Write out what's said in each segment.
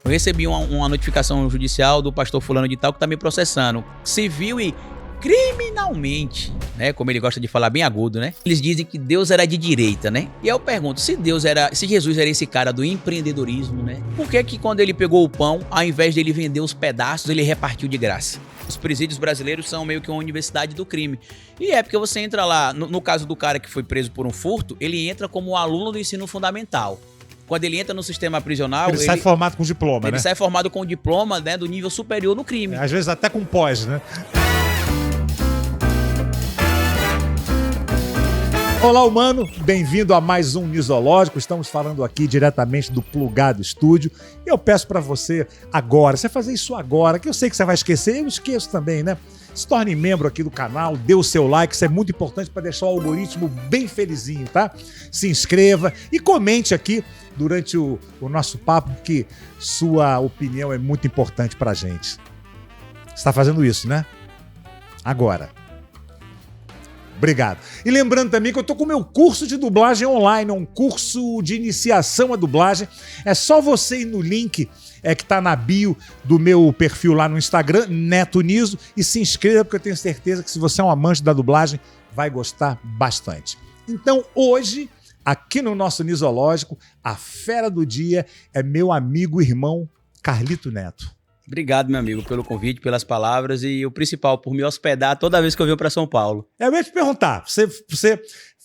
Eu recebi uma notificação judicial do pastor fulano de tal que tá me processando. Civil e criminalmente, né? Como ele gosta de falar bem agudo, né? Eles dizem que Deus era de direita, né? E eu pergunto, se Jesus era esse cara do empreendedorismo, né? Por que quando ele pegou o pão, ao invés dele vender os pedaços, ele repartiu de graça? Os presídios brasileiros são meio que uma universidade do crime. E é porque você entra lá, no caso do cara que foi preso por um furto, ele entra como aluno do ensino fundamental. Quando ele entra no sistema prisional... Ele sai formado com diploma, né? Ele sai formado com diploma, né, do nível superior no crime. Às vezes até com pós, né? Olá, humano, bem-vindo a mais um Nisológico. Estamos falando aqui diretamente do Plugado Estúdio. E eu peço para você agora, você fazer isso agora, que eu sei que você vai esquecer, eu esqueço também, né? Se torne membro aqui do canal, dê o seu like, isso é muito importante para deixar o algoritmo bem felizinho, tá? Se inscreva e comente aqui durante o nosso papo, porque sua opinião é muito importante pra gente. Você está fazendo isso, né? Agora. Obrigado. E lembrando também que eu tô com o meu curso de dublagem online, um curso de iniciação à dublagem. É só você ir no link que tá na bio do meu perfil lá no Instagram, Neto Niso, e se inscreva, porque eu tenho certeza que se você é um amante da dublagem, vai gostar bastante. Então, hoje, aqui no nosso Nisológico, a fera do dia é meu amigo e irmão Carlito Neto. Obrigado, meu amigo, pelo convite, pelas palavras e o principal, por me hospedar toda vez que eu venho para São Paulo. Eu ia te perguntar,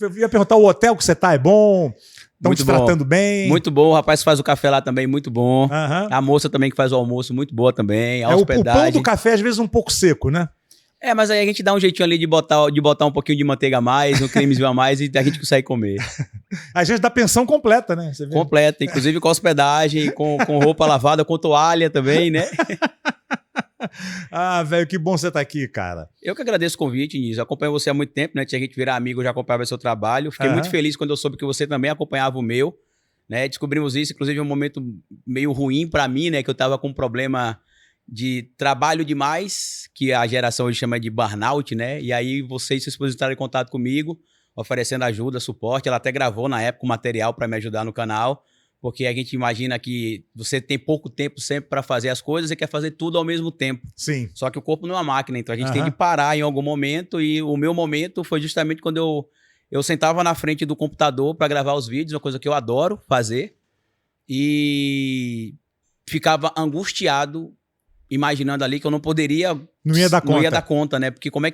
eu ia perguntar, o hotel que você tá é bom? Estão te tratando bem? Muito bom, o rapaz que faz o café lá também, muito bom. Uhum. A moça também que faz o almoço, muito boa também. A hospedagem. O pão do café às vezes um pouco seco, né? É, mas aí a gente dá um jeitinho ali de botar um pouquinho de manteiga a mais, um cremezinho a mais e a gente consegue comer. A gente dá pensão completa, né? Você vê? Completa, inclusive com hospedagem, com roupa lavada, com toalha também, né? Ah, velho, que bom você estar aqui, cara. Eu que agradeço o convite, Niso. Eu acompanho você há muito tempo, né? Tinha gente virar amigo, eu já acompanhava seu trabalho. Fiquei muito feliz quando eu soube que você também acompanhava o meu, né? Descobrimos isso, inclusive, um momento meio ruim pra mim, né? Que eu tava com um problema de trabalho demais, que a geração hoje chama de burnout, né? E aí você e sua esposa entraram em contato comigo, oferecendo ajuda, suporte. Ela até gravou na época um material para me ajudar no canal, porque a gente imagina que você tem pouco tempo sempre para fazer as coisas e quer fazer tudo ao mesmo tempo. Sim. Só que o corpo não é uma máquina, então a gente tem de parar em algum momento, e o meu momento foi justamente quando eu sentava na frente do computador para gravar os vídeos, uma coisa que eu adoro fazer, e ficava angustiado imaginando ali que eu não poderia... Não ia dar conta. Não ia dar conta, né? Porque quando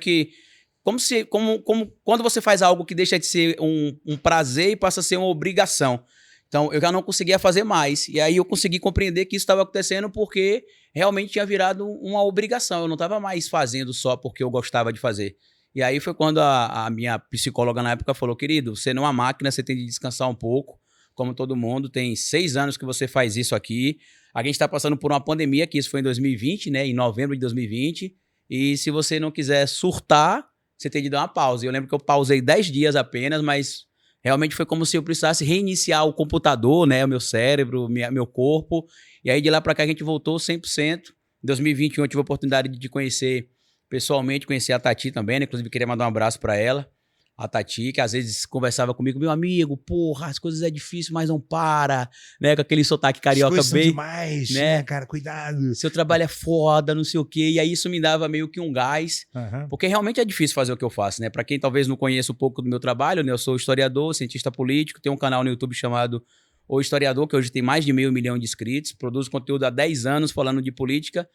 você faz algo que deixa de ser um prazer e passa a ser uma obrigação. Então, eu já não conseguia fazer mais. E aí eu consegui compreender que isso estava acontecendo porque realmente tinha virado uma obrigação. Eu não estava mais fazendo só porque eu gostava de fazer. E aí foi quando a minha psicóloga na época falou: querido, você não é uma máquina, você tem de descansar um pouco, como todo mundo. Tem 6 anos que você faz isso aqui. A gente está passando por uma pandemia, que isso foi em 2020, né? Em novembro de 2020. E se você não quiser surtar, você tem de dar uma pausa. Eu lembro que eu pausei 10 dias apenas, mas realmente foi como se eu precisasse reiniciar o computador, né? O meu cérebro, meu corpo. E aí de lá para cá a gente voltou 100%. Em 2021 eu tive a oportunidade de conhecer pessoalmente, conhecer a Tati também, né? Inclusive queria mandar um abraço para ela. A Tati, que às vezes conversava comigo, meu amigo, porra, as coisas é difícil, mas não para, né? Com aquele sotaque carioca bem... As coisas são demais, né, cara? Cuidado. Seu trabalho é foda, não sei o quê. E aí isso me dava meio que um gás, porque realmente é difícil fazer o que eu faço, né? Pra quem talvez não conheça um pouco do meu trabalho, né? Eu sou historiador, cientista político, tenho um canal no YouTube chamado O Historiador, que hoje tem mais de 500 mil de inscritos, produzo conteúdo há 10 anos falando de política,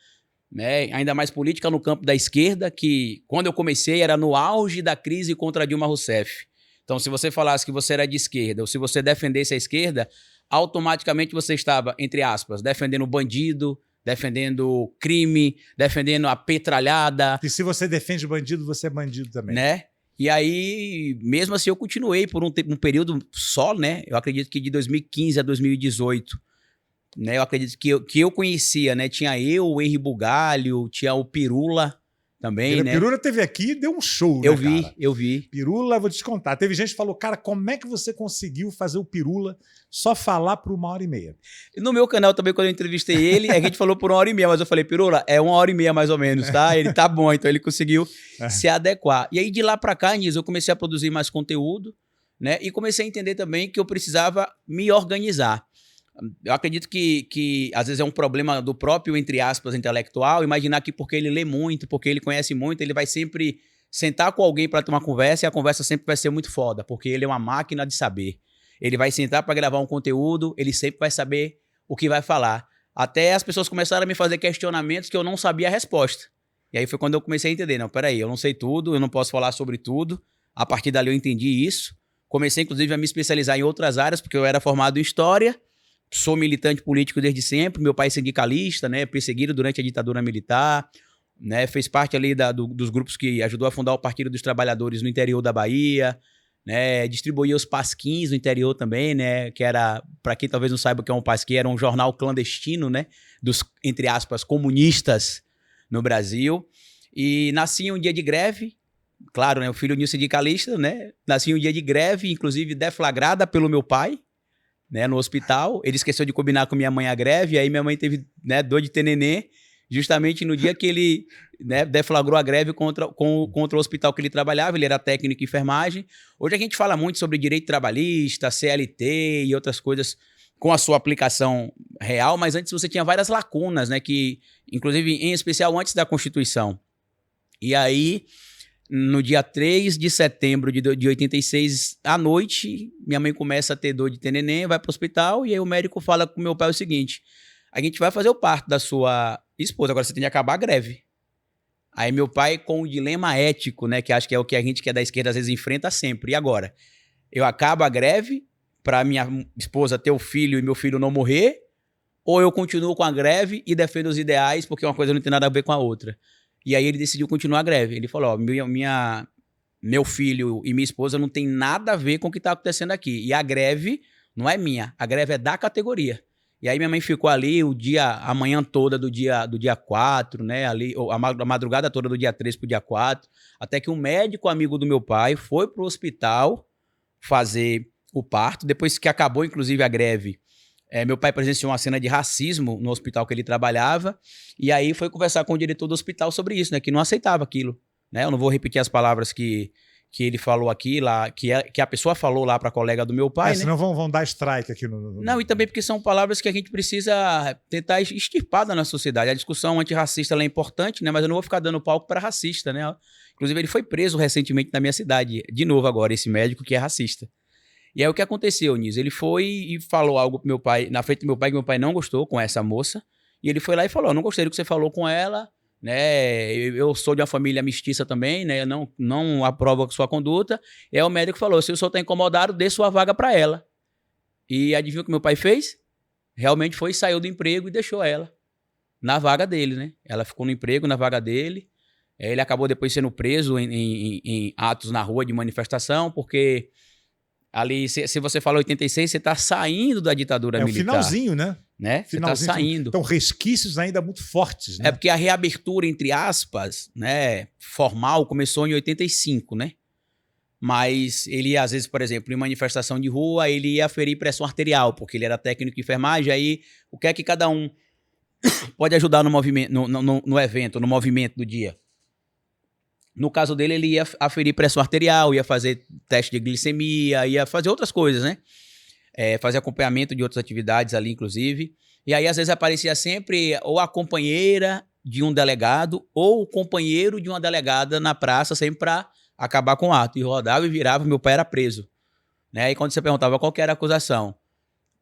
né? Ainda mais política no campo da esquerda, que quando eu comecei era no auge da crise contra Dilma Rousseff. Então, se você falasse que você era de esquerda, ou se você defendesse a esquerda, automaticamente você estava, entre aspas, defendendo o bandido, defendendo crime, defendendo a petralhada. E se você defende bandido, você é bandido também. Né? E aí, mesmo assim, eu continuei por um período só, né? Eu acredito que de 2015 a 2018, né? Eu acredito que eu conhecia, né? Tinha o Henri Bugalho, tinha o Pirula também, né? Pirula teve aqui e deu um show, eu né, vi, cara? Eu vi. Pirula, vou te contar. Teve gente que falou, cara, como é que você conseguiu fazer o Pirula só falar por 1h30? No meu canal também, quando eu entrevistei ele, a gente falou por 1h30, mas eu falei, Pirula, é 1h30 mais ou menos, tá? Ele tá bom, então ele conseguiu se adequar. E aí, de lá pra cá, Niso, eu comecei a produzir mais conteúdo, né? E comecei a entender também que eu precisava me organizar. Eu acredito que às vezes é um problema do próprio, entre aspas, intelectual, imaginar que porque ele lê muito, porque ele conhece muito, ele vai sempre sentar com alguém para ter uma conversa e a conversa sempre vai ser muito foda, porque ele é uma máquina de saber. Ele vai sentar para gravar um conteúdo, ele sempre vai saber o que vai falar. Até as pessoas começaram a me fazer questionamentos que eu não sabia a resposta. E aí foi quando eu comecei a entender, não, peraí, eu não sei tudo, eu não posso falar sobre tudo. A partir dali eu entendi isso. Comecei, inclusive, a me especializar em outras áreas, porque eu era formado em História, sou militante político desde sempre, meu pai é sindicalista, né, perseguido durante a ditadura militar, né, fez parte ali dos grupos que ajudou a fundar o Partido dos Trabalhadores no interior da Bahia, né, distribuía os pasquins no interior também, né, que era, para quem talvez não saiba o que é um pasquim, era um jornal clandestino, né, dos, entre aspas, comunistas no Brasil, e nasci em um dia de greve, claro, né, o filho de um sindicalista, né, nasci em um dia de greve, inclusive deflagrada pelo meu pai, né, no hospital. Ele esqueceu de combinar com minha mãe a greve, aí minha mãe teve, né, dor de ter nenê, justamente no dia que ele, né, deflagrou a greve contra o hospital que ele trabalhava. Ele era técnico em enfermagem. Hoje a gente fala muito sobre direito trabalhista, CLT e outras coisas com a sua aplicação real, mas antes você tinha várias lacunas, né, que, inclusive, em especial antes da Constituição. E aí, no dia 3 de setembro de 86, à noite, minha mãe começa a ter dor de ter neném, vai para o hospital, e aí o médico fala com meu pai o seguinte: a gente vai fazer o parto da sua esposa, agora você tem que acabar a greve. Aí meu pai, com o dilema ético, né, que acho que é o que a gente que é da esquerda às vezes enfrenta sempre. E agora? Eu acabo a greve para minha esposa ter o filho e meu filho não morrer, ou eu continuo com a greve e defendo os ideais, porque uma coisa não tem nada a ver com a outra? E aí ele decidiu continuar a greve. Ele falou, ó, meu filho e minha esposa não tem nada a ver com o que está acontecendo aqui. E a greve não é minha, a greve é da categoria. E aí minha mãe ficou ali a manhã toda do dia 4, né? Ali, a madrugada toda do dia 3 pro dia 4, até que um médico amigo do meu pai foi pro hospital fazer o parto. Depois que acabou, inclusive, a greve, meu pai presenciou uma cena de racismo no hospital que ele trabalhava, e aí foi conversar com o diretor do hospital sobre isso, né, que não aceitava aquilo, né? Eu não vou repetir as palavras que ele falou aqui, lá, que a pessoa falou lá para a colega do meu pai, né? Senão vão dar strike aqui Não, e também porque são palavras que a gente precisa tentar extirpar da nossa sociedade. A discussão antirracista ela é importante, né? Mas eu não vou ficar dando palco para racista, né? Inclusive, ele foi preso recentemente na minha cidade, de novo agora, esse médico que é racista. E aí o que aconteceu, Niso? Ele foi e falou algo pro meu pai, na frente do meu pai, que meu pai não gostou com essa moça. E ele foi lá e falou, não gostei do que você falou com ela, né? Eu sou de uma família mestiça também, né? Eu não aprovo a sua conduta. E aí o médico falou, se o senhor está incomodado, dê sua vaga para ela. E adivinha o que meu pai fez? Realmente foi, saiu do emprego e deixou ela na vaga dele, né? Ela ficou no emprego, na vaga dele. Ele acabou depois sendo preso em atos na rua de manifestação, porque ali, se você fala 86, você está saindo da ditadura militar. É o finalzinho, né? Você está saindo. Então, resquícios ainda muito fortes, né? É porque a reabertura, entre aspas, né, formal, começou em 85, né? Mas ele, às vezes, por exemplo, em manifestação de rua, ele ia aferir pressão arterial, porque ele era técnico de enfermagem, aí o que é que cada um pode ajudar no movimento, no evento, no movimento do dia? No caso dele, ele ia aferir pressão arterial, ia fazer teste de glicemia, ia fazer outras coisas, né? Fazer acompanhamento de outras atividades ali, inclusive. E aí, às vezes, aparecia sempre ou a companheira de um delegado ou o companheiro de uma delegada na praça, sempre para acabar com o ato. E rodava e virava, meu pai era preso. Né? E quando você perguntava qual que era a acusação,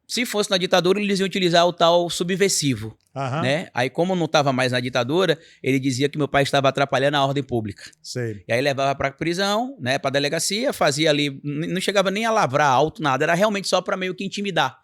se fosse na ditadura, eles iam utilizar o tal subversivo. Né? Aí, como não estava mais na ditadura, ele dizia que meu pai estava atrapalhando a ordem pública. Sei. E aí levava para prisão, né, para delegacia, fazia ali, não chegava nem a lavrar alto, nada, era realmente só para meio que intimidar.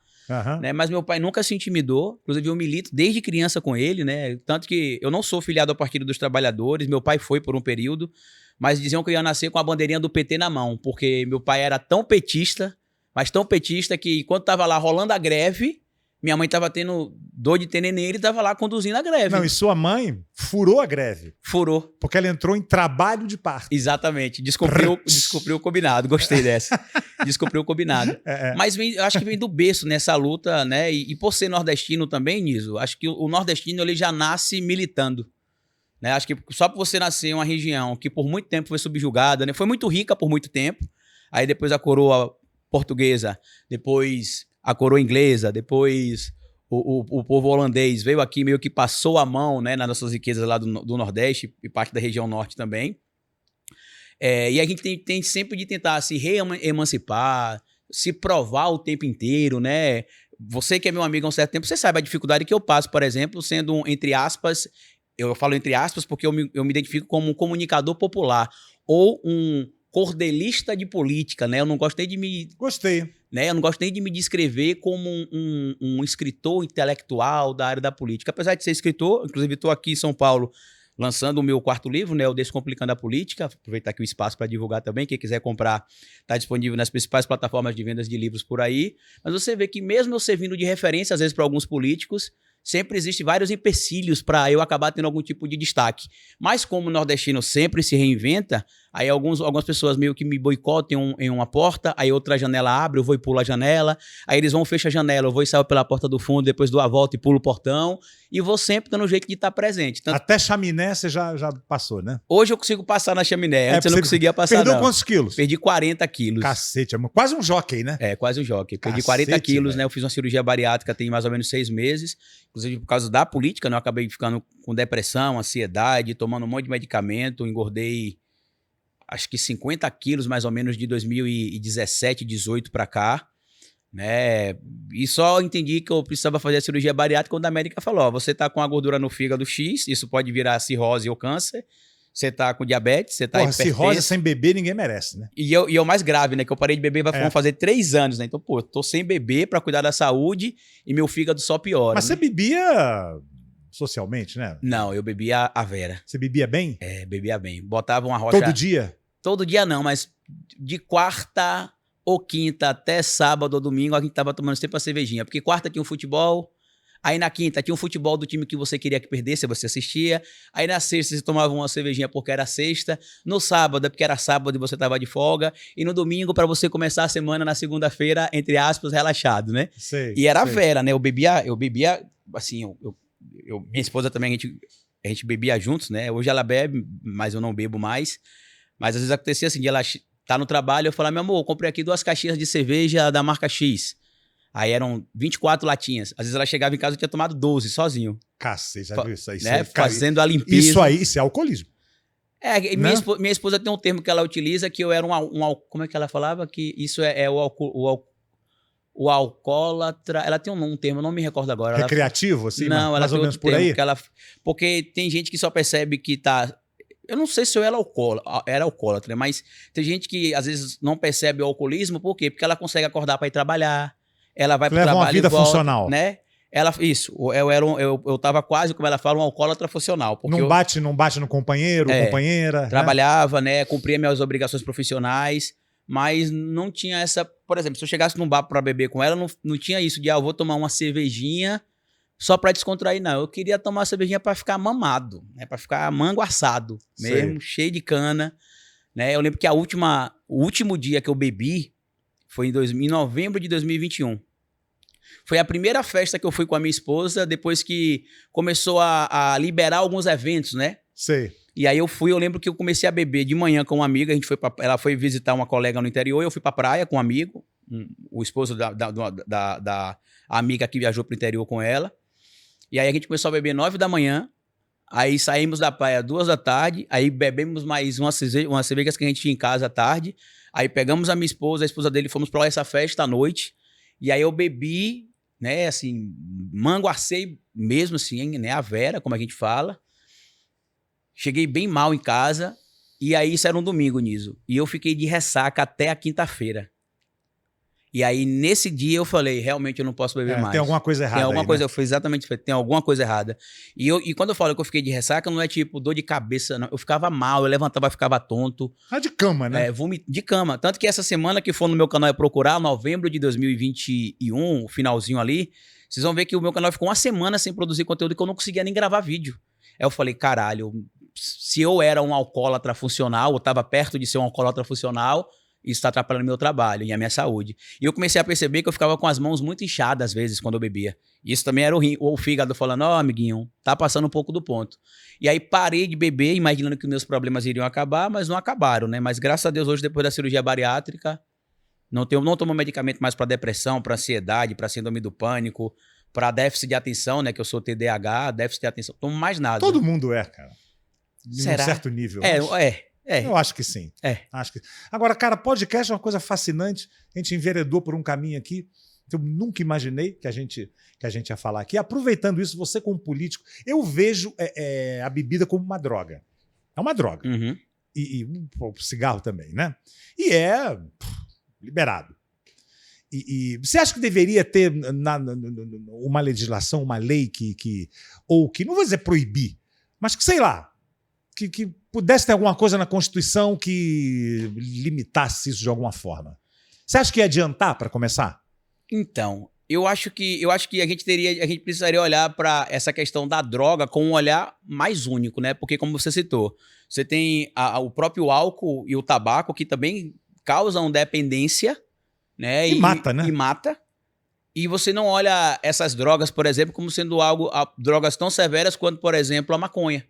Né? Mas meu pai nunca se intimidou, inclusive eu milito desde criança com ele, né? Tanto que eu não sou filiado ao Partido dos Trabalhadores, meu pai foi por um período, mas diziam que eu ia nascer com a bandeirinha do PT na mão, porque meu pai era tão petista, mas tão petista que enquanto estava lá rolando a greve, minha mãe estava tendo dor de ter neném, ele estava lá conduzindo a greve. Não, e sua mãe furou a greve. Furou. Porque ela entrou em trabalho de parto. Exatamente. Descumpriu o combinado. Gostei dessa. Descumpriu o combinado. Mas eu acho que vem do berço nessa luta, né? E por ser nordestino também, Niso, acho que o nordestino ele já nasce militando. Né? Acho que só por você nascer em uma região que por muito tempo foi subjugada, né? Foi muito rica por muito tempo. Aí depois a coroa portuguesa, depois a coroa inglesa, depois o povo holandês veio aqui meio que passou a mão, né, nas nossas riquezas lá do Nordeste e parte da região Norte também. E a gente tem sempre de tentar se reemancipar, se provar o tempo inteiro, né? Você que é meu amigo há um certo tempo, você sabe a dificuldade que eu passo, por exemplo, sendo, entre aspas, eu falo entre aspas porque eu me identifico como um comunicador popular ou um cordelista de política, né? Eu não gostei de me... Gostei. Né? Eu não gosto nem de me descrever como um escritor intelectual da área da política. Apesar de ser escritor, inclusive estou aqui em São Paulo lançando o meu 4º livro, né, o Descomplicando a Política. Aproveitar aqui o espaço para divulgar também. Quem quiser comprar, está disponível nas principais plataformas de vendas de livros por aí. Mas você vê que mesmo eu servindo de referência, às vezes, para alguns políticos, sempre existem vários empecilhos para eu acabar tendo algum tipo de destaque. Mas como o nordestino sempre se reinventa, aí algumas pessoas meio que me boicotam em uma porta, aí outra janela abre, eu vou e pulo a janela, aí eles vão fechar a janela, eu vou e saio pela porta do fundo, depois dou a volta e pulo o portão, e vou sempre dando um jeito de estar presente. Até chaminé você já passou, né? Hoje eu consigo passar na chaminé, antes eu não conseguia passar. Perdeu não. Quantos quilos? Perdi 40 quilos. Cacete, quase um jockey, né? Quase um jockey. Perdi Cacete, 40 quilos, velho. né? Eu fiz uma cirurgia bariátrica tem mais ou menos 6 meses. Inclusive por causa da política, né? Eu acabei ficando com depressão, ansiedade, tomando um monte de medicamento, engordei acho que 50 quilos mais ou menos de 2017, 18 para cá, né? E só entendi que eu precisava fazer a cirurgia bariátrica quando a médica falou, ó, você tá com a gordura no fígado X, isso pode virar cirrose ou câncer, você tá com diabetes, você tá hipertenso. Cirrose sem beber ninguém merece, né? E eu mais grave, né? Que eu parei de beber, vão fazer 3 anos, né? Então, pô, tô sem beber pra cuidar da saúde e meu fígado só piora. Mas né? você bebia socialmente, né? Não, eu bebia a Vera. Você bebia bem? Bebia bem. Botava uma rocha... Todo dia? Todo dia não, mas de quarta ou quinta até sábado ou domingo a gente tava tomando sempre a cervejinha. Porque quarta tinha um futebol, aí na quinta tinha um futebol do time que você queria que perdesse, você assistia. Aí na sexta você tomava uma cervejinha porque era sexta. No sábado é porque era sábado e você tava de folga. E no domingo para você começar a semana na segunda-feira, entre aspas, relaxado, né? Sei, e era sei. a Vera, né? Eu bebia assim, minha esposa também, a gente bebia juntos, né? Hoje ela bebe, mas eu não bebo mais. Mas às vezes acontecia assim, de ela tá no trabalho, eu falava, meu amor, eu comprei aqui 2 caixinhas de cerveja da marca X. Aí eram 24 latinhas. Às vezes ela chegava em casa e tinha tomado 12 sozinho. Cacete, já viu isso aí? Né? Fazendo a limpeza. Isso é alcoolismo. Minha esposa tem um termo que ela utiliza que eu era como é que ela falava? Que isso é o alcoólatra. Ela tem um termo, eu não me recordo agora. Recreativo, assim? Não, ela mais tem ou menos outro por termo aí? Porque tem gente que só percebe que tá... Eu não sei se eu era alcoólatra, mas tem gente que às vezes não percebe o alcoolismo, por quê? Porque ela consegue acordar para ir trabalhar, ela vai para o trabalho uma vida e volta, funcional. né? Eu tava quase, como ela fala, um alcoólatra funcional. Porque Não bate no companheiro, companheira. Trabalhava, né? Cumpria minhas obrigações profissionais, mas não tinha essa... Por exemplo, se eu chegasse num bar para beber com ela, não tinha isso de, eu vou tomar uma cervejinha só para descontrair, não. Eu queria tomar uma cervejinha para ficar mamado, né? Para ficar manguaçado mesmo, cheio de cana. Né? Eu lembro que o último dia que eu bebi foi em novembro de 2021. Foi a primeira festa que eu fui com a minha esposa, depois que começou a liberar alguns eventos, né? Sei. E aí eu lembro que eu comecei a beber de manhã com uma amiga, ela foi visitar uma colega no interior, eu fui pra praia com um amigo, o esposo da amiga que viajou pro interior com ela. E aí a gente começou a beber 9 da manhã, aí saímos da praia 2 da tarde, aí bebemos mais umas cervejas que a gente tinha em casa à tarde, aí pegamos a minha esposa, a esposa dele, fomos pra essa festa à noite, e aí eu bebi, né, assim, manguacei mesmo assim, né, a Vera, como a gente fala. Cheguei bem mal em casa, e aí isso era um domingo, Niso, e eu fiquei de ressaca até a quinta-feira. E aí, nesse dia, eu falei, realmente eu não posso beber mais. Tem alguma coisa errada. Tem alguma aí, coisa, né? eu fui exatamente, tem alguma coisa errada. E quando eu falo que eu fiquei de ressaca, não é tipo dor de cabeça, não. Eu ficava mal, eu levantava e ficava tonto. De cama, né? De cama. Tanto que essa semana que for no meu canal procurar, novembro de 2021, o finalzinho ali, vocês vão ver que o meu canal ficou uma semana sem produzir conteúdo que eu não conseguia nem gravar vídeo. Aí eu falei, caralho, se eu era um alcoólatra funcional, eu estava perto de ser um alcoólatra funcional, isso está atrapalhando meu trabalho e a minha saúde. E eu comecei a perceber que eu ficava com as mãos muito inchadas às vezes quando eu bebia. Isso também era o fígado falando, amiguinho, tá passando um pouco do ponto. E aí parei de beber, imaginando que meus problemas iriam acabar, mas não acabaram, né? Mas graças a Deus hoje, depois da cirurgia bariátrica, Não tomo medicamento mais para depressão, para ansiedade, para síndrome do pânico, para déficit de atenção, né? Que eu sou TDAH, déficit de atenção. Tomo mais nada. Todo mundo é, cara. Em Será? um certo nível. Eu Eu acho que sim. Acho que... Agora, cara, podcast é uma coisa fascinante. A gente enveredou por um caminho aqui que eu nunca imaginei que a gente ia falar aqui. Aproveitando isso, você como político, eu vejo a bebida como uma droga. É uma droga. Uhum. E o cigarro também, né? E liberado. E você acha que deveria ter uma legislação, uma lei ou que, não vou dizer proibir, mas que, sei lá, que pudesse ter alguma coisa na Constituição que limitasse isso de alguma forma? Você acha que ia adiantar para começar? Então, eu acho que a gente precisaria olhar para essa questão da droga com um olhar mais único, né? Porque, como você citou, você tem o próprio álcool e o tabaco que também causam dependência, né? E mata, né? E mata. E você não olha essas drogas, por exemplo, como sendo drogas tão severas quanto, por exemplo, a maconha.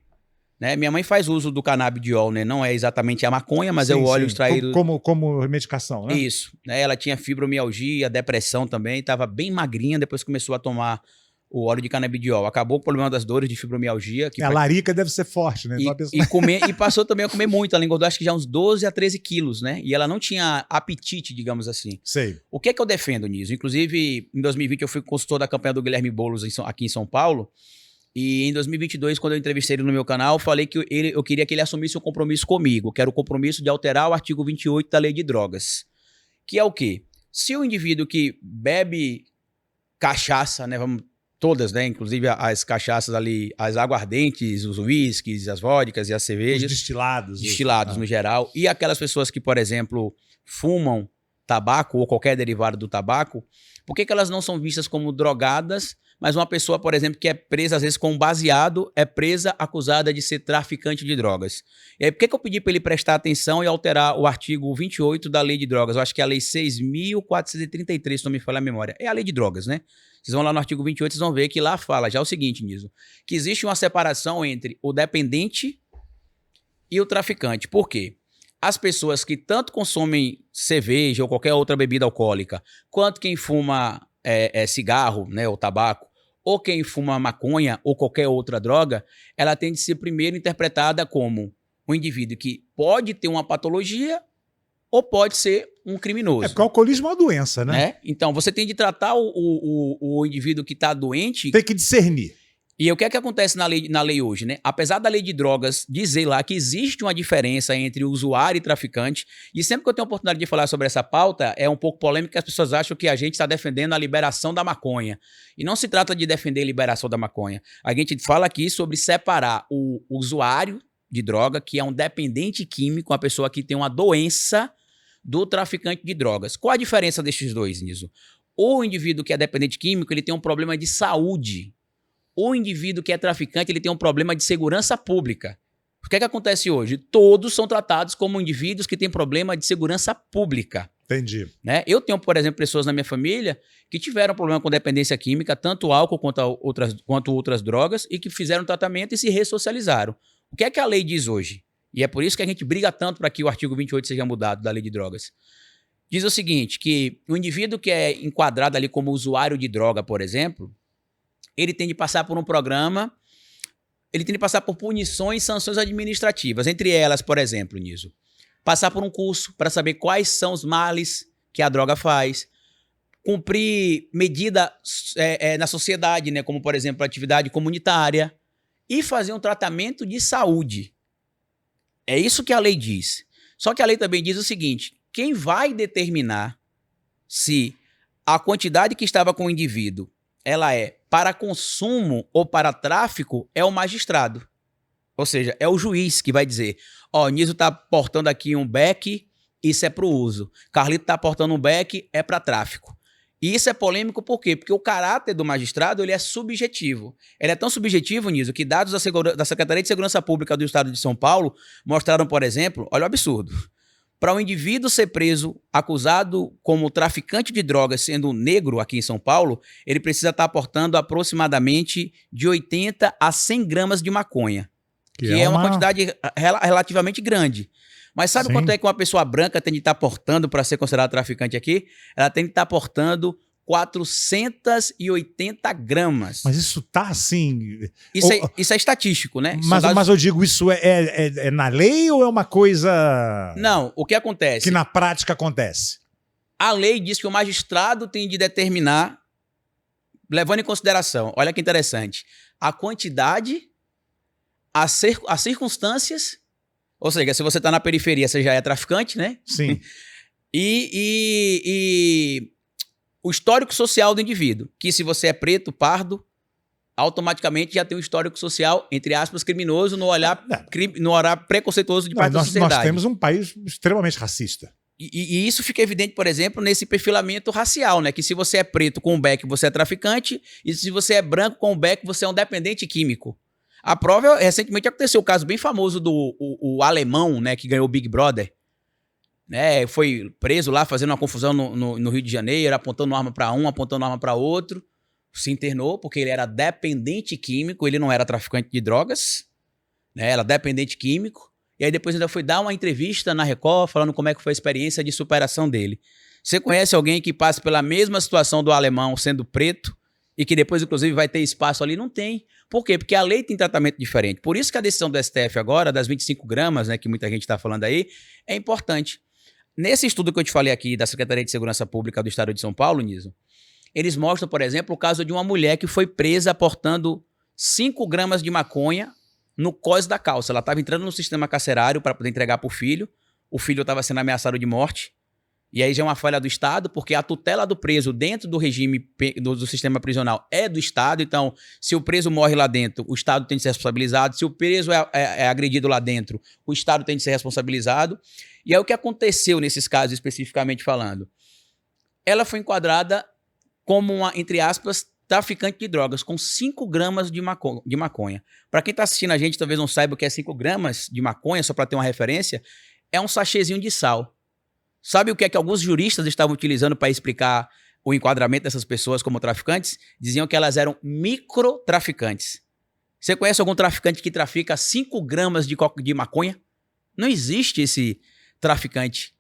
Né? Minha mãe faz uso do canabidiol, né? Não é exatamente a maconha, mas é o óleo extraído... Como medicação, né? Isso. Né? Ela tinha fibromialgia, depressão também, estava bem magrinha, depois começou a tomar o óleo de canabidiol. Acabou o problema das dores de fibromialgia. A larica deve ser forte, né? E passou também a comer muito. Ela engordou acho que já uns 12 a 13 quilos, né? E ela não tinha apetite, digamos assim. Sei. O que é que eu defendo nisso? Inclusive, em 2020 eu fui consultor da campanha do Guilherme Boulos aqui em São Paulo. E em 2022, quando eu entrevistei ele no meu canal, eu falei que eu queria que ele assumisse um compromisso comigo, que era o compromisso de alterar o artigo 28 da Lei de Drogas. Que é o quê? Se o indivíduo que bebe cachaça, né, todas, né, inclusive as cachaças ali, as aguardentes, os uísques, as vodkas e as cervejas. Os destilados. Destilados no geral. E aquelas pessoas que, por exemplo, fumam tabaco ou qualquer derivado do tabaco, por que elas não são vistas como drogadas? Mas uma pessoa, por exemplo, que é presa, às vezes, com baseado, é presa acusada de ser traficante de drogas. E aí, por que eu pedi para ele prestar atenção e alterar o artigo 28 da Lei de Drogas? Eu acho que é a Lei 6.433, se não me falha a memória. É a Lei de Drogas, né? Vocês vão lá no artigo 28, vocês vão ver que lá fala já o seguinte, Niso, que existe uma separação entre o dependente e o traficante. Por quê? As pessoas que tanto consomem cerveja ou qualquer outra bebida alcoólica, quanto quem fuma cigarro, né, ou tabaco, ou quem fuma maconha ou qualquer outra droga, ela tem de ser primeiro interpretada como um indivíduo que pode ter uma patologia ou pode ser um criminoso. Porque o alcoolismo é uma doença, né? Então, você tem de tratar o indivíduo que está doente... Tem que discernir. E o que é que acontece na lei hoje, né? Apesar da Lei de Drogas dizer lá que existe uma diferença entre usuário e traficante, e sempre que eu tenho a oportunidade de falar sobre essa pauta, é um pouco polêmico, que as pessoas acham que a gente está defendendo a liberação da maconha. E não se trata de defender a liberação da maconha. A gente fala aqui sobre separar o usuário de droga, que é um dependente químico, uma pessoa que tem uma doença, do traficante de drogas. Qual a diferença destes dois, Niso? O indivíduo que é dependente químico, ele tem um problema de saúde. O indivíduo que é traficante, ele tem um problema de segurança pública. O que é que acontece hoje? Todos são tratados como indivíduos que têm problema de segurança pública. Entendi. Né? Eu tenho, por exemplo, pessoas na minha família que tiveram problema com dependência química, tanto álcool quanto outras drogas, e que fizeram tratamento e se ressocializaram. O que é que a lei diz hoje? E é por isso que a gente briga tanto para que o artigo 28 seja mudado da Lei de Drogas. Diz o seguinte, que o indivíduo que é enquadrado ali como usuário de droga, por exemplo, ele tem de passar por um programa, ele tem de passar por punições e sanções administrativas. Entre elas, por exemplo, Niso, passar por um curso para saber quais são os males que a droga faz, cumprir medida na sociedade, né, como, por exemplo, atividade comunitária, e fazer um tratamento de saúde. É isso que a lei diz. Só que a lei também diz o seguinte, quem vai determinar se a quantidade que estava com o indivíduo ela é para consumo ou para tráfico é o magistrado. Ou seja, é o juiz que vai dizer, ó, o Niso está portando aqui um beck, isso é para o uso. Carlito está portando um beck, é para tráfico. E isso é polêmico por quê? Porque o caráter do magistrado ele é subjetivo. Ele é tão subjetivo, Niso, que dados da Secretaria de Segurança Pública do Estado de São Paulo mostraram, por exemplo, olha o absurdo, para um indivíduo ser preso, acusado como traficante de drogas, sendo negro aqui em São Paulo, ele precisa estar aportando aproximadamente de 80 a 100 gramas de maconha. que é uma quantidade relativamente grande. Mas sabe quanto é que uma pessoa branca tem de estar portando para ser considerada traficante aqui? Ela tem de estar portando 480 gramas. Mas isso tá assim... Isso é estatístico, né? Mas eu digo, isso é na lei ou é uma coisa... Não, o que acontece? Que na prática acontece. A lei diz que o magistrado tem de determinar, levando em consideração, olha que interessante, a quantidade, as circunstâncias, ou seja, se você está na periferia, você já é traficante, né? Sim. e o histórico social do indivíduo, que se você é preto, pardo, automaticamente já tem um histórico social, entre aspas, criminoso, no olhar preconceituoso de parte da sociedade. Nós temos um país extremamente racista. E isso fica evidente, por exemplo, nesse perfilamento racial, né? Que se você é preto com o beck, você é traficante, e se você é branco com o beck, você é um dependente químico. A prova, recentemente aconteceu o caso bem famoso do o alemão, né? Que ganhou o Big Brother. Né, foi preso lá fazendo uma confusão no Rio de Janeiro, apontando arma para um, apontando arma para outro. Se internou porque ele era dependente químico, ele não era traficante de drogas, né, era dependente químico. E aí depois ainda foi dar uma entrevista na Record falando como é que foi a experiência de superação dele. Você conhece alguém que passa pela mesma situação do alemão sendo preto e que depois, inclusive, vai ter espaço ali? Não tem. Por quê? Porque a lei tem tratamento diferente. Por isso que a decisão do STF agora, das 25 gramas, né, que muita gente está falando aí, é importante. Nesse estudo que eu te falei aqui da Secretaria de Segurança Pública do Estado de São Paulo, Niso, eles mostram, por exemplo, o caso de uma mulher que foi presa aportando 5 gramas de maconha no cós da calça. Ela estava entrando no sistema carcerário para poder entregar para o filho filho estava sendo ameaçado de morte, e aí já é uma falha do Estado, porque a tutela do preso dentro do regime do sistema prisional é do Estado. Então, se o preso morre lá dentro, o Estado tem de ser responsabilizado. Se o preso é agredido lá dentro, o Estado tem de ser responsabilizado. E é o que aconteceu nesses casos, especificamente falando. Ela foi enquadrada como uma, entre aspas, traficante de drogas, com 5 gramas de maconha. Para quem está assistindo a gente, talvez não saiba o que é 5 gramas de maconha, só para ter uma referência, é um sachêzinho de sal. Sabe o que é que alguns juristas estavam utilizando para explicar o enquadramento dessas pessoas como traficantes? Diziam que elas eram microtraficantes. Você conhece algum traficante que trafica 5 gramas de maconha? Não existe esse traficante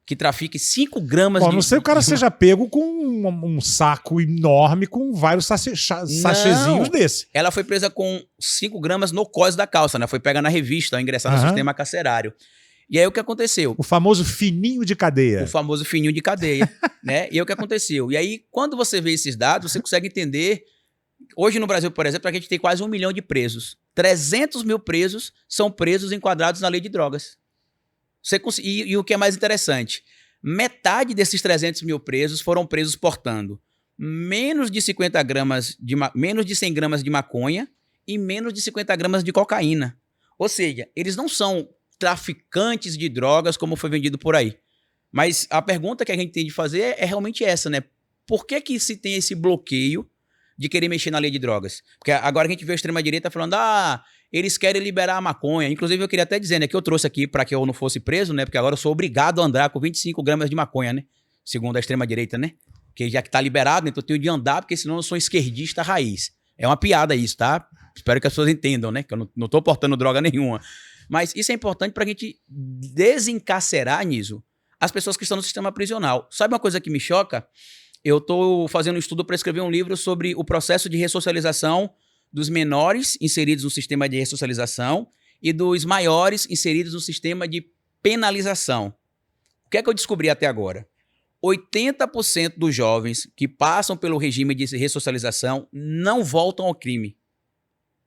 que trafique 5 gramas de... Não sei o cara seja pego com um saco enorme com vários sachezinhos desse. Ela foi presa com 5 gramas no cós da calça, né? Foi pega na revista ao ingressar no sistema carcerário. E aí o que aconteceu? O famoso fininho de cadeia. O famoso fininho de cadeia, né? E aí o que aconteceu? E aí, quando você vê esses dados, você consegue entender... Hoje no Brasil, por exemplo, a gente tem quase 1 milhão de presos. 300 mil presos são presos enquadrados na lei de drogas. E o que é mais interessante, metade desses 300 mil presos foram presos portando menos de 100 gramas de maconha e menos de 50 gramas de cocaína. Ou seja, eles não são traficantes de drogas como foi vendido por aí. Mas a pergunta que a gente tem de fazer é realmente essa, né? Por que se tem esse bloqueio de querer mexer na lei de drogas? Porque agora a gente vê a extrema-direita falando, eles querem liberar a maconha. Inclusive, eu queria até dizer, né, que eu trouxe aqui para que eu não fosse preso, né? Porque agora eu sou obrigado a andar com 25 gramas de maconha, né? Segundo a extrema-direita, né? Porque já que tá liberado, então eu tenho de andar, porque senão eu sou esquerdista raiz. É uma piada isso, tá? Espero que as pessoas entendam, né? Que eu não tô portando droga nenhuma. Mas isso é importante pra gente desencarcerar, Niso, as pessoas que estão no sistema prisional. Sabe uma coisa que me choca? Eu tô fazendo um estudo para escrever um livro sobre o processo de ressocialização dos menores inseridos no sistema de ressocialização e dos maiores inseridos no sistema de penalização. O que é que eu descobri até agora? 80% dos jovens que passam pelo regime de ressocialização não voltam ao crime.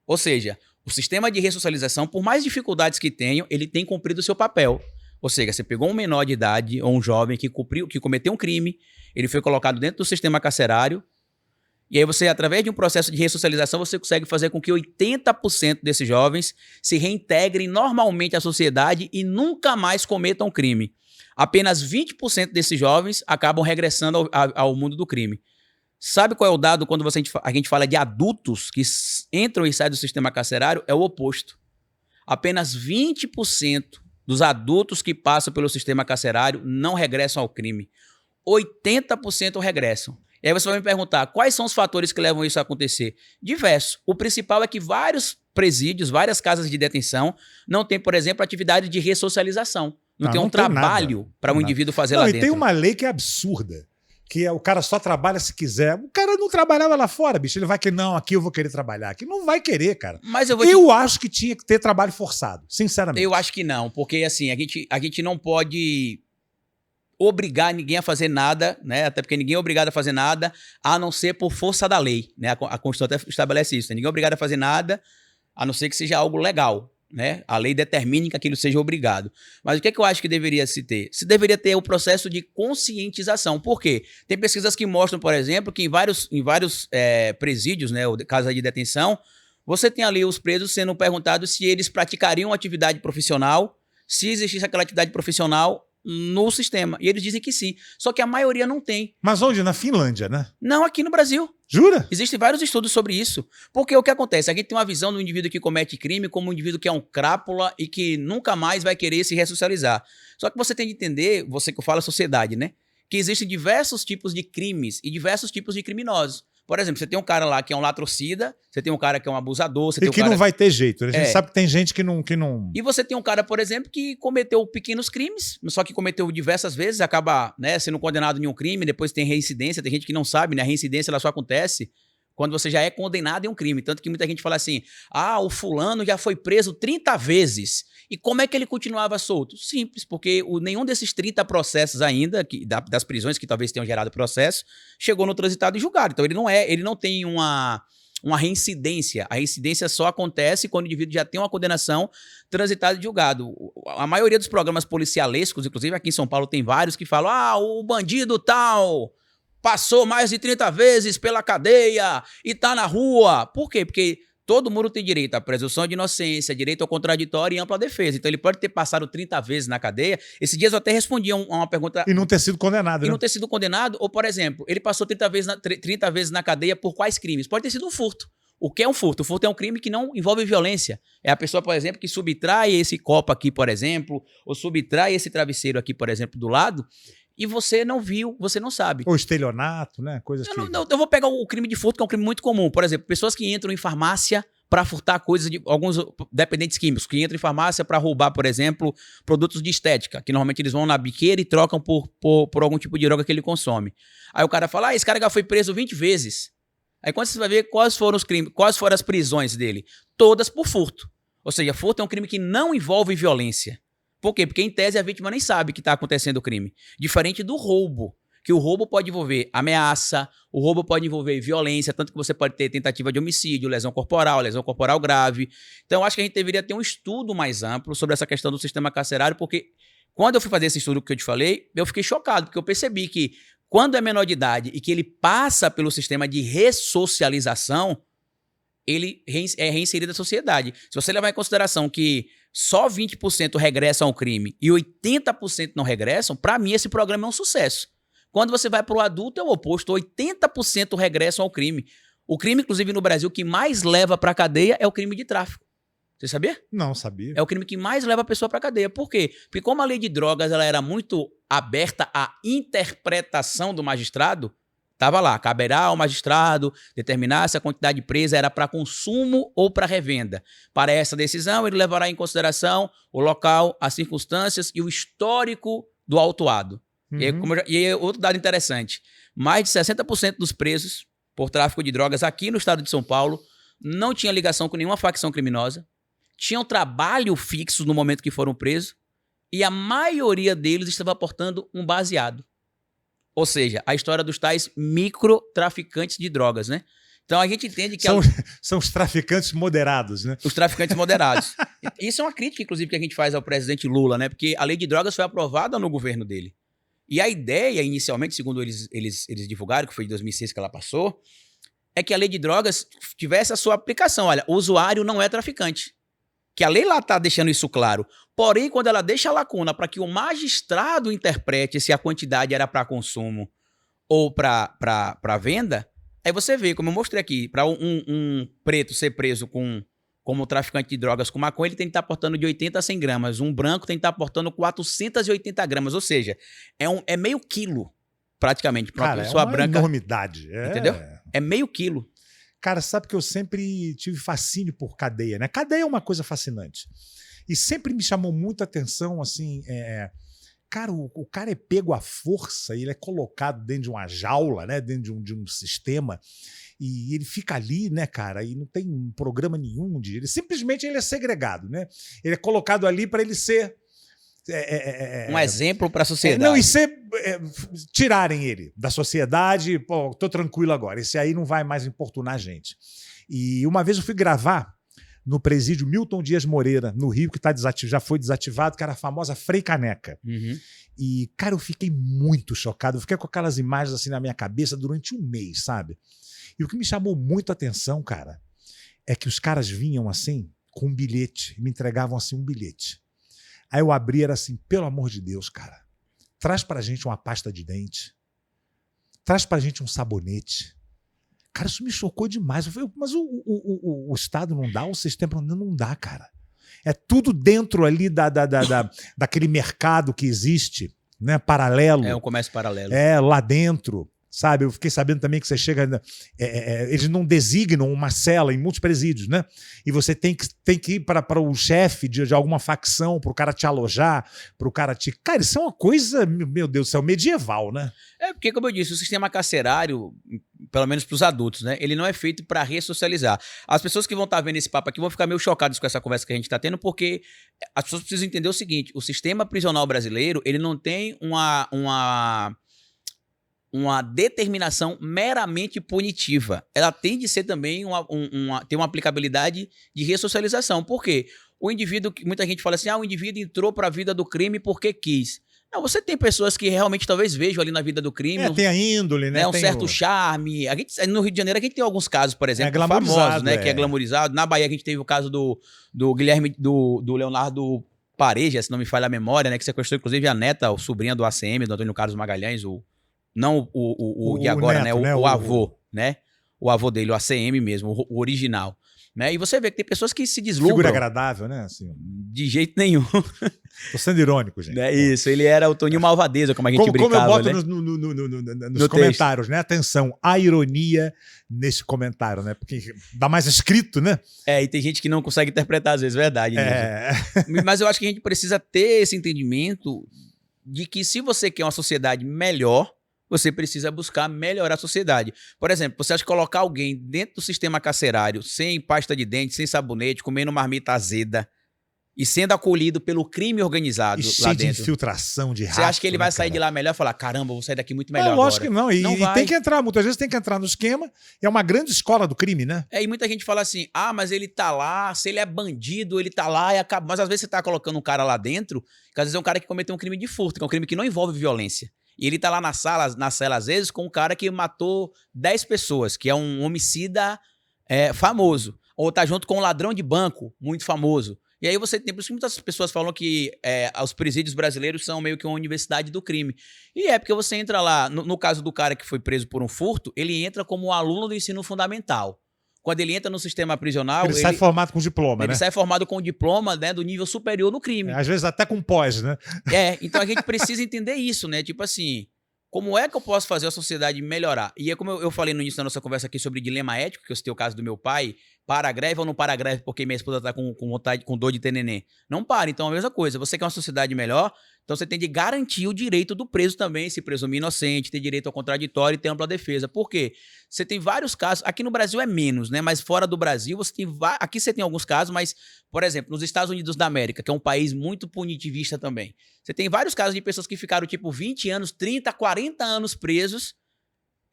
Ou seja, o sistema de ressocialização, por mais dificuldades que tenham, ele tem cumprido o seu papel. Ou seja, você pegou um menor de idade ou um jovem que cometeu um crime, ele foi colocado dentro do sistema carcerário, e aí você, através de um processo de ressocialização, você consegue fazer com que 80% desses jovens se reintegrem normalmente à sociedade e nunca mais cometam crime. Apenas 20% desses jovens acabam regressando ao mundo do crime. Sabe qual é o dado quando a gente fala de adultos que entram e saem do sistema carcerário? É o oposto. Apenas 20% dos adultos que passam pelo sistema carcerário não regressam ao crime. 80% regressam. E aí você vai me perguntar, quais são os fatores que levam isso a acontecer? Diversos. O principal é que vários presídios, várias casas de detenção, não tem, por exemplo, atividade de ressocialização. Não tem um não tem trabalho para um indivíduo fazer lá e dentro. tem uma lei que é absurda, que é o cara só trabalha se quiser. O cara não trabalhava lá fora, bicho. Ele vai querer, não, aqui eu vou querer trabalhar. Aqui não vai querer, cara. Mas eu acho que tinha que ter trabalho forçado, sinceramente. Eu acho que não, porque assim, a gente não pode obrigar ninguém a fazer nada, né? Até porque ninguém é obrigado a fazer nada, a não ser por força da lei, né? A Constituição até estabelece isso, né? Ninguém é obrigado a fazer nada, a não ser que seja algo legal, né? A lei determine que aquilo seja obrigado. Mas o que é que eu acho que deveria se ter? Se deveria ter o processo de conscientização. Por quê? Tem pesquisas que mostram, por exemplo, que em vários presídios, né, ou casas de detenção, você tem ali os presos sendo perguntados se eles praticariam atividade profissional, se existisse aquela atividade profissional no sistema. E eles dizem que sim. Só que a maioria não tem. Mas onde? Na Finlândia, né? Não, aqui no Brasil. Jura? Existem vários estudos sobre isso. Porque o que acontece? A gente tem uma visão do indivíduo que comete crime como um indivíduo que é um crápula e que nunca mais vai querer se ressocializar. Só que você tem que entender, você que fala sociedade, né? Que existem diversos tipos de crimes e diversos tipos de criminosos. Por exemplo, você tem um cara lá que é um latrocida, você tem um cara que é um abusador, você tem um cara... não vai ter jeito. A gente sabe que tem gente que não... E você tem um cara, por exemplo, que cometeu pequenos crimes, só que cometeu diversas vezes, acaba, né, sendo condenado em um crime, depois tem reincidência, tem gente que não sabe, né? A reincidência ela só acontece quando você já é condenado em um crime. Tanto que muita gente fala assim, o fulano já foi preso 30 vezes. E como é que ele continuava solto? Simples, porque nenhum desses 30 processos ainda, das prisões que talvez tenham gerado processo, chegou no transitado e julgado. Então ele não tem uma reincidência. A reincidência só acontece quando o indivíduo já tem uma condenação transitada e julgado. A maioria dos programas policialescos, inclusive aqui em São Paulo tem vários que falam, o bandido tal passou mais de 30 vezes pela cadeia e tá na rua. Por quê? Porque todo mundo tem direito à presunção de inocência, direito ao contraditório e ampla defesa. Então ele pode ter passado 30 vezes na cadeia. Esses dias eu até respondi a uma pergunta... E não ter sido condenado, E não ter sido condenado. Ou, por exemplo, ele passou 30 vezes na cadeia por quais crimes? Pode ter sido um furto. O que é um furto? O furto é um crime que não envolve violência. É a pessoa, por exemplo, que subtrai esse copo aqui, por exemplo, ou subtrai esse travesseiro aqui, por exemplo, do lado... E você não viu, você não sabe. Ou estelionato, né? Coisas que... Eu vou pegar o crime de furto, que é um crime muito comum. Por exemplo, pessoas que entram em farmácia para furtar coisas de alguns dependentes químicos, que entram em farmácia para roubar, por exemplo, produtos de estética, que normalmente eles vão na biqueira e trocam por algum tipo de droga que ele consome. Aí o cara fala, esse cara já foi preso 20 vezes. Aí quando você vai ver quais foram os crimes, quais foram as prisões dele? Todas por furto. Ou seja, furto é um crime que não envolve violência. Por quê? Porque, em tese, a vítima nem sabe que está acontecendo o crime. Diferente do roubo, que o roubo pode envolver ameaça, o roubo pode envolver violência, tanto que você pode ter tentativa de homicídio, lesão corporal grave. Então, eu acho que a gente deveria ter um estudo mais amplo sobre essa questão do sistema carcerário, porque quando eu fui fazer esse estudo que eu te falei, eu fiquei chocado, porque eu percebi que quando é menor de idade e que ele passa pelo sistema de ressocialização, ele é reinserido na sociedade. Se você levar em consideração que só 20% regressam ao crime e 80% não regressam, para mim esse programa é um sucesso. Quando você vai para o adulto é o oposto, 80% regressam ao crime. O crime, inclusive no Brasil, que mais leva para a cadeia é o crime de tráfico. Você sabia? Não sabia. É o crime que mais leva a pessoa para a cadeia. Por quê? Porque como a lei de drogas ela era muito aberta à interpretação do magistrado, estava lá, caberá ao magistrado determinar se a quantidade presa era para consumo ou para revenda. Para essa decisão, ele levará em consideração o local, as circunstâncias e o histórico do autuado. Uhum. E aí, outro dado interessante, mais de 60% dos presos por tráfico de drogas aqui no estado de São Paulo não tinha ligação com nenhuma facção criminosa, tinham trabalho fixo no momento que foram presos e a maioria deles estava aportando um baseado. Ou seja, a história dos tais microtraficantes de drogas, né? Então a gente entende que... São os traficantes moderados, né? Os traficantes moderados. Isso é uma crítica, inclusive, que a gente faz ao presidente Lula, né? Porque a lei de drogas foi aprovada no governo dele. E a ideia, inicialmente, segundo eles divulgaram, que foi em 2006 que ela passou, é que a lei de drogas tivesse a sua aplicação. Olha, o usuário não é traficante. Que a lei lá está deixando isso claro. Porém, quando ela deixa a lacuna para que o magistrado interprete se a quantidade era para consumo ou para venda, aí você vê, como eu mostrei aqui, para um preto ser preso como traficante de drogas com maconha, ele tem que estar portando de 80 a 100 gramas. Um branco tem que estar portando 480 gramas. Ou seja, é meio quilo, praticamente, para uma pessoa branca. É uma enormidade. Entendeu? É meio quilo. Cara, sabe que eu sempre tive fascínio por cadeia, né? Cadeia é uma coisa fascinante. E sempre me chamou muita atenção, assim, cara, o cara é pego à força, ele é colocado dentro de uma jaula, né? Dentro de um sistema, e ele fica ali, né, cara? E não tem um programa nenhum ele simplesmente ele é segregado, né? Ele é colocado ali para ele ser um exemplo para a sociedade. Não, e tirarem ele da sociedade, pô, tô tranquilo agora. Esse aí não vai mais importunar a gente. E uma vez eu fui gravar no presídio Milton Dias Moreira, no Rio, que já foi desativado, que era a famosa Frei Caneca. Uhum. E, cara, eu fiquei muito chocado. Eu fiquei com aquelas imagens assim na minha cabeça durante um mês, sabe? E o que me chamou muito a atenção, cara, é que os caras vinham assim, com um bilhete, me entregavam assim um bilhete. Aí eu abri, era assim, pelo amor de Deus, cara, traz pra gente uma pasta de dente, traz pra gente um sabonete. Cara, isso me chocou demais. Eu falei, mas o Estado não dá, o sistema não dá, cara. É tudo dentro ali daquele mercado que existe, né, paralelo. É um comércio paralelo. Lá dentro. Sabe, eu fiquei sabendo também que você chega... eles não designam uma cela em muitos presídios, né? E você tem que ir para o chefe de alguma facção, para o cara te alojar, para o cara te... Cara, isso é uma coisa, meu Deus do céu, medieval, né? Porque, como eu disse, o sistema carcerário, pelo menos para os adultos, né? Ele não é feito para ressocializar. As pessoas que vão estar vendo esse papo aqui vão ficar meio chocadas com essa conversa que a gente está tendo, porque as pessoas precisam entender o seguinte, o sistema prisional brasileiro, ele não tem uma determinação meramente punitiva. Ela tem de ser também ter uma aplicabilidade de ressocialização. Por quê? O indivíduo, muita gente fala assim, o indivíduo entrou para a vida do crime porque quis. Não, você tem pessoas que realmente talvez vejam ali na vida do crime. Tem a índole, né? Um certo charme. No Rio de Janeiro a gente tem alguns casos, por exemplo, famosos, né? Que é glamorizado. Na Bahia a gente teve o caso do Guilherme, do Leonardo Pareja, se não me falha a memória, né? Que sequestrou inclusive a neta, o sobrinha do ACM, do Antônio Carlos Magalhães, não o de agora, neto, né? O avô, né? O avô dele, o ACM mesmo, o original. Né? E você vê que tem pessoas que se deslumbram. Figura agradável, né? Assim, de jeito nenhum. Tô sendo irônico, gente. É isso, ele era o Toninho Malvadeza, como a gente brincava. Como eu boto, né? nos comentários, né? Atenção, a ironia nesse comentário, né? Porque dá mais escrito, né? E tem gente que não consegue interpretar, às vezes, verdade. Mas eu acho que a gente precisa ter esse entendimento de que se você quer uma sociedade melhor, você precisa buscar melhorar a sociedade. Por exemplo, você acha que colocar alguém dentro do sistema carcerário, sem pasta de dente, sem sabonete, comendo marmita azeda e sendo acolhido pelo crime organizado lá dentro. De infiltração, de rato. Você acha que ele vai sair de lá melhor e falar, caramba, vou sair daqui muito melhor lógico agora. que não. E tem que entrar, muitas vezes tem que entrar no esquema. É uma grande escola do crime, né? E muita gente fala assim, mas ele tá lá, se ele é bandido, ele tá lá e acaba... Mas às vezes você tá colocando um cara lá dentro, que às vezes é um cara que cometeu um crime de furto, que é um crime que não envolve violência. E ele tá lá na cela, às vezes, com um cara que matou 10 pessoas, que é um homicida famoso. Ou tá junto com um ladrão de banco, muito famoso. E aí você tem... Por isso que muitas pessoas falam que os presídios brasileiros são meio que uma universidade do crime. E porque você entra lá... No caso do cara que foi preso por um furto, ele entra como aluno do ensino fundamental. Quando ele entra no sistema prisional... Ele sai formado com diploma, né? Ele sai formado com diploma, né, do nível superior no crime. Às vezes até com pós, né? Então a gente precisa entender isso, né? Tipo assim, como é que eu posso fazer a sociedade melhorar? E é como eu falei no início da nossa conversa aqui sobre dilema ético, que eu citei o caso do meu pai, para a greve ou não para a greve porque minha esposa está com vontade, com dor de ter neném. Não para. Então, a mesma coisa. Você quer uma sociedade melhor, então você tem de garantir o direito do preso também, se presumir inocente, ter direito ao contraditório e ter ampla defesa. Por quê? Você tem vários casos, aqui no Brasil é menos, né? Mas fora do Brasil, aqui você tem alguns casos, mas, por exemplo, nos Estados Unidos da América, que é um país muito punitivista também, você tem vários casos de pessoas que ficaram, tipo, 20 anos, 30, 40 anos presos,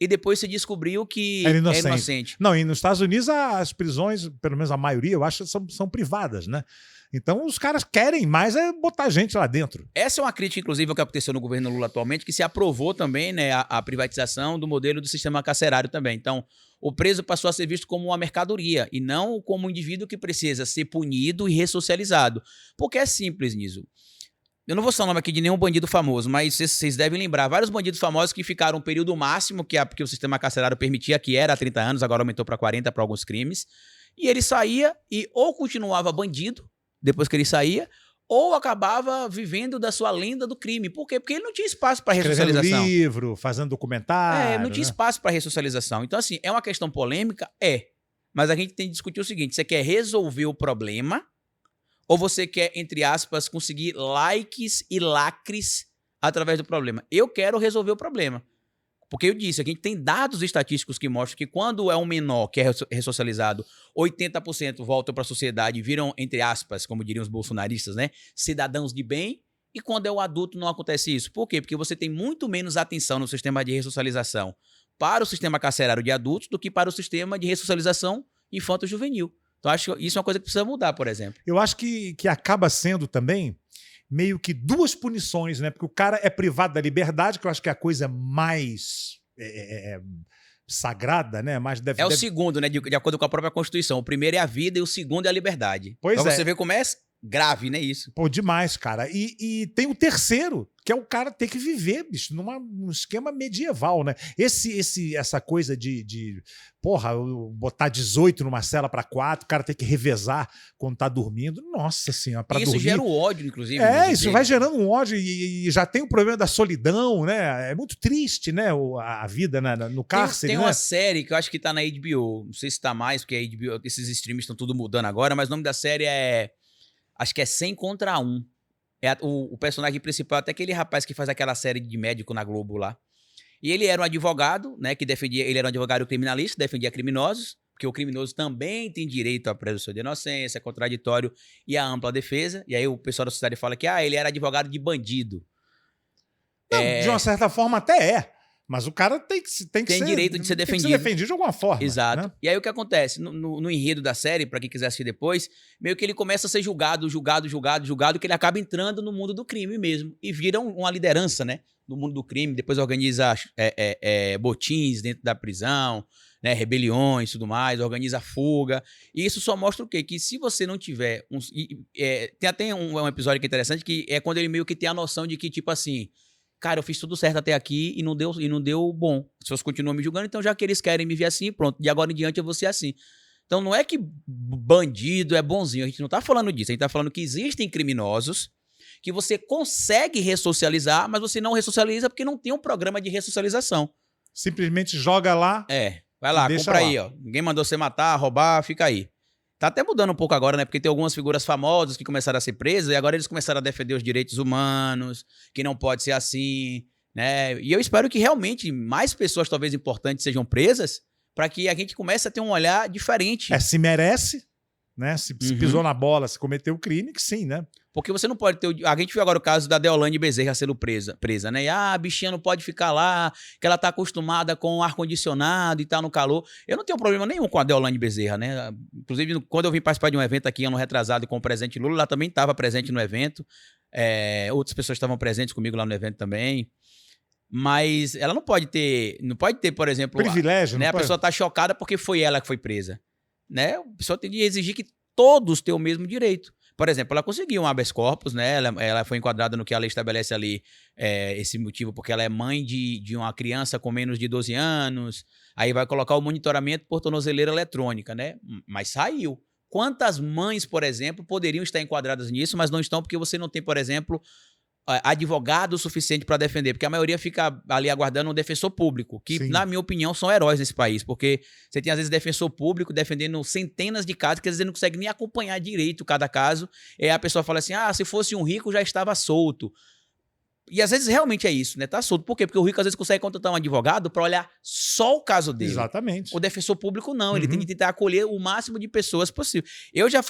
e depois se descobriu que é inocente. Não, e nos Estados Unidos as prisões, pelo menos a maioria, eu acho, são privadas, né? Então os caras querem mais botar gente lá dentro. Essa é uma crítica, inclusive, ao que aconteceu no governo Lula atualmente, que se aprovou também, né, a privatização do modelo do sistema carcerário também. Então, o preso passou a ser visto como uma mercadoria e não como um indivíduo que precisa ser punido e ressocializado. Porque é simples, Niso. Eu não vou citar o nome aqui de nenhum bandido famoso, mas vocês devem lembrar vários bandidos famosos que ficaram um período máximo que o sistema carcerário permitia, que era 30 anos, agora aumentou para 40 para alguns crimes, e ele saía e ou continuava bandido, depois que ele saía, ou acabava vivendo da sua lenda do crime. Por quê? Porque ele não tinha espaço para ressocialização. Escrevendo livro, fazendo documentário. Não tinha espaço para ressocialização. Então, assim, é uma questão polêmica? mas a gente tem que discutir o seguinte, você quer resolver o problema ou você quer, entre aspas, conseguir likes e lacres através do problema? Eu quero resolver o problema. Porque eu disse, a gente tem dados estatísticos que mostram que quando é um menor que é ressocializado, 80% voltam para a sociedade e viram, entre aspas, como diriam os bolsonaristas, né, cidadãos de bem, e quando é o adulto não acontece isso. Por quê? Porque você tem muito menos atenção no sistema de ressocialização para o sistema carcerário de adultos do que para o sistema de ressocialização infanto-juvenil. Então, acho que isso é uma coisa que precisa mudar, por exemplo. Eu acho que acaba sendo também meio que duas punições, né? Porque o cara é privado da liberdade, que eu acho que é a coisa mais sagrada, né? Mas deve, o segundo, né? De acordo com a própria Constituição. O primeiro é a vida e o segundo é a liberdade. Pois então você vê como é grave, né? Isso. Pô, demais, cara. E tem o terceiro, que é o cara ter que viver, bicho, num esquema medieval, né? Essa coisa de porra, botar 18 numa cela para 4, o cara ter que revezar quando tá dormindo. Nossa senhora, pra dormir. Isso gera o ódio, inclusive. Isso vai gerando um ódio e já tem o problema da solidão, né? É muito triste, né? A vida no cárcere, tem né? uma série que eu acho que tá na HBO, não sei se tá mais, porque a HBO, esses streams estão tudo mudando agora, mas o nome da série acho que é 100 contra 1. O personagem principal é até aquele rapaz que faz aquela série de médico na Globo lá. E ele era um advogado, né, ele era um advogado criminalista, defendia criminosos, porque o criminoso também tem direito à presunção de inocência, contraditório e à ampla defesa. E aí o pessoal da sociedade fala que ele era advogado de bandido. Não, de uma certa forma até é. Mas o cara tem direito de ser defendido. Tem que ser defendido de alguma forma. Exato. Né? E aí o que acontece? No enredo da série, pra quem quiser assistir depois, meio que ele começa a ser julgado, que ele acaba entrando no mundo do crime mesmo. E vira uma liderança, né? No mundo do crime. Depois organiza botins dentro da prisão, né? Rebeliões e tudo mais, organiza fuga. E isso só mostra o quê? Que se você não tiver... tem até um episódio que é interessante, que é quando ele meio que tem a noção de que, tipo assim... Cara, eu fiz tudo certo até aqui e não deu bom. As pessoas continuam me julgando, então já que eles querem me ver assim, pronto. De agora em diante eu vou ser assim. Então não é que bandido é bonzinho. A gente não tá falando disso. A gente tá falando que existem criminosos que você consegue ressocializar, mas você não ressocializa porque não tem um programa de ressocialização. Simplesmente joga lá. Vai lá, compra aí, ó. Ninguém mandou você matar, roubar, fica aí. Tá até mudando um pouco agora, né? Porque tem algumas figuras famosas que começaram a ser presas e agora eles começaram a defender os direitos humanos, que não pode ser assim, né? E eu espero que realmente mais pessoas, talvez importantes, sejam presas para que a gente comece a ter um olhar diferente. Se merece, né? Se pisou na bola, se cometeu o crime, que sim, né? Porque você não pode ter... A gente viu agora o caso da Deolane Bezerra sendo presa, né? E a bichinha não pode ficar lá, que ela tá acostumada com ar-condicionado e tá no calor. Eu não tenho problema nenhum com a Deolane Bezerra, né? Inclusive, quando eu vim participar de um evento aqui, ano retrasado, com o presidente Lula, ela também estava presente no evento. Outras pessoas estavam presentes comigo lá no evento também. Mas ela não pode ter, por exemplo... Privilégio, né? A pessoa tá chocada porque foi ela que foi presa. Né? A pessoa tem de exigir que todos tenham o mesmo direito. Por exemplo, ela conseguiu um habeas corpus, né? Ela foi enquadrada no que a lei estabelece ali, esse motivo, porque ela é mãe de uma criança com menos de 12 anos, aí vai colocar o monitoramento por tornozeleira eletrônica, né? Mas saiu. Quantas mães, por exemplo, poderiam estar enquadradas nisso, mas não estão porque você não tem, por exemplo, advogado suficiente para defender, porque a maioria fica ali aguardando um defensor público, que, na minha opinião, são heróis nesse país, porque você tem, às vezes, defensor público defendendo centenas de casos que, às vezes, não consegue nem acompanhar direito cada caso, e aí a pessoa fala assim, se fosse um rico, já estava solto. E às vezes realmente é isso, né? Tá solto. Por quê? Porque o rico às vezes consegue contratar um advogado para olhar só o caso dele. Exatamente. O defensor público não, ele tem que tentar acolher o máximo de pessoas possível. Eu já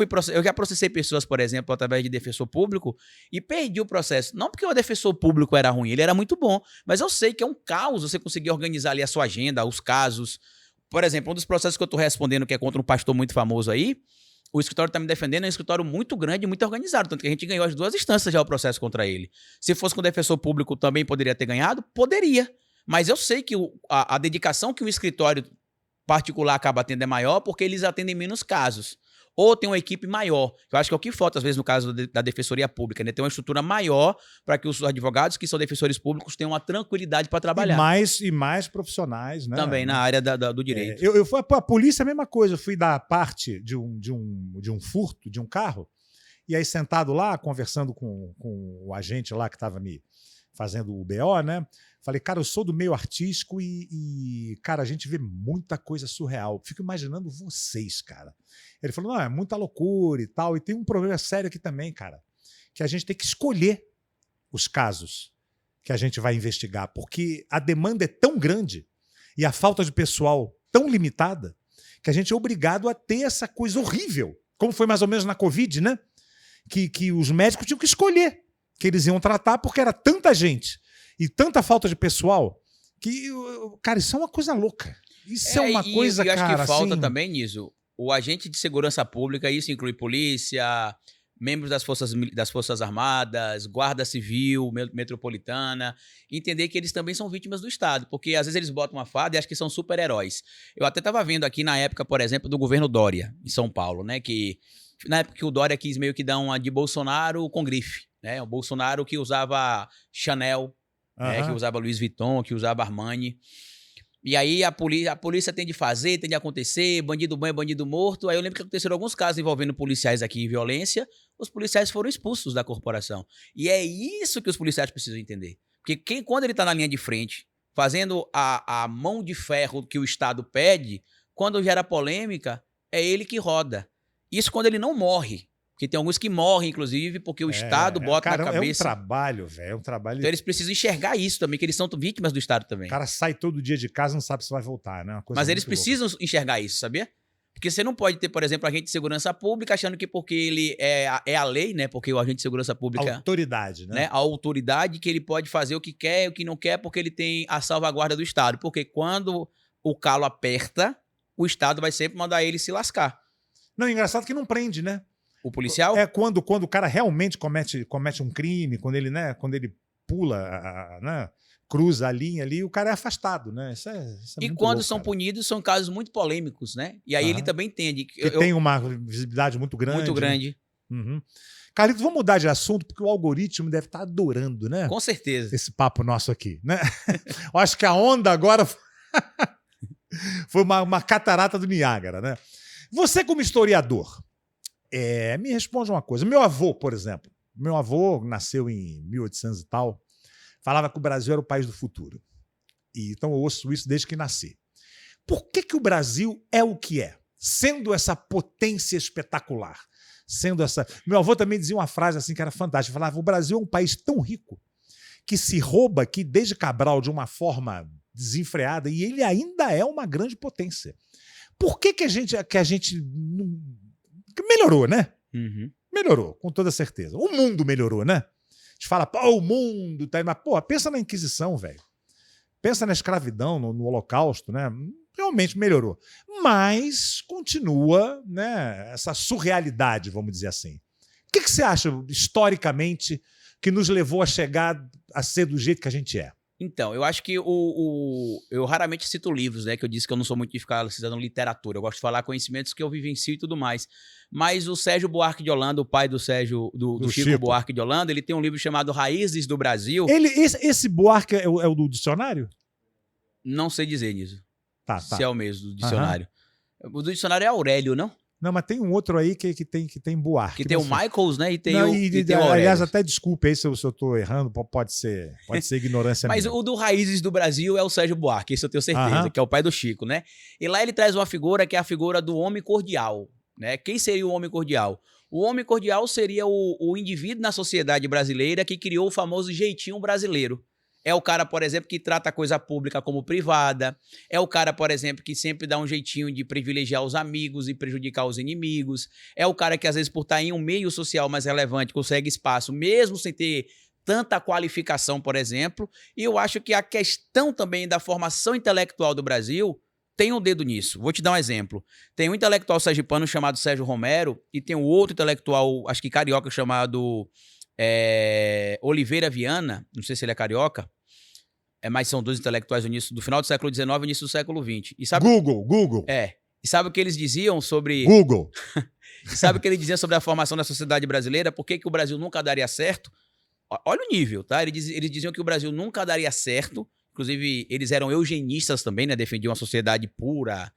processei pessoas, por exemplo, através de defensor público e perdi o processo. Não porque o defensor público era ruim, ele era muito bom, mas eu sei que é um caos você conseguir organizar ali a sua agenda, os casos. Por exemplo, um dos processos que eu tô respondendo, que é contra um pastor muito famoso aí, o escritório está me defendendo, é um escritório muito grande e muito organizado, tanto que a gente ganhou as 2 instâncias já o processo contra ele. Se fosse com o defensor público também poderia ter ganhado? Poderia. Mas eu sei que a dedicação que o escritório particular acaba tendo é maior porque eles atendem menos casos. Ou tem uma equipe maior. Eu acho que é o que falta, às vezes, no caso da defensoria pública, né? Tem uma estrutura maior para que os advogados que são defensores públicos tenham uma tranquilidade para trabalhar. E mais profissionais, né? Também, na área do direito. A polícia é a mesma coisa. Eu fui dar parte de um furto de um carro, e aí sentado lá, conversando com o agente lá que estava me fazendo o BO, né? Falei, cara, eu sou do meio artístico cara, a gente vê muita coisa surreal. Fico imaginando vocês, cara. Ele falou, não, é muita loucura e tal. E tem um problema sério aqui também, cara, que a gente tem que escolher os casos que a gente vai investigar, porque a demanda é tão grande e a falta de pessoal tão limitada que a gente é obrigado a ter essa coisa horrível, como foi mais ou menos na Covid, né? Que os médicos tinham que escolher que eles iam tratar porque era tanta gente e tanta falta de pessoal que, cara, isso é uma coisa louca. Isso é uma coisa, eu acho cara, que falta assim... também nisso. O agente de segurança pública, isso inclui polícia, membros das Forças Armadas, Guarda Civil, Metropolitana, entender que eles também são vítimas do Estado, porque às vezes eles botam uma farda e acham que são super-heróis. Eu até estava vendo aqui na época, por exemplo, do governo Dória, em São Paulo, né, que na época que o Dória quis meio que dar uma de Bolsonaro com grife, né, o Bolsonaro que usava Chanel, né, que usava Louis Vuitton, que usava Armani. E aí a polícia tem de fazer, tem de acontecer, bandido bom é bandido morto. Aí eu lembro que aconteceram alguns casos envolvendo policiais aqui em violência, os policiais foram expulsos da corporação. E é isso que os policiais precisam entender. Porque quando ele está na linha de frente, fazendo a mão de ferro que o Estado pede, quando gera polêmica, é ele que roda. Isso quando ele não morre. Porque tem alguns que morrem, inclusive, porque o Estado bota cara, na cabeça. É um trabalho, velho. É um trabalho. Então eles precisam enxergar isso também, que eles são vítimas do Estado também. O cara sai todo dia de casa e não sabe se vai voltar, né? Mas eles precisam enxergar isso, sabia? Porque você não pode ter, por exemplo, agente de segurança pública achando que porque ele é a lei, né? Porque o agente de segurança pública... Autoridade, né? A autoridade que ele pode fazer o que quer e o que não quer porque ele tem a salvaguarda do Estado. Porque quando o calo aperta, o Estado vai sempre mandar ele se lascar. Não, é engraçado que não prende, né? O policial? É quando o cara realmente comete um crime, quando ele pula, né? Cruza a linha ali, o cara é afastado, né? Isso é e muito quando louco, são cara. punidos, são casos muito polêmicos, né? E aí ele também entende. Que tem uma visibilidade muito grande. Muito grande. Uhum. Carlitos, vamos mudar de assunto, porque o algoritmo deve estar adorando, né? Com certeza. Esse papo nosso aqui, né? Eu acho que a onda agora foi uma catarata do Niágara, né? Você, como historiador, me responde uma coisa. Meu avô, por exemplo, nasceu em 1800 e tal, falava que o Brasil era o país do futuro. Então eu ouço isso desde que nasci. Por que o Brasil é o que é? Sendo essa potência espetacular. Meu avô também dizia uma frase assim que era fantástica. Falava, o Brasil é um país tão rico que se rouba aqui desde Cabral de uma forma desenfreada e ele ainda é uma grande potência. Por que a gente melhorou, né? Uhum. Melhorou, com toda certeza. O mundo melhorou, né? A gente fala, pô, o mundo tá aí, mas, pô, pensa na Inquisição, velho. Pensa na escravidão, no Holocausto, né? Realmente melhorou. Mas continua, né, essa surrealidade, vamos dizer assim. O que você acha, historicamente, que nos levou a chegar a ser do jeito que a gente é? Então, eu acho que eu raramente cito livros, né? Que eu disse que eu não sou muito de ficar citando literatura. Eu gosto de falar conhecimentos que eu vivencio e tudo mais. Mas o Sérgio Buarque de Holanda, o pai do Chico Buarque de Holanda, ele tem um livro chamado Raízes do Brasil. Esse Buarque é o do dicionário? Não sei dizer nisso. Tá. Se é o mesmo do dicionário. O do dicionário é Aurélio, não? Não, mas tem um outro aí que tem Buarque. Que tem o Michaels, né? E tem não, o Aurélio. Aliás, até desculpe aí se eu estou errando, pode ser ignorância Mas minha. o do Raízes do Brasil é o Sérgio Buarque, isso eu tenho certeza, que é o pai do Chico, né? E lá ele traz uma figura que é a figura do homem cordial, né? Quem seria o homem cordial? O homem cordial seria o indivíduo na sociedade brasileira que criou o famoso jeitinho brasileiro. É o cara, por exemplo, que trata a coisa pública como privada. É o cara, por exemplo, que sempre dá um jeitinho de privilegiar os amigos e prejudicar os inimigos. É o cara que, às vezes, por estar em um meio social mais relevante, consegue espaço, mesmo sem ter tanta qualificação, por exemplo. E eu acho que a questão também da formação intelectual do Brasil tem um dedo nisso. Vou te dar um exemplo. Tem um intelectual sergipano chamado Sérgio Romero e tem um outro intelectual, acho que carioca, chamado... Oliveira Viana, não sei se ele é carioca, mas são dois intelectuais do final do século XIX e início do século XX. E sabe, Google. E sabe o que eles diziam sobre... Google. E sabe o que eles diziam sobre a formação da sociedade brasileira? Por que o Brasil nunca daria certo? Olha o nível, tá? Eles diziam que o Brasil nunca daria certo. Inclusive, eles eram eugenistas também, né? Defendiam uma sociedade pura,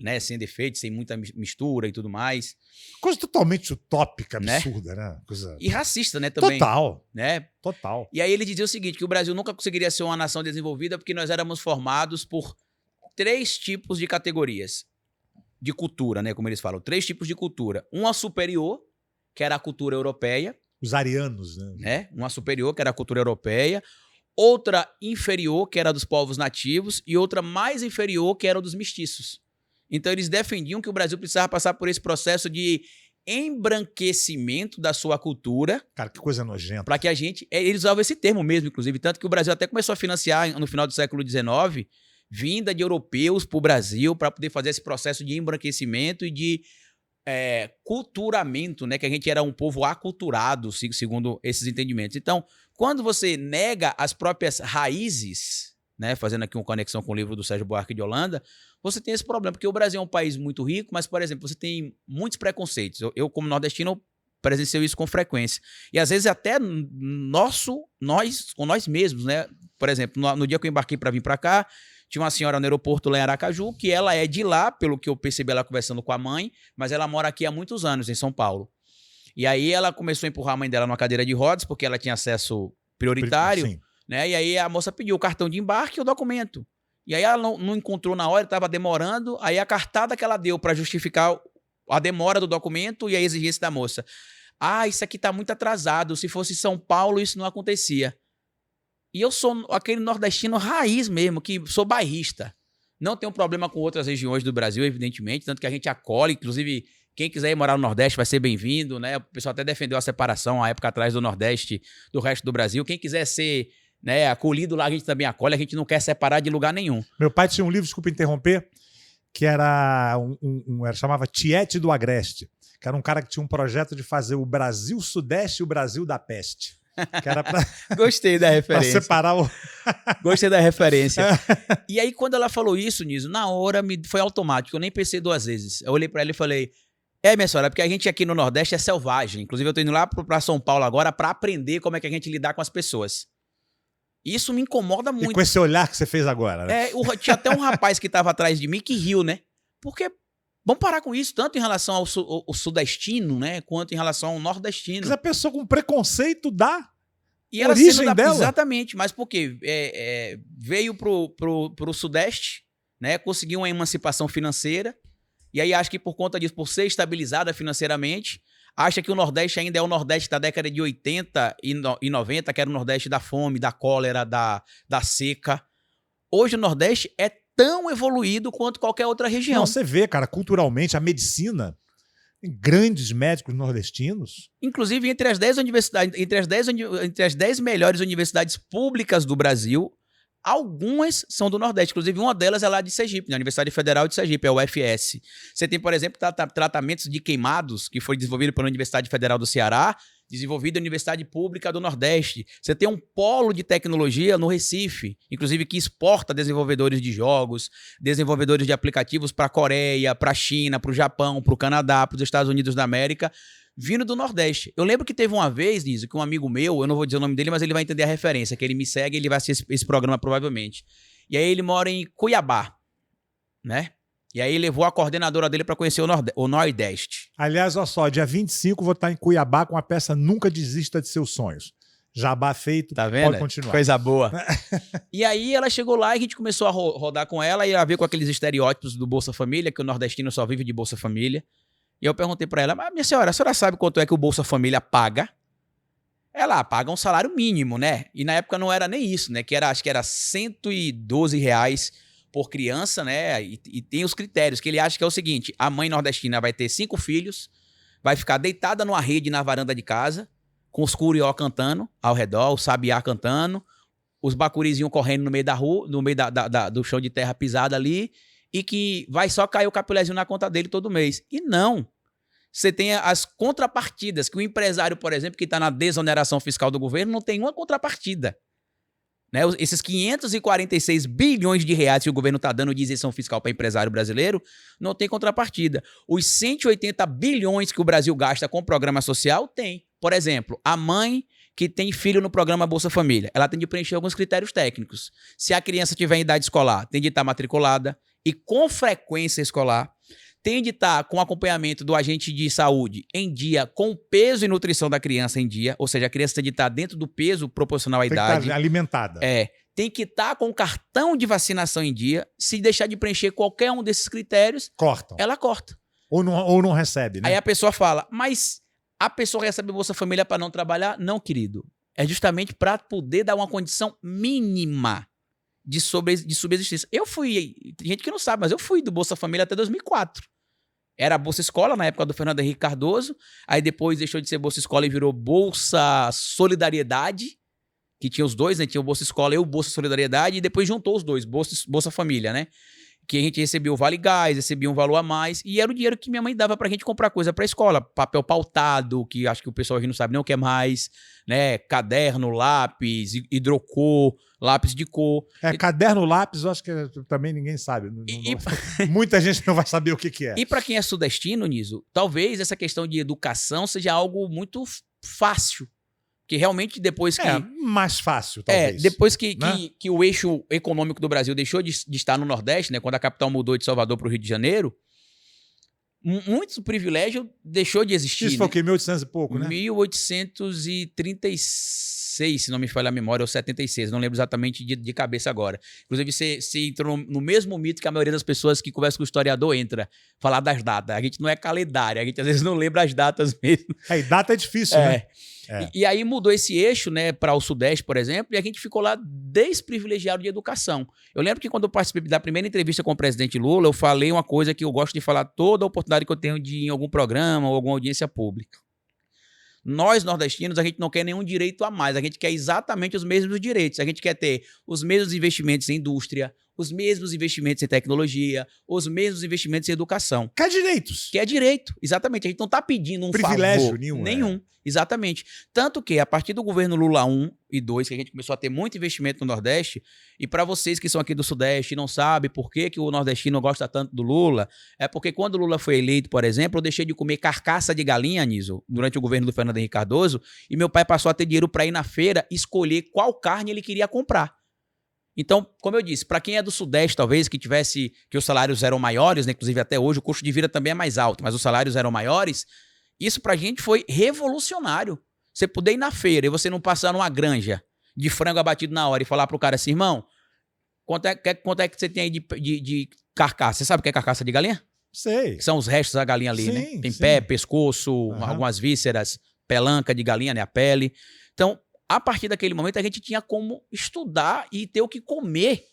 né, sem defeito, sem muita mistura e tudo mais. Coisa totalmente utópica, Né? absurda, né? Coisa... E racista, né, também. Total, Né? total. E aí ele dizia o seguinte, que o Brasil nunca conseguiria ser uma nação desenvolvida porque nós éramos formados por 3 tipos de categorias de cultura, né, como eles falam. 3 tipos de cultura. Uma superior, que era a cultura europeia. Os arianos, né? Né? Uma superior, que era a cultura europeia. Outra inferior, que era dos povos nativos. E outra mais inferior, que era dos mestiços. Então eles defendiam que o Brasil precisava passar por esse processo de embranquecimento da sua cultura. Cara, que coisa nojenta. Para que a gente... Eles usavam esse termo mesmo, inclusive. Tanto que o Brasil até começou a financiar, no final do século XIX, vinda de europeus para o Brasil para poder fazer esse processo de embranquecimento e de culturamento, né? Que a gente era um povo aculturado, segundo esses entendimentos. Então, quando você nega as próprias raízes, né? Fazendo aqui uma conexão com o livro do Sérgio Buarque de Holanda, você tem esse problema, porque o Brasil é um país muito rico, mas, por exemplo, você tem muitos preconceitos. Eu como nordestino, presencio isso com frequência. E às vezes até nós com nós mesmos, né? Por exemplo, no dia que eu embarquei para vir para cá, tinha uma senhora no aeroporto lá em Aracaju, que ela é de lá, pelo que eu percebi ela conversando com a mãe, mas ela mora aqui há muitos anos, em São Paulo. E aí ela começou a empurrar a mãe dela numa cadeira de rodas, porque ela tinha acesso prioritário, Sim. né? E aí a moça pediu o cartão de embarque e o documento. E aí ela não encontrou na hora, estava demorando, aí a cartada que ela deu para justificar a demora do documento e a exigência da moça. Ah, isso aqui está muito atrasado, se fosse São Paulo isso não acontecia. E eu sou aquele nordestino raiz mesmo, que sou bairrista. Não tenho problema com outras regiões do Brasil, evidentemente, tanto que a gente acolhe, inclusive quem quiser ir morar no Nordeste vai ser bem-vindo, né? O pessoal até defendeu a separação, há época atrás, do Nordeste do resto do Brasil. Quem quiser ser, né, acolhido lá, a gente também acolhe, a gente não quer separar de lugar nenhum. Meu pai tinha um livro, desculpa interromper, que era chamava Tiete do Agreste, que era um cara que tinha um projeto de fazer o Brasil Sudeste e o Brasil da Peste. Que era pra, Gostei da referência. pra separar o... Gostei da referência. E aí, quando ela falou isso, Niso, na hora foi automático, eu nem pensei 2 vezes. Eu olhei pra ela e falei, minha senhora, porque a gente aqui no Nordeste é selvagem. Inclusive, eu tô indo lá pra São Paulo agora pra aprender como é que a gente lidar com as pessoas. Isso me incomoda muito. E com esse olhar que você fez agora, né? Tinha até um rapaz que tava atrás de mim que riu, né? Porque vamos parar com isso, tanto em relação ao sudestino, né? Quanto em relação ao nordestino. Mas a pessoa com preconceito da e ela origem dela. Exatamente, mas por quê? Veio pro Sudeste, né? Conseguiu uma emancipação financeira, e aí acho que por conta disso, por ser estabilizada financeiramente, acha que o Nordeste ainda é o Nordeste da década de 80 e 90, que era o Nordeste da fome, da cólera, da seca. Hoje o Nordeste é tão evoluído quanto qualquer outra região. Não, você vê, cara, culturalmente, a medicina, tem grandes médicos nordestinos. Inclusive, entre as 10 universidades, entre as 10 melhores universidades públicas do Brasil, algumas são do Nordeste. Inclusive, uma delas é lá de Sergipe, na Universidade Federal de Sergipe, é o UFS. Você tem, por exemplo, tratamentos de queimados, que foi desenvolvido pela Universidade Federal do Ceará, desenvolvido na Universidade Pública do Nordeste. Você tem um polo de tecnologia no Recife, inclusive que exporta desenvolvedores de jogos, desenvolvedores de aplicativos para a Coreia, para a China, para o Japão, para o Canadá, para os Estados Unidos da América, vindo do Nordeste. Eu lembro que teve uma vez, Niso, que um amigo meu, eu não vou dizer o nome dele, mas ele vai entender a referência, que ele me segue, ele vai assistir esse programa provavelmente. E aí ele mora em Cuiabá, né? E aí levou a coordenadora dele para conhecer o Nordeste. Aliás, olha só, dia 25 vou estar em Cuiabá com a peça Nunca Desista de Seus Sonhos. Jabá feito, tá vendo? Pode continuar. Coisa boa. E aí ela chegou lá e a gente começou a rodar com ela e ela veio com aqueles estereótipos do Bolsa Família, que o nordestino só vive de Bolsa Família. E eu perguntei para ela, mas minha senhora, a senhora sabe quanto é que o Bolsa Família paga? Ela paga um salário mínimo, né? E na época não era nem isso, né? Acho que era R$112 por criança, né? E tem os critérios, que ele acha que é o seguinte, a mãe nordestina vai ter 5 filhos, vai ficar deitada numa rede na varanda de casa, com os curió cantando ao redor, o sabiá cantando, os bacurizinhos correndo no meio da rua, no meio do chão de terra pisada ali, e que vai só cair o capulézinho na conta dele todo mês. E não. Você tem as contrapartidas, que o empresário, por exemplo, que está na desoneração fiscal do governo, não tem uma contrapartida. Né? Esses 546 bilhões de reais que o governo está dando de isenção fiscal para empresário brasileiro, não tem contrapartida. Os 180 bilhões que o Brasil gasta com o programa social, tem. Por exemplo, a mãe que tem filho no programa Bolsa Família, ela tem de preencher alguns critérios técnicos. Se a criança tiver em idade escolar, tem de estar matriculada, e com frequência escolar, tem de estar com acompanhamento do agente de saúde em dia, com o peso e nutrição da criança em dia, ou seja, a criança tem de estar dentro do peso proporcional à idade. Tem que estar alimentada. Tem que estar com o cartão de vacinação em dia. Se deixar de preencher qualquer um desses critérios, cortam. Ela corta. Ou não recebe, né? Aí a pessoa fala, mas a pessoa recebe Bolsa Família para não trabalhar? Não, querido. É justamente para poder dar uma condição mínima de subsistência. Tem gente que não sabe, mas eu fui do Bolsa Família até 2004. Era Bolsa Escola na época do Fernando Henrique Cardoso, aí depois deixou de ser Bolsa Escola e virou Bolsa Solidariedade, que tinha os dois, né? Tinha o Bolsa Escola e o Bolsa Solidariedade, e depois juntou os dois, Bolsa Família, né? Que a gente recebia o Vale Gás, recebia um valor a mais, e era o dinheiro que minha mãe dava pra gente comprar coisa pra escola. Papel pautado, que acho que o pessoal aqui não sabe nem o que é mais, né? Caderno, lápis, hidrocor, lápis de cor. Caderno, lápis, eu acho que também ninguém sabe. Muita gente não vai saber o que é. E pra quem é sudestino, Niso, talvez essa questão de educação seja algo muito fácil. Que realmente depois que... mais fácil, talvez. Depois que o eixo econômico do Brasil deixou de estar no Nordeste, né, quando a capital mudou de Salvador para o Rio de Janeiro, muito privilégio deixou de existir. Isso foi o quê? 1800 e pouco, né? 1836, se não me falha a memória, ou 76, não lembro exatamente de cabeça agora. Inclusive, você entrou no mesmo mito que a maioria das pessoas que conversam com o historiador entra, falar das datas. A gente não é calendário, a gente às vezes não lembra as datas mesmo. E data é difícil, né? E aí mudou esse eixo, né, para o Sudeste, por exemplo, e a gente ficou lá desprivilegiado de educação. Eu lembro que quando eu participei da primeira entrevista com o presidente Lula, eu falei uma coisa que eu gosto de falar toda a oportunidade que eu tenho de ir em algum programa ou alguma audiência pública. Nós, nordestinos, a gente não quer nenhum direito a mais, a gente quer exatamente os mesmos direitos. A gente quer ter os mesmos investimentos em indústria, os mesmos investimentos em tecnologia, os mesmos investimentos em educação. Quer direitos. Quer direito, exatamente. A gente não está pedindo um privilégio favor. Nenhum. Exatamente. Tanto que, a partir do governo Lula 1 e 2, que a gente começou a ter muito investimento no Nordeste, e para vocês que são aqui do Sudeste e não sabem por que o nordestino gosta tanto do Lula, é porque quando o Lula foi eleito, por exemplo, eu deixei de comer carcaça de galinha, Niso, durante o governo do Fernando Henrique Cardoso, e meu pai passou a ter dinheiro para ir na feira escolher qual carne ele queria comprar. Então, como eu disse, para quem é do Sudeste, talvez, que os salários eram maiores, né? Inclusive até hoje o custo de vida também é mais alto, mas os salários eram maiores, isso pra gente foi revolucionário. Você poder ir na feira e você não passar numa granja de frango abatido na hora e falar pro cara assim, irmão, quanto é que você tem aí de carcaça? Você sabe o que é carcaça de galinha? Sei. Que são os restos da galinha ali, né? Tem pé, pescoço, algumas vísceras, pelanca de galinha, né? A pele. Então, a partir daquele momento, a gente tinha como estudar e ter o que comer.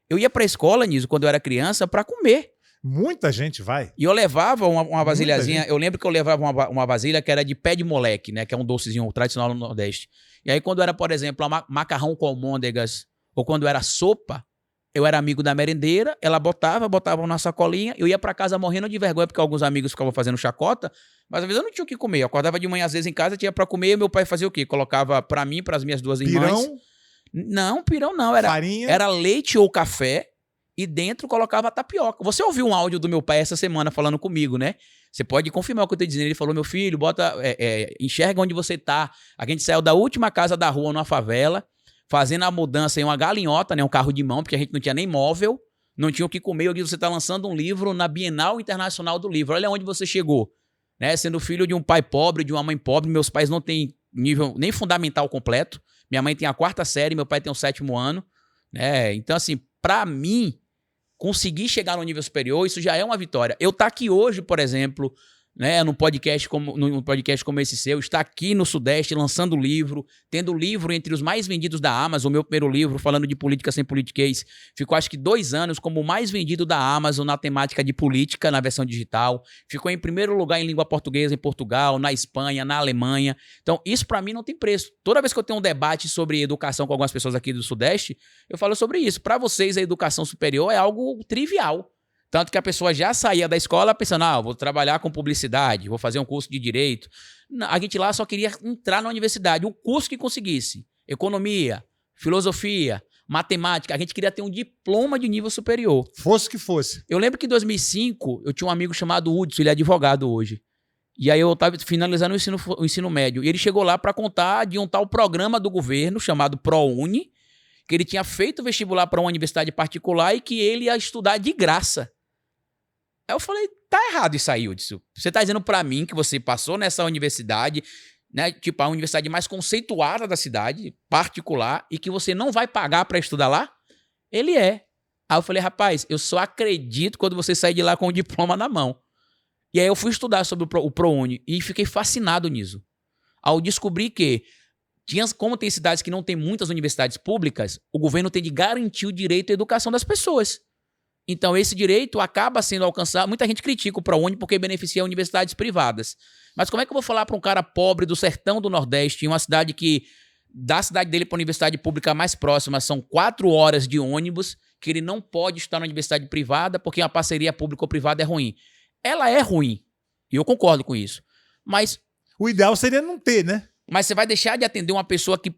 Eu ia pra escola, Niso, quando eu era criança, pra comer. Muita gente vai. E eu levava uma vasilhazinha, eu lembro que eu levava uma vasilha que era de pé de moleque, né? Que é um docezinho tradicional no Nordeste. E aí, quando era, por exemplo, macarrão com almôndegas, ou quando era sopa, eu era amigo da merendeira, ela botava na sacolinha, eu ia pra casa morrendo de vergonha, porque alguns amigos ficavam fazendo chacota, mas às vezes eu não tinha o que comer. Eu acordava de manhã, às vezes, em casa, tinha pra comer, e meu pai fazia o quê? Colocava pra mim, pras minhas duas irmãs. Pirão? Não, pirão não. Farinha? Era leite ou café, e dentro colocava tapioca. Você ouviu um áudio do meu pai essa semana falando comigo, né? Você pode confirmar o que eu tô dizendo. Ele falou, meu filho, enxerga onde você tá. A gente saiu da última casa da rua, numa favela, fazendo a mudança em uma galinhota, né? Um carro de mão, porque a gente não tinha nem móvel, não tinha o que comer. Eu disse, você tá lançando um livro na Bienal Internacional do Livro. Olha onde você chegou. Né? Sendo filho de um pai pobre, de uma mãe pobre. Meus pais não têm nível nem fundamental completo. Minha mãe tem a 4ª série, meu pai tem o 7º ano. Né? Então, assim, pra mim, conseguir chegar no nível superior, isso já é uma vitória. Eu estar aqui hoje, por exemplo, né, num podcast como esse seu, estar aqui no Sudeste lançando livro, tendo livro entre os mais vendidos da Amazon, o meu primeiro livro, falando de política sem politiquês, ficou acho que 2 anos como o mais vendido da Amazon na temática de política na versão digital, ficou em primeiro lugar em língua portuguesa em Portugal, na Espanha, na Alemanha. Então isso pra mim não tem preço. Toda vez que eu tenho um debate sobre educação com algumas pessoas aqui do Sudeste, eu falo sobre isso. Pra vocês a educação superior é algo trivial. Tanto que a pessoa já saía da escola pensando, vou trabalhar com publicidade, vou fazer um curso de direito. A gente lá só queria entrar na universidade, o curso que conseguisse. Economia, filosofia, matemática. A gente queria ter um diploma de nível superior. Fosse o que fosse. Eu lembro que em 2005, eu tinha um amigo chamado Hudson, ele é advogado hoje. E aí eu estava finalizando o ensino médio. E ele chegou lá para contar de um tal programa do governo chamado ProUni, que ele tinha feito vestibular para uma universidade particular e que ele ia estudar de graça. Aí eu falei, tá errado isso aí, Hudson. Você tá dizendo para mim que você passou nessa universidade, né, tipo a universidade mais conceituada da cidade, particular, e que você não vai pagar para estudar lá? Ele é. Aí eu falei, rapaz, eu só acredito quando você sair de lá com o diploma na mão. E aí eu fui estudar sobre o ProUni e fiquei fascinado nisso. Ao descobrir que, como tem cidades que não tem muitas universidades públicas, o governo tem de garantir o direito à educação das pessoas. Então esse direito acaba sendo alcançado. Muita gente critica o ProUni porque beneficia universidades privadas. Mas como é que eu vou falar para um cara pobre do sertão do Nordeste, em uma cidade que, da cidade dele para a universidade pública mais próxima, são 4 horas de ônibus, que ele não pode estudar na universidade privada porque uma parceria público-privada é ruim? Ela é ruim, e eu concordo com isso. Mas o ideal seria não ter, né? Mas você vai deixar de atender uma pessoa que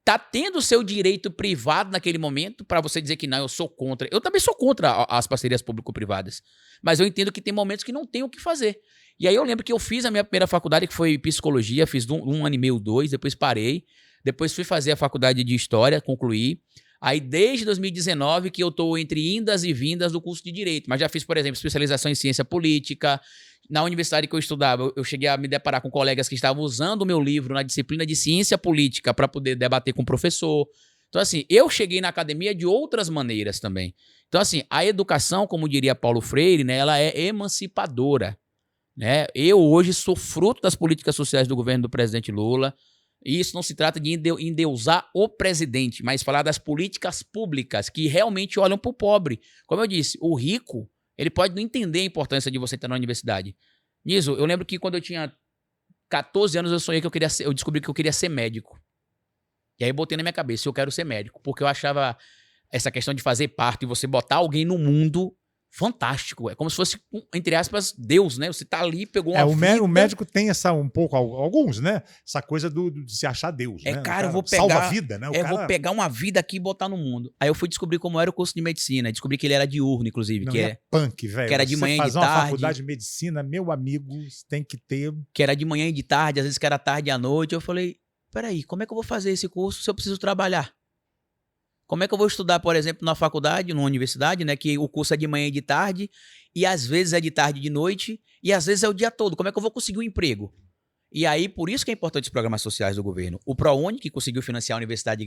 está tendo o seu direito privado naquele momento para você dizer que não, eu sou contra. Eu também sou contra as parcerias público-privadas. Mas eu entendo que tem momentos que não tem o que fazer. E aí eu lembro que eu fiz a minha primeira faculdade, que foi psicologia, fiz 1 ano e meio, 2, depois parei. Depois fui fazer a faculdade de história, concluí. Aí desde 2019 que eu estou entre indas e vindas do curso de Direito. Mas já fiz, por exemplo, especialização em ciência política. Na universidade que eu estudava, eu cheguei a me deparar com colegas que estavam usando o meu livro na disciplina de ciência política para poder debater com o professor. Então, assim, eu cheguei na academia de outras maneiras também. Então, assim, a educação, como diria Paulo Freire, né, ela é emancipadora. Né? Eu hoje sou fruto das políticas sociais do governo do presidente Lula. E isso não se trata de endeusar o presidente, mas falar das políticas públicas que realmente olham para o pobre. Como eu disse, o rico, ele pode não entender a importância de você estar na universidade. Nisso, eu lembro que quando eu tinha 14 anos, eu sonhei que eu descobri que eu queria ser médico. E aí eu botei na minha cabeça, eu quero ser médico, porque eu achava essa questão de fazer parte e você botar alguém no mundo fantástico. É como se fosse, entre aspas, Deus, né? Você tá ali, pegou uma vida. O médico tem essa um pouco, alguns, né? Essa coisa de se achar Deus, né? Cara, eu vou pegar... Salva a vida, né? Vou pegar uma vida aqui e botar no mundo. Aí eu fui descobrir como era o curso de medicina. Descobri que ele era diurno, inclusive. Não, que é punk, velho. Que era de manhã e de tarde. Fazer uma faculdade de medicina, meu amigo, tem que ter... Que era de manhã e de tarde, às vezes que era tarde e à noite. Eu falei, peraí, como é que eu vou fazer esse curso se eu preciso trabalhar? Como é que eu vou estudar, por exemplo, na faculdade, numa universidade, né? Que o curso é de manhã e de tarde, e às vezes é de tarde e de noite, e às vezes é o dia todo. Como é que eu vou conseguir um emprego? E aí, por isso que é importante os programas sociais do governo. O ProUni, que conseguiu financiar a universidade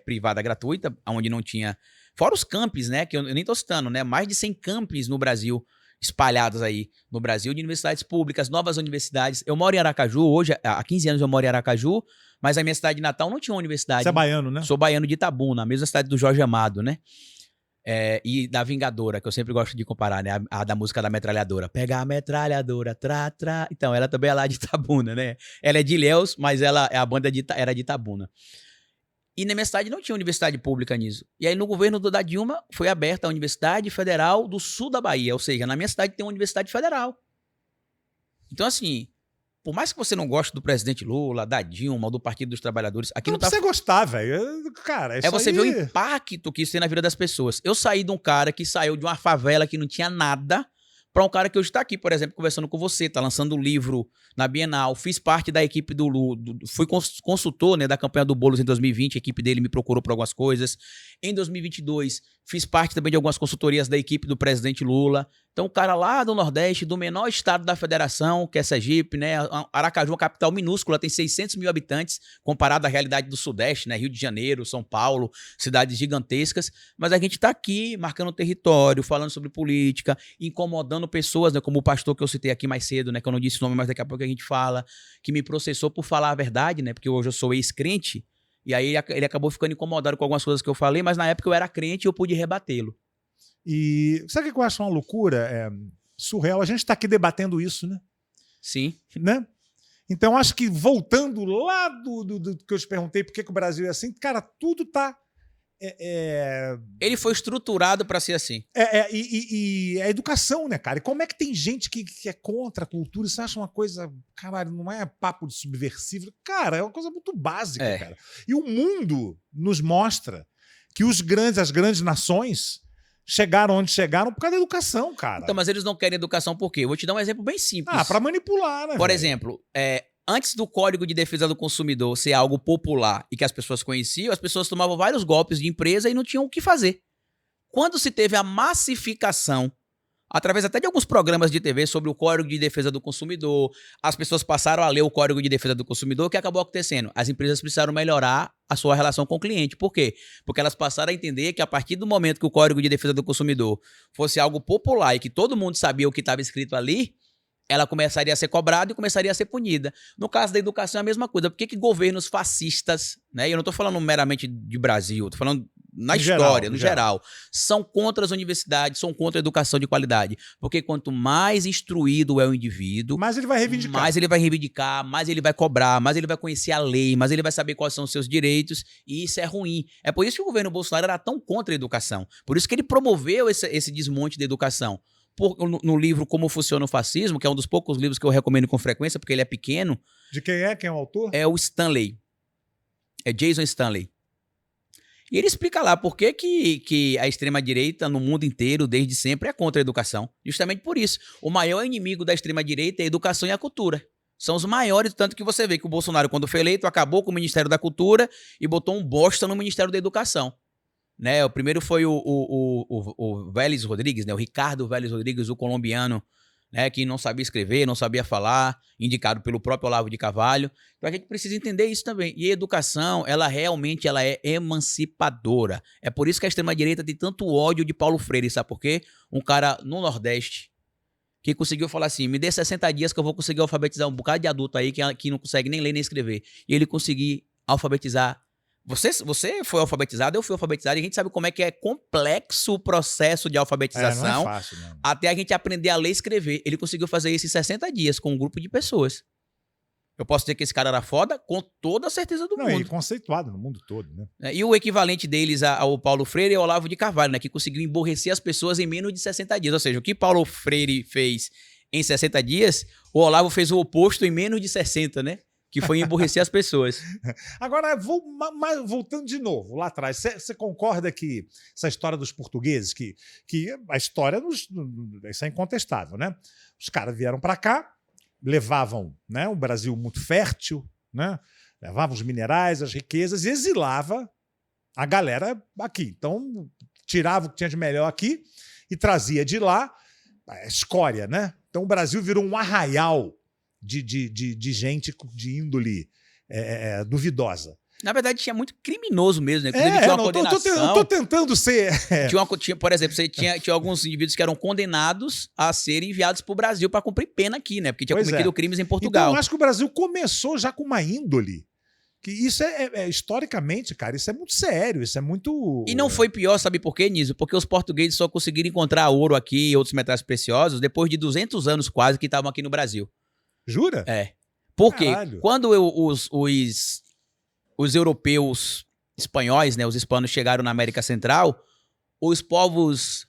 privada gratuita, onde não tinha... Fora os campos, né? Que eu nem estou citando, né? Mais de 100 campos no Brasil, espalhados aí no Brasil, de universidades públicas, novas universidades. Eu moro em Aracaju, hoje, há 15 anos eu moro em Aracaju, mas a minha cidade de Natal não tinha uma universidade. Você é baiano, né? Sou baiano de Itabuna, a mesma cidade do Jorge Amado, né? E da Vingadora, que eu sempre gosto de comparar, né? A da música da metralhadora. Pega a metralhadora, tra. Então, ela também é lá de Itabuna, né? Ela é de Ilhéus, mas a banda era de Itabuna. E na minha cidade não tinha universidade pública nisso. E aí, no governo da Dilma, foi aberta a Universidade Federal do Sul da Bahia. Ou seja, na minha cidade tem uma universidade federal. Então, assim, por mais que você não goste do presidente Lula, da Dilma ou do Partido dos Trabalhadores, aqui não tá... você gostar, velho. Cara, isso você ver o impacto que isso tem na vida das pessoas. Eu saí de um cara que saiu de uma favela que não tinha nada para um cara que hoje está aqui, por exemplo, conversando com você, está lançando um livro na Bienal, fiz parte da equipe do Lula, fui consultor, né, da campanha do Boulos em 2020, a equipe dele me procurou por algumas coisas. Em 2022, fiz parte também de algumas consultorias da equipe do presidente Lula. Então, o cara lá do Nordeste, do menor estado da federação, que é Sergipe, né? Aracaju é uma capital minúscula, tem 600 mil habitantes, comparado à realidade do Sudeste, né? Rio de Janeiro, São Paulo, cidades gigantescas. Mas a gente está aqui, marcando território, falando sobre política, incomodando pessoas, né? Como o pastor que eu citei aqui mais cedo, né? Que eu não disse o nome, mas daqui a pouco a gente fala, que me processou por falar a verdade, né? Porque hoje eu sou ex-crente. E aí ele acabou ficando incomodado com algumas coisas que eu falei, mas na época eu era crente e eu pude rebatê-lo. E sabe o que eu acho uma loucura? Surreal. A gente está aqui debatendo isso, né? Sim. Né? Então, acho que voltando lá do que eu te perguntei, por que o Brasil é assim, cara, tudo tá... Ele foi estruturado para ser assim. E a educação, né, cara? E como é que tem gente que é contra a cultura? Você acha uma coisa, caralho, não é papo de subversivo? Cara, é uma coisa muito básica, cara. E o mundo nos mostra que as grandes nações chegaram onde chegaram por causa da educação, cara. Então, mas eles não querem educação por quê? Eu vou te dar um exemplo bem simples. Para manipular, né? Por exemplo, Antes do Código de Defesa do Consumidor ser algo popular e que as pessoas conheciam, as pessoas tomavam vários golpes de empresa e não tinham o que fazer. Quando se teve a massificação, através até de alguns programas de TV sobre o Código de Defesa do Consumidor, as pessoas passaram a ler o Código de Defesa do Consumidor, o que acabou acontecendo? As empresas precisaram melhorar a sua relação com o cliente. Por quê? Porque elas passaram a entender que a partir do momento que o Código de Defesa do Consumidor fosse algo popular e que todo mundo sabia o que estava escrito ali, ela começaria a ser cobrada e começaria a ser punida. No caso da educação é a mesma coisa. Por que governos fascistas, né? E eu não estou falando meramente de Brasil, estou falando na história, no geral, são contra as universidades, são contra a educação de qualidade. Porque quanto mais instruído é o indivíduo, mais ele vai reivindicar. Mais ele vai cobrar, mais ele vai conhecer a lei, mais ele vai saber quais são os seus direitos, e isso é ruim. É por isso que o governo Bolsonaro era tão contra a educação. Por isso que ele promoveu esse desmonte da educação. No livro Como Funciona o Fascismo, que é um dos poucos livros que eu recomendo com frequência, porque ele é pequeno. De quem é? Quem é o autor? É o Stanley. É Jason Stanley. E ele explica lá por que a extrema-direita no mundo inteiro, desde sempre, é contra a educação. Justamente por isso. O maior inimigo da extrema-direita é a educação e a cultura. São os maiores, tanto que você vê que o Bolsonaro, quando foi eleito, acabou com o Ministério da Cultura e botou um bosta no Ministério da Educação. Né, o primeiro foi o Vélez Rodrigues, né, o Ricardo Vélez Rodrigues, o colombiano, né, que não sabia escrever, não sabia falar, indicado pelo próprio Olavo de Carvalho. Então a gente precisa entender isso também. E a educação, ela realmente é emancipadora. É por isso que a extrema-direita tem tanto ódio de Paulo Freire, sabe por quê? Um cara no Nordeste que conseguiu falar assim, me dê 60 dias que eu vou conseguir alfabetizar um bocado de adulto aí que não consegue nem ler nem escrever. E ele conseguir alfabetizar. Você foi alfabetizado, eu fui alfabetizado, e a gente sabe como é que é complexo o processo de alfabetização, não é fácil, não. Até a gente aprender a ler e escrever. Ele conseguiu fazer isso em 60 dias com um grupo de pessoas. Eu posso dizer que esse cara era foda com toda a certeza do mundo. E conceituado no mundo todo, né? E o equivalente deles ao Paulo Freire é o Olavo de Carvalho, né, que conseguiu emborrecer as pessoas em menos de 60 dias. Ou seja, o que Paulo Freire fez em 60 dias, o Olavo fez o oposto em menos de 60, né? Que foi emburrecer as pessoas. Agora, voltando de novo lá atrás, você concorda que essa história dos portugueses, que a história, isso é incontestável, né? Os caras vieram para cá, levavam, né, um Brasil muito fértil, né? Levavam os minerais, as riquezas e exilava a galera aqui. Então, tirava o que tinha de melhor aqui e trazia de lá a escória, né? Então, o Brasil virou um arraial de gente de índole duvidosa. Na verdade, tinha muito criminoso mesmo, né? Inclusive, tinha uma condenação. Eu tô tentando ser... Por exemplo, tinha alguns indivíduos que eram condenados a serem enviados para o Brasil para cumprir pena aqui, né? Porque tinha cometido crimes em Portugal. Então, eu acho que o Brasil começou já com uma índole. Que isso historicamente, cara, isso é muito sério, isso é muito... E não foi pior, sabe por quê, Niso? Porque os portugueses só conseguiram encontrar ouro aqui e outros metais preciosos depois de 200 anos quase que estavam aqui no Brasil. Jura? É. Porque Caralho. quando os europeus espanhóis, né, os hispanos chegaram na América Central, os povos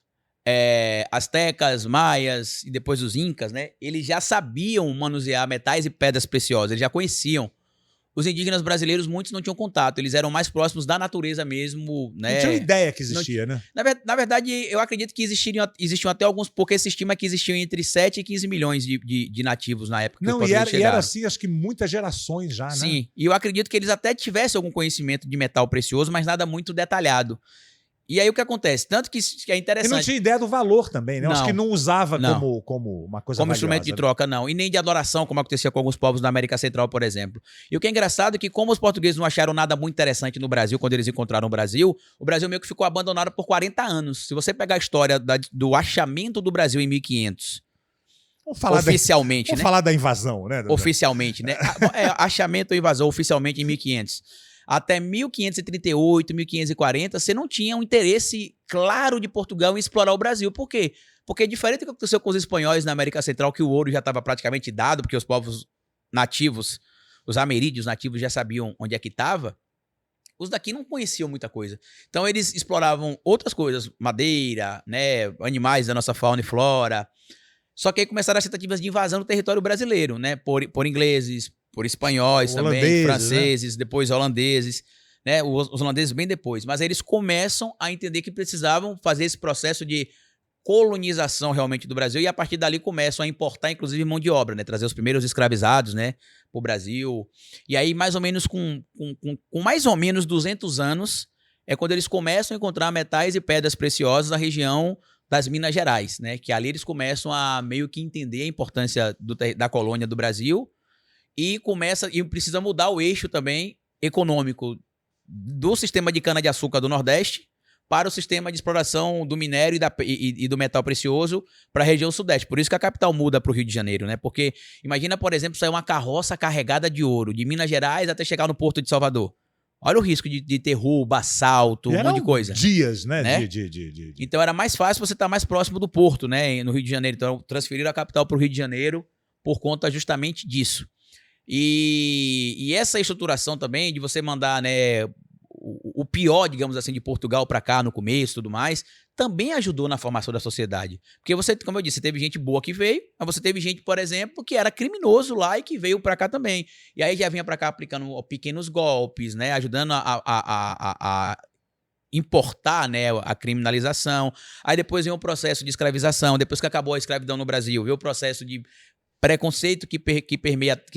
astecas, maias e depois os incas, né, eles já sabiam manusear metais e pedras preciosas, eles já conheciam. Os indígenas brasileiros, muitos não tinham contato, eles eram mais próximos da natureza mesmo, né? Não tinha ideia que existia, né? Na verdade, eu acredito que existiam até alguns, porque se estima que existiam entre 7 e 15 milhões de nativos na época que os portugueses chegaram. E era assim, acho que muitas gerações já, né? Sim, e eu acredito que eles até tivessem algum conhecimento de metal precioso, mas nada muito detalhado. E aí o que acontece? Tanto que é interessante. E não tinha ideia do valor também, né? Não, acho que não usava como uma coisa como valiosa, instrumento de troca, não. E nem de adoração, como acontecia com alguns povos da América Central, por exemplo. E o que é engraçado é que, como os portugueses não acharam nada muito interessante no Brasil, quando eles encontraram o Brasil meio que ficou abandonado por 40 anos. Se você pegar a história do achamento do Brasil em 1500... Oficialmente, Vamos falar da invasão, né? Oficialmente, né? Achamento ou invasão oficialmente em 1500. Até 1538, 1540, você não tinha um interesse claro de Portugal em explorar o Brasil. Por quê? Porque diferente do que aconteceu com os espanhóis na América Central, que o ouro já estava praticamente dado, porque os povos nativos, os ameríndios nativos já sabiam onde é que estava, os daqui não conheciam muita coisa. Então eles exploravam outras coisas, madeira, né, animais da nossa fauna e flora. Só que aí começaram as tentativas de invasão no território brasileiro, né, por ingleses, por espanhóis também, franceses, né? Depois holandeses, né? Os holandeses bem depois. Mas aí eles começam a entender que precisavam fazer esse processo de colonização realmente do Brasil, e a partir dali começam a importar, inclusive, mão de obra, né? Trazer os primeiros escravizados, né, para o Brasil. E aí, mais ou menos com mais ou menos 200 anos, é quando eles começam a encontrar metais e pedras preciosas na região das Minas Gerais, né? Que ali eles começam a meio que entender a importância da colônia do Brasil e precisa mudar o eixo também econômico do sistema de cana-de-açúcar do Nordeste para o sistema de exploração do minério e do metal precioso para a região Sudeste. Por isso que a capital muda para o Rio de Janeiro, né? Porque imagina, por exemplo, sair uma carroça carregada de ouro de Minas Gerais até chegar no Porto de Salvador. Olha o risco de ter roubo, assalto, um monte de coisa. Dias, né? Então era mais fácil você estar mais próximo do Porto, né? No Rio de Janeiro. Então transferiram a capital para o Rio de Janeiro por conta justamente disso. E essa estruturação também de você mandar, né, o pior, digamos assim, de Portugal para cá no começo e tudo mais, também ajudou na formação da sociedade. Porque você, como eu disse, teve gente boa que veio, mas você teve gente, por exemplo, que era criminoso lá e que veio para cá também. E aí já vinha para cá aplicando pequenos golpes, né, ajudando a importar, né, a criminalização. Aí depois veio o processo de escravização, depois que acabou a escravidão no Brasil, veio o processo de preconceito que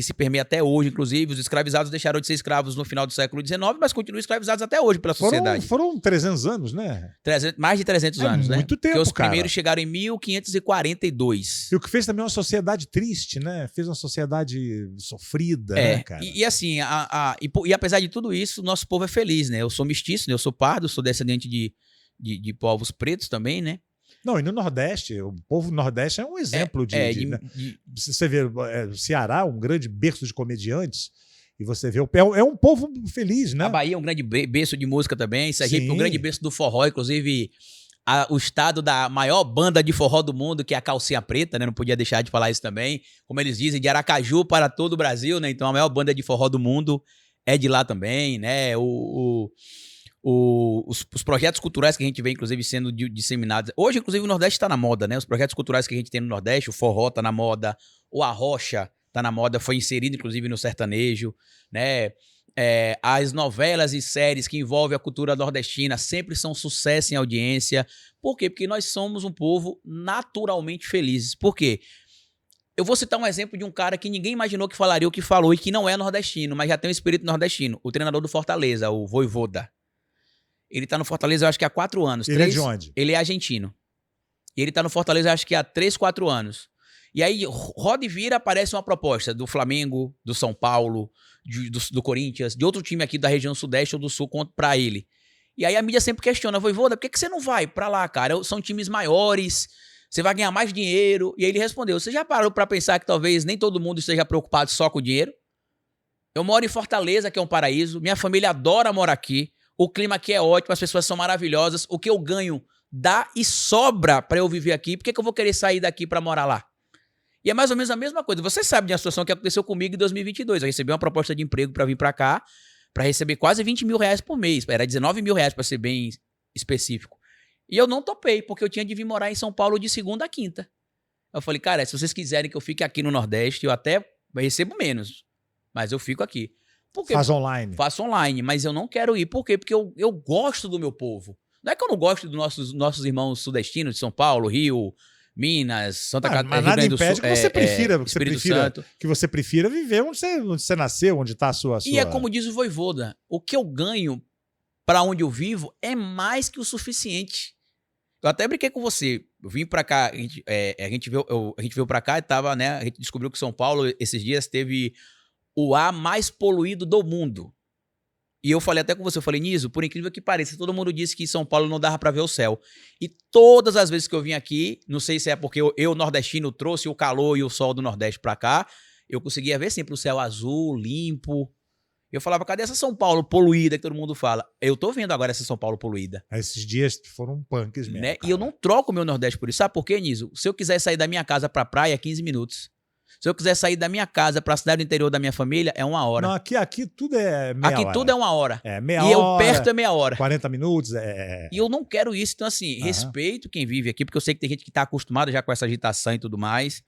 se permeia até hoje, inclusive. Os escravizados deixaram de ser escravos no final do século XIX, mas continuam escravizados até hoje pela sociedade. Foram 300 anos, né? Mais de 300 anos, né? Muito tempo, porque os cara. primeiros chegaram em 1542. E o que fez também uma sociedade triste, né? Fez uma sociedade sofrida, né, cara? E assim, e apesar de tudo isso, o nosso povo é feliz, né? Eu sou mestiço, né? Eu sou pardo, sou descendente de povos pretos também, né? Não, e no Nordeste, o povo do Nordeste é um exemplo né? Você vê o Ceará, um grande berço de comediantes, e você vê é um povo feliz, né? A Bahia é um grande berço de música também, Sergipe é um grande berço do forró, inclusive o estado da maior banda de forró do mundo, que é a Calcinha Preta, né? Não podia deixar de falar isso também. Como eles dizem, de Aracaju para todo o Brasil, né? Então a maior banda de forró do mundo é de lá também, né? Os projetos culturais que a gente vê, inclusive, sendo disseminados. Hoje, inclusive, o Nordeste está na moda, né? Os projetos culturais que a gente tem no Nordeste, o forró está na moda, o arrocha está na moda, foi inserido, inclusive, no sertanejo, né? As novelas e séries que envolvem a cultura nordestina sempre são sucesso em audiência. Por quê? Porque nós somos um povo naturalmente felizes. Por quê? Eu vou citar um exemplo de um cara que ninguém imaginou que falaria o que falou e que não é nordestino, mas já tem um espírito nordestino. O treinador do Fortaleza, o Vojvoda. Ele tá no Fortaleza, eu acho que há 4 anos. Ele é de onde? Ele é argentino. E ele tá no Fortaleza, eu acho que há 3, 4 anos. E aí, roda e vira, aparece uma proposta do Flamengo, do São Paulo, do Corinthians, de outro time aqui da região Sudeste ou do Sul pra ele. E aí a mídia sempre questiona, Vojvoda, por que você não vai pra lá, cara? São times maiores, você vai ganhar mais dinheiro. E aí ele respondeu, você já parou pra pensar que talvez nem todo mundo esteja preocupado só com o dinheiro? Eu moro em Fortaleza, que é um paraíso, minha família adora morar aqui. O clima aqui é ótimo, as pessoas são maravilhosas. O que eu ganho dá e sobra para eu viver aqui. Por que eu vou querer sair daqui para morar lá? E é mais ou menos a mesma coisa. Você sabe de uma situação que aconteceu comigo em 2022. Eu recebi uma proposta de emprego para vir para cá, para receber quase 20 mil reais por mês. Era 19 mil reais, para ser bem específico. E eu não topei, porque eu tinha de vir morar em São Paulo de segunda a quinta. Eu falei, cara, se vocês quiserem que eu fique aqui no Nordeste, eu até recebo menos, mas eu fico aqui. Faz online. Faço online, mas eu não quero ir. Por quê? Porque eu gosto do meu povo. Não é que eu não gosto dos nossos irmãos sudestinos de São Paulo, Rio, Minas, Santa Catarina, mas nada impede que você prefira, Santo. Que você prefira viver onde você nasceu, onde está a sua... E é como diz o Vojvoda, o que eu ganho para onde eu vivo é mais que o suficiente. Eu até brinquei com você. Eu vim para cá, a gente veio para cá e tava, né? A gente descobriu que São Paulo, esses dias, teve o ar mais poluído do mundo. E eu falei até com você, eu falei, Niso, por incrível que pareça, todo mundo disse que em São Paulo não dava para ver o céu. E todas as vezes que eu vim aqui, não sei se é porque eu nordestino, trouxe o calor e o sol do Nordeste para cá, eu conseguia ver sempre o céu azul, limpo. Eu falava, cadê essa São Paulo poluída que todo mundo fala? Eu tô vendo agora essa São Paulo poluída. Esses dias foram punks mesmo, né? E eu não troco o meu Nordeste por isso. Sabe por quê, Niso? Se eu quiser sair da minha casa pra praia, é 15 minutos. Se eu quiser sair da minha casa pra cidade do interior da minha família, é 1 hora. Não, aqui tudo é meia hora. Aqui tudo é 1 hora. Meia hora. E eu perto é meia hora. 40 minutos, E eu não quero isso. Então, assim, respeito quem vive aqui, porque eu sei que tem gente que tá acostumada já com essa agitação e tudo mais,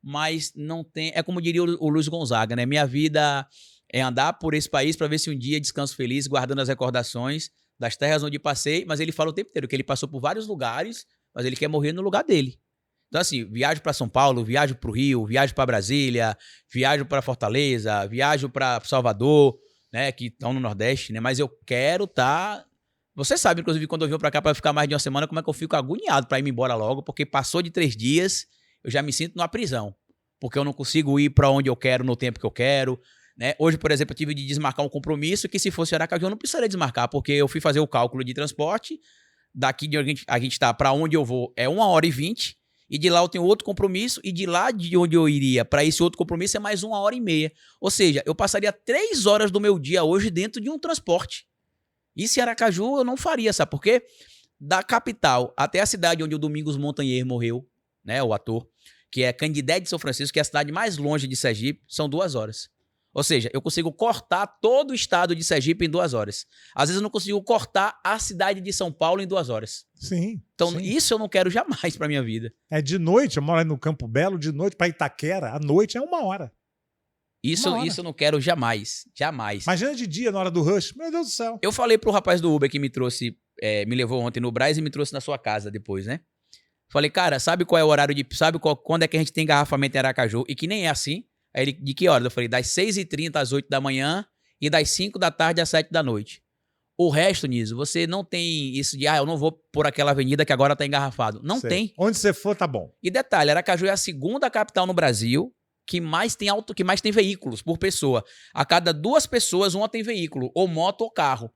mas não tem... É como diria o Luiz Gonzaga, né? Minha vida é andar por esse país pra ver se um dia descanso feliz, guardando as recordações das terras onde passei, mas ele fala o tempo inteiro que ele passou por vários lugares, mas ele quer morrer no lugar dele. Então, assim, viajo para São Paulo, viajo para o Rio, viajo para Brasília, viajo para Fortaleza, viajo para Salvador, né, que estão no Nordeste, né, mas eu quero estar... Você sabe, inclusive, quando eu vim para cá para ficar mais de uma semana, como é que eu fico agoniado para ir embora logo, porque passou de 3 dias, eu já me sinto numa prisão, porque eu não consigo ir para onde eu quero no tempo que eu quero, né? Hoje, por exemplo, eu tive de desmarcar um compromisso que, se fosse Aracaju, eu não precisaria desmarcar, porque eu fui fazer o cálculo de transporte, daqui de onde a gente está para onde eu vou é 1h20, e de lá eu tenho outro compromisso, e de lá de onde eu iria para esse outro compromisso é mais 1h30. Ou seja, eu passaria 3 horas do meu dia hoje dentro de um transporte. Isso em Aracaju eu não faria, sabe por quê? Da capital até a cidade onde o Domingos Montanher morreu, né, o ator, que é Candidé de São Francisco, que é a cidade mais longe de Sergipe, são 2 horas. Ou seja, eu consigo cortar todo o estado de Sergipe em 2 horas. Às vezes eu não consigo cortar a cidade de São Paulo em 2 horas. Sim. Então, sim. Isso eu não quero jamais pra minha vida. É de noite, eu moro aí no Campo Belo, de noite para Itaquera, à noite é 1 hora. Isso eu não quero jamais. Jamais. Imagina de dia, na hora do rush. Meu Deus do céu. Eu falei pro rapaz do Uber que me trouxe, me levou ontem no Brás e me trouxe na sua casa depois, né? Falei, cara, sabe qual é o horário de... quando é que a gente tem engarrafamento em Aracaju? E que nem é assim. Aí ele, de que horas? Eu falei, das 6h30 às 8 da manhã e das 5 da tarde às 7 da noite. O resto, Niso, você não tem isso de, eu não vou por aquela avenida que agora tá engarrafado. Não tem. Onde você for, tá bom. E detalhe, Aracaju é a segunda capital no Brasil que mais tem veículos por pessoa. A cada 2 pessoas, uma tem veículo, ou moto ou carro.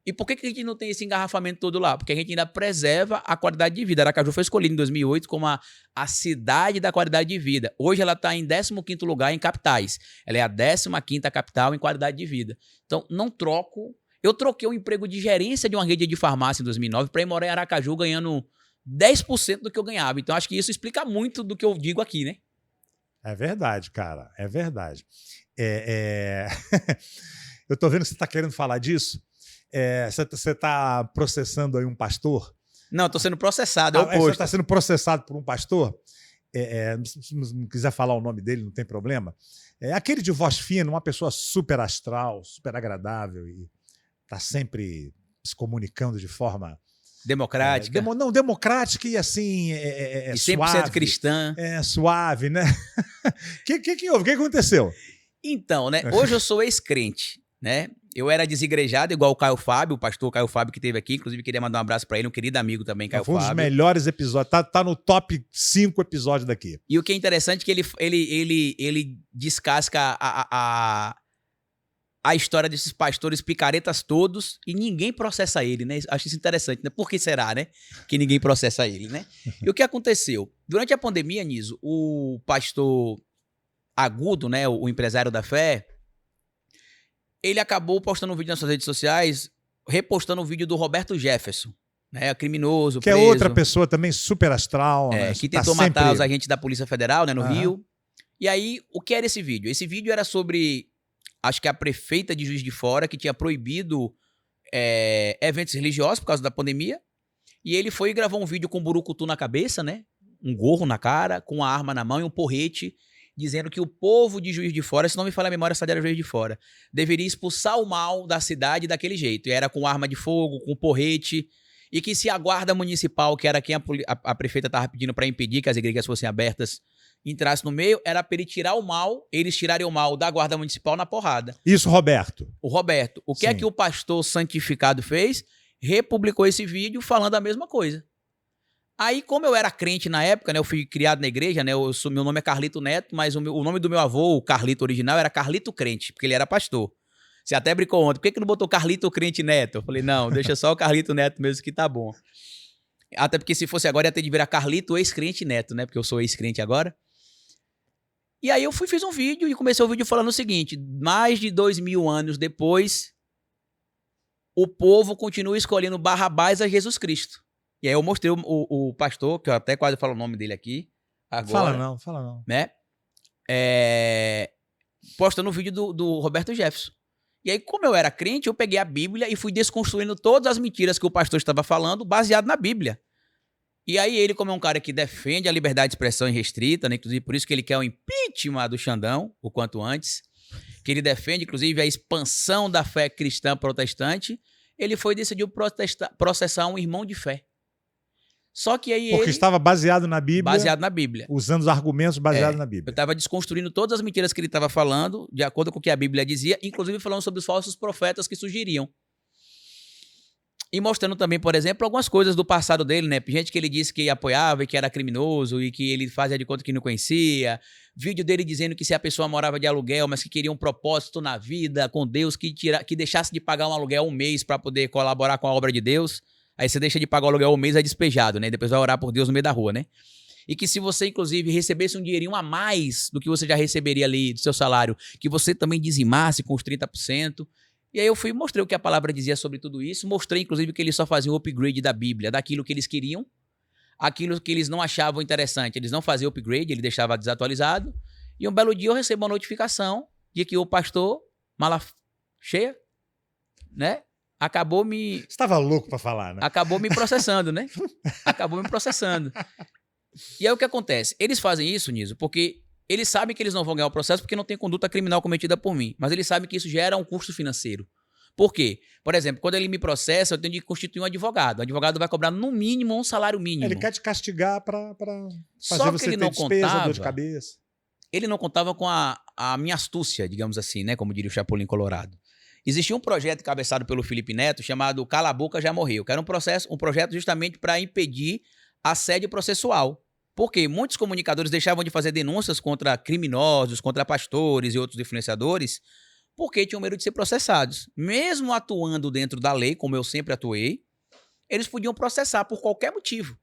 E por que a gente não tem esse engarrafamento todo lá? Porque a gente ainda preserva a qualidade de vida. Aracaju foi escolhida em 2008 como a cidade da qualidade de vida. Hoje ela está em 15º lugar em capitais. Ela é a 15ª capital em qualidade de vida. Então, não troco. Eu troquei um emprego de gerência de uma rede de farmácia em 2009 para ir morar em Aracaju ganhando 10% do que eu ganhava. Então, acho que isso explica muito do que eu digo aqui, né? É verdade, cara. É verdade. Eu tô vendo que você tá querendo falar disso. Você está processando aí um pastor? Não, estou sendo processado, é o oposto. Você está sendo processado por um pastor? Se não quiser falar o nome dele, não tem problema. Aquele de voz fina, uma pessoa super astral, super agradável e está sempre se comunicando de forma... Democrática. Democrática e assim... e 100% suave, cristã. Suave, né? O que houve? O que aconteceu? Então, né? Hoje eu sou ex-crente, né? Eu era desigrejado, igual o Caio Fábio, o pastor Caio Fábio que esteve aqui. Inclusive, queria mandar um abraço para ele, um querido amigo também, Caio Fábio. Foi um dos melhores episódios. Tá no top 5 episódios daqui. E o que é interessante é que ele descasca a história desses pastores picaretas todos e ninguém processa ele, né? Acho isso interessante, né? Por que será, né? Que ninguém processa ele, né? E o que aconteceu? Durante a pandemia, Niso, o pastor Agudo, né? O empresário da fé, ele acabou postando um vídeo nas suas redes sociais, repostando um vídeo do Roberto Jefferson, né? Criminoso, que preso. É outra pessoa também super astral. Né? Que tentou matar os agentes da Polícia Federal, né? No Rio. E aí, o que era esse vídeo? Esse vídeo era sobre, acho que a prefeita de Juiz de Fora, que tinha proibido eventos religiosos por causa da pandemia. E ele foi e gravou um vídeo com um burucutu na cabeça, né? Um gorro na cara, com uma arma na mão e um porrete, dizendo que o povo de Juiz de Fora, se não me falha a memória, essa era Juiz de Fora, deveria expulsar o mal da cidade daquele jeito. E era com arma de fogo, com porrete, e que se a guarda municipal, que era quem a prefeita estava pedindo para impedir que as igrejas fossem abertas, entrasse no meio, era para ele tirar o mal, eles tirarem o mal da guarda municipal na porrada. Isso, Roberto. O Roberto. O que é que o pastor santificado fez? Republicou esse vídeo falando a mesma coisa. Aí, como eu era crente na época, né, eu fui criado na igreja, né, meu nome é Carlito Neto, mas o nome do meu avô, o Carlito original, era Carlito Crente, porque ele era pastor. Você até brincou ontem, por que não botou Carlito Crente Neto? Eu falei, não, deixa só o Carlito Neto mesmo que tá bom. Até porque se fosse agora ia ter de virar Carlito ex-crente Neto, né, porque eu sou ex-crente agora. E aí eu fiz um vídeo e comecei o vídeo falando o seguinte, mais de 2000 anos depois, o povo continua escolhendo Barrabás a Jesus Cristo. E aí eu mostrei o pastor, que eu até quase falo o nome dele aqui agora. Fala não. Né? Postando o vídeo do Roberto Jefferson. E aí, como eu era crente, eu peguei a Bíblia e fui desconstruindo todas as mentiras que o pastor estava falando, baseado na Bíblia. E aí ele, como é um cara que defende a liberdade de expressão irrestrita, né? Inclusive por isso que ele quer o impeachment do Xandão, o quanto antes, que ele defende, inclusive, a expansão da fé cristã protestante, ele foi e decidiu processar um irmão de fé. Só que aí Porque ele... estava baseado na Bíblia. Baseado na Bíblia. Usando os argumentos baseados na Eu Bíblia. estava desconstruindo todas as mentiras que ele estava falando, de acordo com o que a Bíblia dizia, inclusive falando sobre os falsos profetas que surgiriam. E mostrando também, por exemplo, algumas coisas do passado dele, né? Gente que ele disse que apoiava e que era criminoso e que ele fazia de conta que não conhecia. Vídeo dele dizendo que se a pessoa morava de aluguel, mas que queria um propósito na vida com Deus, que deixasse de pagar um aluguel um mês para poder colaborar com a obra de Deus. Aí você deixa de pagar o aluguel um mês, é despejado, né? Depois vai orar por Deus no meio da rua, né? E que se você, inclusive, recebesse um dinheirinho a mais do que você já receberia ali do seu salário, que você também dizimasse com os 30%. E aí eu fui e mostrei o que a palavra dizia sobre tudo isso, mostrei inclusive que eles só faziam o upgrade da Bíblia, daquilo que eles queriam, aquilo que eles não achavam interessante, eles não faziam upgrade, ele deixava desatualizado, e um belo dia eu recebo uma notificação de que o pastor, mala cheia, né, acabou me... Você estava louco para falar, né? Acabou me processando, né? Acabou me processando. E aí o que acontece? Eles fazem isso, Niso, porque... Eles sabem que eles não vão ganhar o processo porque não tem conduta criminal cometida por mim. Mas eles sabem que isso gera um custo financeiro. Por quê? Por exemplo, quando ele me processa, eu tenho de constituir um advogado. O advogado vai cobrar no mínimo um salário mínimo. Ele quer te castigar para fazer Só que você ele ter não despesa, contava, dor de cabeça. Ele não contava com a minha astúcia, digamos assim, né? Como diria o Chapolin Colorado. Existia um projeto cabeçado pelo Felipe Neto chamado Cala a Boca Já Morreu, que era um projeto justamente para impedir assédio processual. Porque muitos comunicadores deixavam de fazer denúncias contra criminosos, contra pastores e outros influenciadores, porque tinham medo de ser processados. Mesmo atuando dentro da lei, como eu sempre atuei, eles podiam processar por qualquer motivo.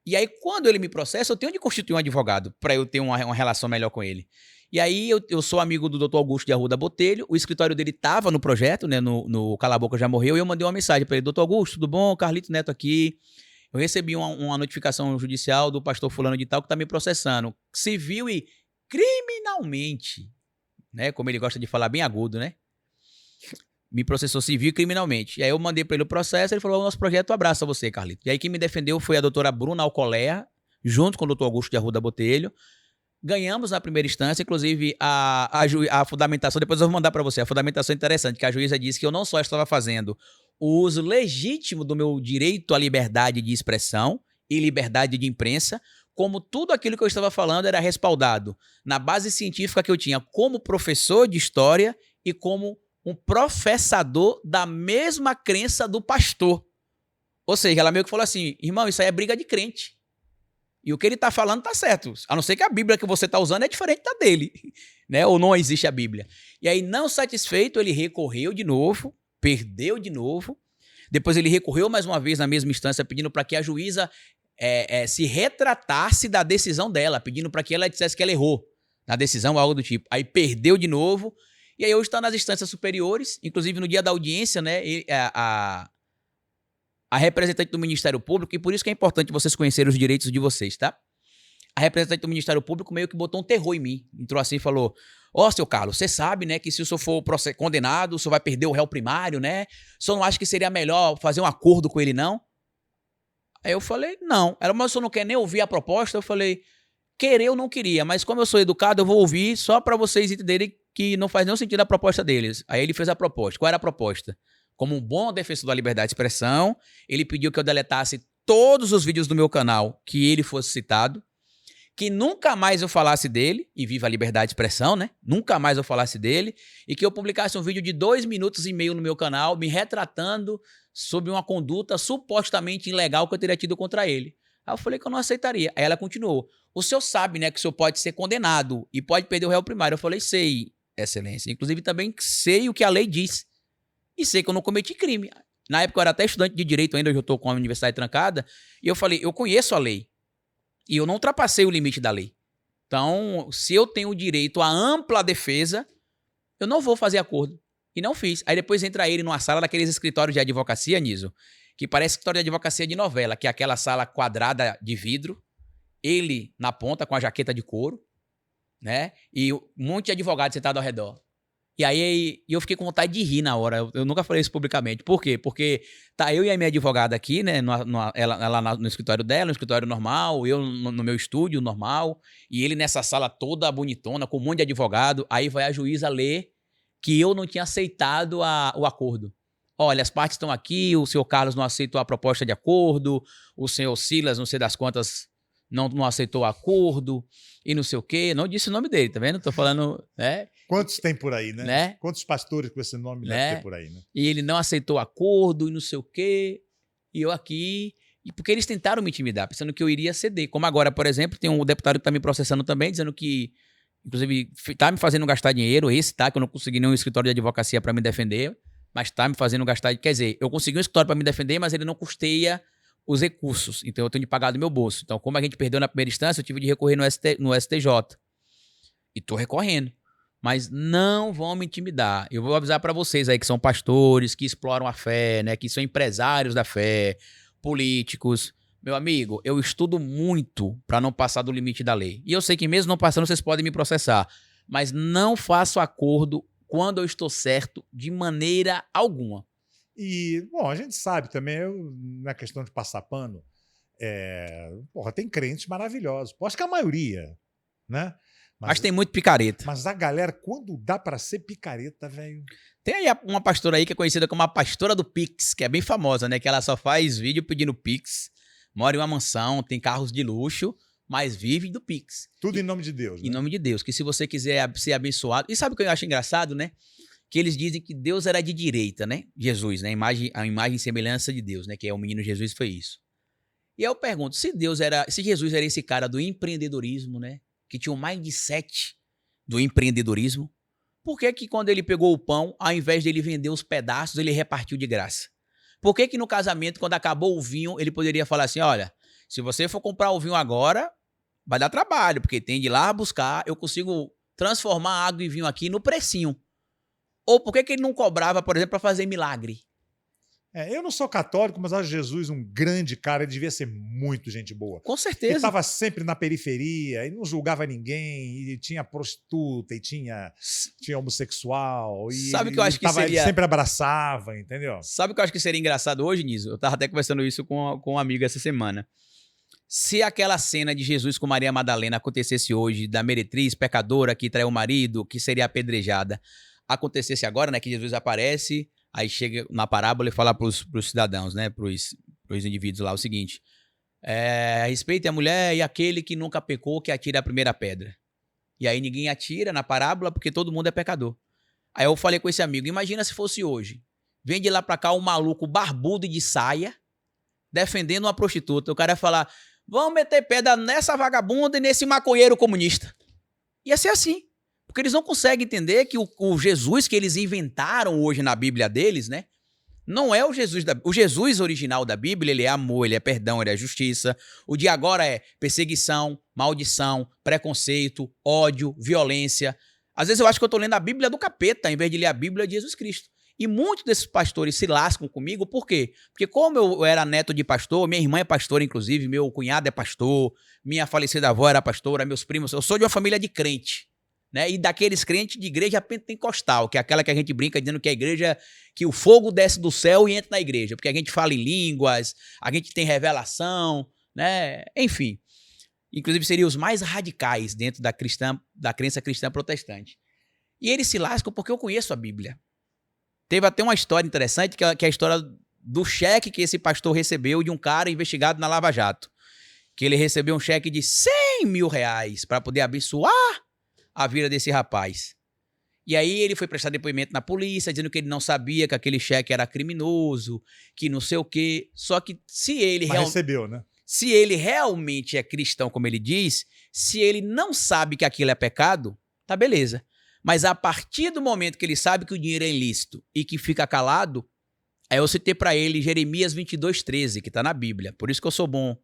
E aí, quando ele me processa, eu tenho de constituir um advogado para eu ter uma relação melhor com ele. E aí, eu sou amigo do Dr. Augusto de Arruda Botelho, o escritório dele estava no projeto, né, no Cala a Boca Já Morreu, e eu mandei uma mensagem para ele: Dr. Augusto, tudo bom? Carlito Neto aqui. Eu recebi uma notificação judicial do pastor fulano de tal que está me processando, civil e criminalmente, né? Como ele gosta de falar bem agudo, né? Me processou civil e criminalmente. E aí eu mandei para ele o processo, ele falou: o nosso projeto abraça você, Carlito. E aí quem me defendeu foi a doutora Bruna Alcolea, junto com o doutor Augusto de Arruda Botelho. Ganhamos na primeira instância, inclusive a fundamentação, depois eu vou mandar para você, a fundamentação interessante, que a juíza disse que eu não só estava fazendo o uso legítimo do meu direito à liberdade de expressão e liberdade de imprensa, como tudo aquilo que eu estava falando era respaldado na base científica que eu tinha como professor de história e como um professador da mesma crença do pastor. Ou seja, ela meio que falou assim: irmão, isso aí é briga de crente. E o que ele está falando está certo, a não ser que a Bíblia que você está usando é diferente da dele, né? Ou não existe a Bíblia. E aí, não satisfeito, ele recorreu de novo, perdeu de novo. Depois ele recorreu mais uma vez na mesma instância, pedindo para que a juíza se retratasse da decisão dela, pedindo para que ela dissesse que ela errou na decisão, algo do tipo. Aí perdeu de novo. E aí hoje está nas instâncias superiores, inclusive no dia da audiência, né? A representante do Ministério Público, e por isso que é importante vocês conhecerem os direitos de vocês, tá? A representante do Ministério Público meio que botou um terror em mim. Entrou assim e falou: ó, seu Carlos, você sabe, né, que se o senhor for condenado, o senhor vai perder o réu primário, né? O senhor não acha que seria melhor fazer um acordo com ele, não? Aí eu falei: não. Ela: mas o senhor não quer nem ouvir a proposta? Eu falei: querer eu não queria, mas como eu sou educado, eu vou ouvir só para vocês entenderem que não faz nenhum sentido a proposta deles. Aí ele fez a proposta. Qual era a proposta? Como um bom defensor da liberdade de expressão, ele pediu que eu deletasse todos os vídeos do meu canal que ele fosse citado, que nunca mais eu falasse dele, e viva a liberdade de expressão, né? Nunca mais eu falasse dele, e que eu publicasse um vídeo de 2,5 minutos no meu canal, me retratando sobre uma conduta supostamente ilegal que eu teria tido contra ele. Aí eu falei que eu não aceitaria. Aí ela continuou: o senhor sabe, né, que o senhor pode ser condenado e pode perder o réu primário. Eu falei: sei, excelência. Inclusive também sei o que a lei diz. E sei que eu não cometi crime. Na época eu era até estudante de direito ainda, hoje eu estou com a universidade trancada, e eu falei: eu conheço a lei. E eu não ultrapassei o limite da lei. Então, se eu tenho o direito à ampla defesa, eu não vou fazer acordo. E não fiz. Aí depois entra ele numa sala daqueles escritórios de advocacia, Niso, que parece escritório de advocacia de novela, que é aquela sala quadrada de vidro, ele na ponta com a jaqueta de couro, né? E um monte de advogados sentados ao redor. E aí eu fiquei com vontade de rir na hora. Eu nunca falei isso publicamente. Por quê? Porque tá eu e a minha advogada aqui, né? Ela no escritório dela, no escritório normal, eu no meu estúdio normal, e ele nessa sala toda bonitona, com um monte de advogado. Aí vai a juíza ler que eu não tinha aceitado o acordo. olha, as partes estão aqui, o senhor Carlos não aceitou a proposta de acordo, o senhor Silas, não sei das quantas, não aceitou o acordo, e não sei o quê. Não disse o nome dele, tá vendo? Tô falando, né? Quantos tem por aí, né? Né? Quantos pastores com esse nome deve ter por aí, né? E ele não aceitou o acordo, e não sei o quê, e eu aqui... E porque eles tentaram me intimidar, pensando que eu iria ceder. Como agora, por exemplo, tem um deputado que tá me processando também, dizendo que, inclusive, tá me fazendo gastar dinheiro, que eu não consegui nenhum escritório de advocacia para me defender, mas tá me fazendo gastar... Quer dizer, eu consegui um escritório para me defender, mas ele não custeia os recursos. Então eu tenho de pagar do meu bolso. Então, como a gente perdeu na primeira instância, eu tive de recorrer no STJ. E tô recorrendo. Mas não vão me intimidar. Eu vou avisar para vocês aí que são pastores, que exploram a fé, né, que são empresários da fé, políticos. Meu amigo, eu estudo muito para não passar do limite da lei. E eu sei que mesmo não passando, vocês podem me processar. Mas não faço acordo quando eu estou certo de maneira alguma. E, bom, a gente sabe também, na questão de passar pano, tem crentes maravilhosos. Acho que a maioria, né? Mas tem muito picareta. Mas a galera, quando dá pra ser picareta, velho... Tem aí uma pastora aí que é conhecida como a pastora do Pix, que é bem famosa, né? Que ela só faz vídeo pedindo Pix, mora em uma mansão, tem carros de luxo, mas vive do Pix. Tudo em nome de Deus, né? Em nome de Deus, que se você quiser ser abençoado... E sabe o que eu acho engraçado, né? Que eles dizem que Deus era de direita, né? Jesus, né? A imagem e semelhança de Deus, né? Que é o menino Jesus, foi isso. E eu pergunto, se Jesus era esse cara do empreendedorismo, né? Que tinha um mindset do empreendedorismo, por que que quando ele pegou o pão, ao invés dele vender os pedaços, ele repartiu de graça? Por que que no casamento, quando acabou o vinho, ele poderia falar assim, olha, se você for comprar o vinho agora, vai dar trabalho, porque tem de ir lá buscar, eu consigo transformar água e vinho aqui no precinho. Ou por que que ele não cobrava, por exemplo, para fazer milagre? Eu não sou católico, mas acho Jesus um grande cara, ele devia ser muito gente boa. Com certeza. Ele estava sempre na periferia, ele não julgava ninguém, e tinha prostituta, e tinha homossexual, e sabe que eu acho que seria... ele sempre abraçava, entendeu? Sabe o que eu acho que seria engraçado hoje, Niso? Eu tava até conversando isso com um amigo essa semana. Se aquela cena de Jesus com Maria Madalena acontecesse hoje, da meretriz, pecadora, que traiu o marido, que seria apedrejada, acontecesse agora, né, que Jesus aparece... Aí chega na parábola e fala para os cidadãos, né, para os indivíduos lá o seguinte, respeite a mulher e aquele que nunca pecou, que atire a primeira pedra. E aí ninguém atira na parábola porque todo mundo é pecador. Aí eu falei com esse amigo, imagina se fosse hoje. Vem de lá para cá um maluco barbudo e de saia, defendendo uma prostituta. O cara ia falar, vamos meter pedra nessa vagabunda e nesse maconheiro comunista. Ia ser assim. Porque eles não conseguem entender que o Jesus que eles inventaram hoje na Bíblia deles, né? Não é o Jesus o Jesus original da Bíblia, ele é amor, ele é perdão, ele é justiça. O de agora é perseguição, maldição, preconceito, ódio, violência. Às vezes eu acho que eu estou lendo a Bíblia do capeta, em vez de ler a Bíblia de Jesus Cristo. E muitos desses pastores se lascam comigo, por quê? Porque como eu era neto de pastor, minha irmã é pastora, inclusive, meu cunhado é pastor, minha falecida avó era pastora, meus primos, eu sou de uma família de crente. Né? E daqueles crentes de igreja pentecostal, que é aquela que a gente brinca dizendo que é a igreja, que o fogo desce do céu e entra na igreja, porque a gente fala em línguas, a gente tem revelação, né? Enfim. Inclusive seriam os mais radicais dentro da crença cristã protestante. E eles se lascam porque eu conheço a Bíblia. Teve até uma história interessante, que é a história do cheque que esse pastor recebeu de um cara investigado na Lava Jato. Que ele recebeu um cheque de 100 mil reais para poder abençoar a vida desse rapaz. E aí ele foi prestar depoimento na polícia, dizendo que ele não sabia que aquele cheque era criminoso, que não sei o quê. Só que se ele recebeu, né? Se ele realmente é cristão, como ele diz, se ele não sabe que aquilo é pecado, tá beleza. Mas a partir do momento que ele sabe que o dinheiro é ilícito e que fica calado, aí eu citei para ele Jeremias 22:13, que tá na Bíblia. Por isso que eu sou bom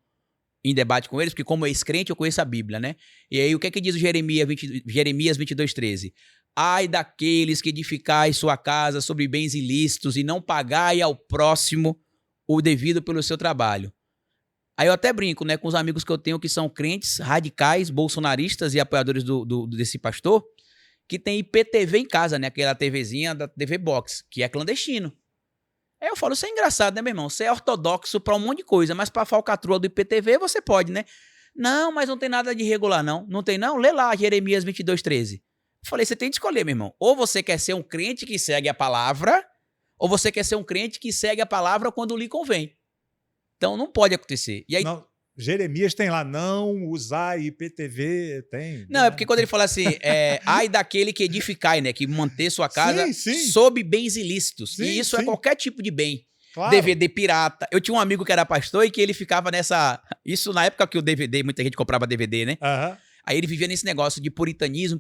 em debate com eles, porque como ex-crente eu conheço a Bíblia, né? E aí o que é que diz o Jeremias 22:13? Ai daqueles que edificais sua casa sobre bens ilícitos e não pagai ao próximo o devido pelo seu trabalho. Aí eu até brinco, né, com os amigos que eu tenho que são crentes, radicais, bolsonaristas e apoiadores desse pastor, que tem IPTV em casa, né? Aquela TVzinha da TV Box, que é clandestino. Aí eu falo, isso é engraçado, né, meu irmão? Você é ortodoxo pra um monte de coisa, mas pra falcatrua do IPTV você pode, né? Não, mas não tem nada de irregular, não. Não tem, não? Lê lá, Jeremias 22:13. Eu falei, você tem de escolher, meu irmão. Ou você quer ser um crente que segue a palavra, Ou você quer ser um crente que segue a palavra quando lhe convém. Então não pode acontecer. E aí, Não, Jeremias tem lá, não usar IPTV, tem. não, é porque quando ele fala assim, ai daquele que edificai, né? Que manter sua casa Sim, sim. sob bens ilícitos. Sim, e isso é sim. qualquer tipo de bem. Claro. DVD pirata. Eu tinha um amigo que era pastor e que ele ficava nessa... Isso na época que o DVD, muita gente comprava DVD, né? Aham. Aí ele vivia nesse negócio de puritanismo,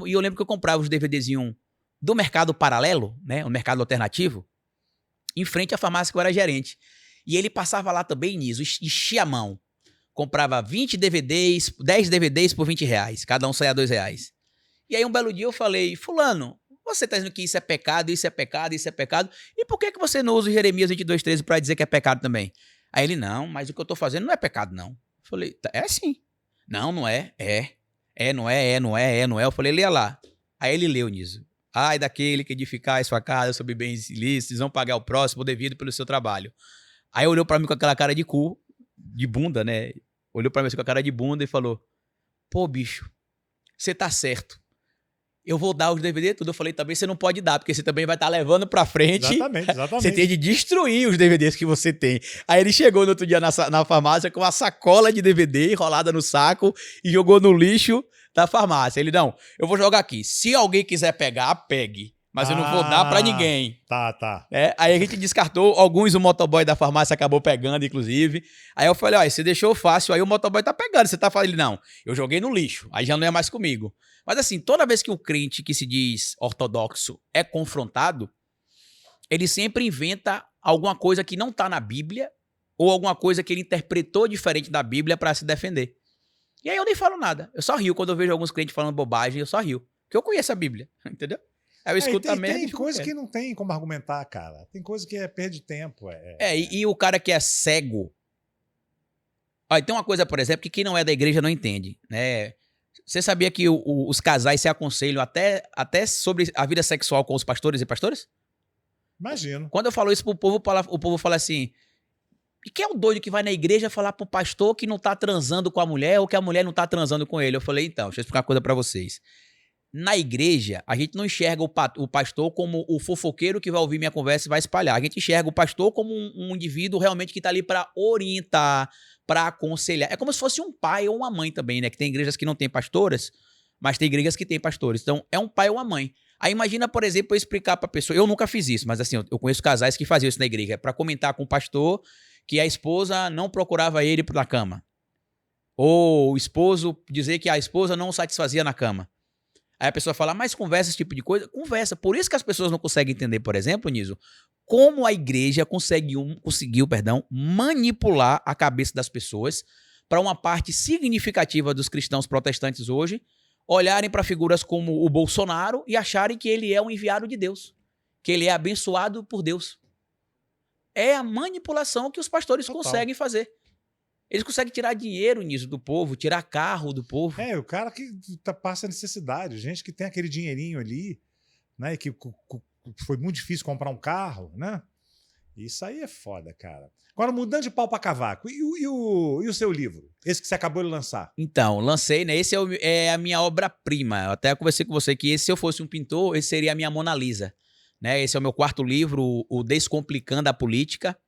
e eu lembro que eu comprava os DVDzinhos do mercado paralelo, né? O mercado alternativo, em frente à farmácia que eu era gerente. E ele passava lá também nisso, enchia a mão. Comprava 20 DVDs, 10 DVDs por R$20, cada um saía R$2. E aí um belo dia eu falei, fulano, você tá dizendo que isso é pecado, isso é pecado, isso é pecado, e por que você não usa o Jeremias 22:13 para dizer que é pecado também? Aí ele, não, mas o que eu tô fazendo não é pecado, não. Eu falei, é sim. Não, não é, não é. Eu falei, leia lá. Aí ele leu nisso. Ai daquele que edificar sua casa sobre bens ilícitos, vão pagar o próximo devido pelo seu trabalho. Aí olhou pra mim com aquela cara de cu, de bunda, né? Olhou pra mim assim, com a cara de bunda e falou, pô, bicho, você tá certo. Eu vou dar os DVD tudo. Eu falei, também você não pode dar, porque você também vai estar levando pra frente. Exatamente. Você tem de destruir os DVDs que você tem. Aí ele chegou no outro dia na farmácia com uma sacola de DVD enrolada no saco e jogou no lixo da farmácia. Ele, não, eu vou jogar aqui. Se alguém quiser pegar, pegue. Mas eu não vou dar pra ninguém. Tá. Aí a gente descartou. Alguns o motoboy da farmácia acabou pegando, inclusive. Aí eu falei, você deixou fácil, aí o motoboy tá pegando. Você tá falando, ele, não, eu joguei no lixo. Aí já não é mais comigo. Mas assim, toda vez que o crente que se diz ortodoxo é confrontado, ele sempre inventa alguma coisa que não tá na Bíblia ou alguma coisa que ele interpretou diferente da Bíblia pra se defender. E aí eu nem falo nada. Eu só rio. Quando eu vejo alguns crentes falando bobagem, eu só rio. Porque eu conheço a Bíblia, entendeu? Aí eu escuto a merda. Tem coisa que não tem como argumentar, cara. Tem coisa que é perda de tempo. E o cara que é cego. Olha, tem uma coisa, por exemplo, que quem não é da igreja não entende, né? Você sabia que os casais se aconselham até sobre a vida sexual com os pastores e pastoras? Imagino. Quando eu falo isso pro povo, o povo fala assim, e quem é o doido que vai na igreja falar pro pastor que não tá transando com a mulher ou que a mulher não tá transando com ele? Eu falei, então, deixa eu explicar uma coisa pra vocês. Na igreja, a gente não enxerga o pastor como o fofoqueiro que vai ouvir minha conversa e vai espalhar. A gente enxerga o pastor como um indivíduo realmente que tá ali pra orientar, pra aconselhar. É como se fosse um pai ou uma mãe também, né? Que tem igrejas que não tem pastoras, mas tem igrejas que tem pastores. Então, é um pai ou uma mãe. Aí imagina, por exemplo, eu explicar pra pessoa... Eu nunca fiz isso, mas assim, eu conheço casais que faziam isso na igreja. Pra comentar com o pastor que a esposa não procurava ele na cama. Ou o esposo dizer que a esposa não o satisfazia na cama. Aí a pessoa fala, mas conversa esse tipo de coisa? Conversa. Por isso que as pessoas não conseguem entender, por exemplo, Niso, como a igreja conseguiu manipular a cabeça das pessoas para uma parte significativa dos cristãos protestantes hoje olharem para figuras como o Bolsonaro e acharem que ele é um enviado de Deus, que ele é abençoado por Deus. É a manipulação que os pastores conseguem fazer. Eles conseguem tirar dinheiro nisso do povo, tirar carro do povo. O cara que passa necessidade, gente que tem aquele dinheirinho ali, né? Que foi muito difícil comprar um carro, né? Isso aí é foda, cara. Agora, mudando de pau pra cavaco, e o seu livro? Esse que você acabou de lançar? Então, lancei, né? Esse é a minha obra-prima. Eu até conversei com você que se eu fosse um pintor, esse seria a minha Mona Lisa. Né? Esse é o meu quarto livro, o Descomplicando a Política.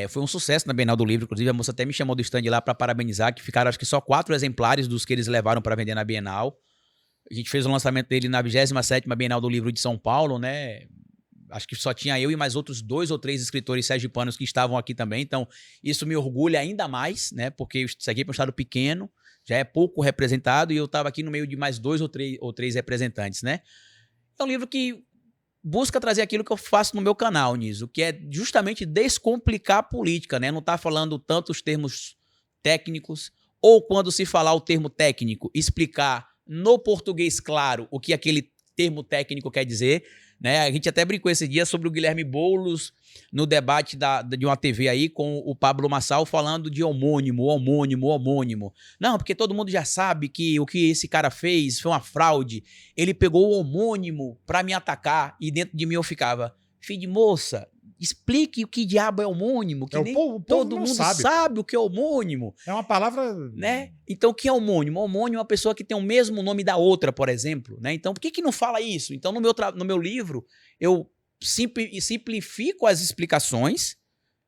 Foi um sucesso na Bienal do Livro, inclusive a moça até me chamou do stand lá para parabenizar, que ficaram acho que só 4 exemplares dos que eles levaram para vender na Bienal. A gente fez o lançamento dele na 27ª Bienal do Livro de São Paulo, né? Acho que só tinha eu e mais outros 2 ou 3 escritores sergipanos que estavam aqui também, então isso me orgulha ainda mais, né? Porque isso aqui é um estado pequeno, já é pouco representado e eu estava aqui no meio de mais 2 ou 3 representantes, né? É um livro que busca trazer aquilo que eu faço no meu canal, Niso, que é justamente descomplicar a política, né? Não tá falando tantos termos técnicos, ou quando se falar o termo técnico, explicar no português claro o que aquele termo técnico quer dizer, né? A gente até brincou esse dia sobre o Guilherme Boulos no debate de uma TV aí com o Pablo Marçal falando de homônimo. Não, porque todo mundo já sabe que o que esse cara fez foi uma fraude. Ele pegou o homônimo pra me atacar e dentro de mim eu ficava, filho de moça, explique o que diabo é homônimo, que nem o povo todo não mundo sabe. sabe o que é homônimo. É uma palavra... Né? Então, o que é homônimo? Homônimo é uma pessoa que tem o mesmo nome da outra, por exemplo. Né? Então, por que não fala isso? Então, no meu livro, eu simplifico as explicações,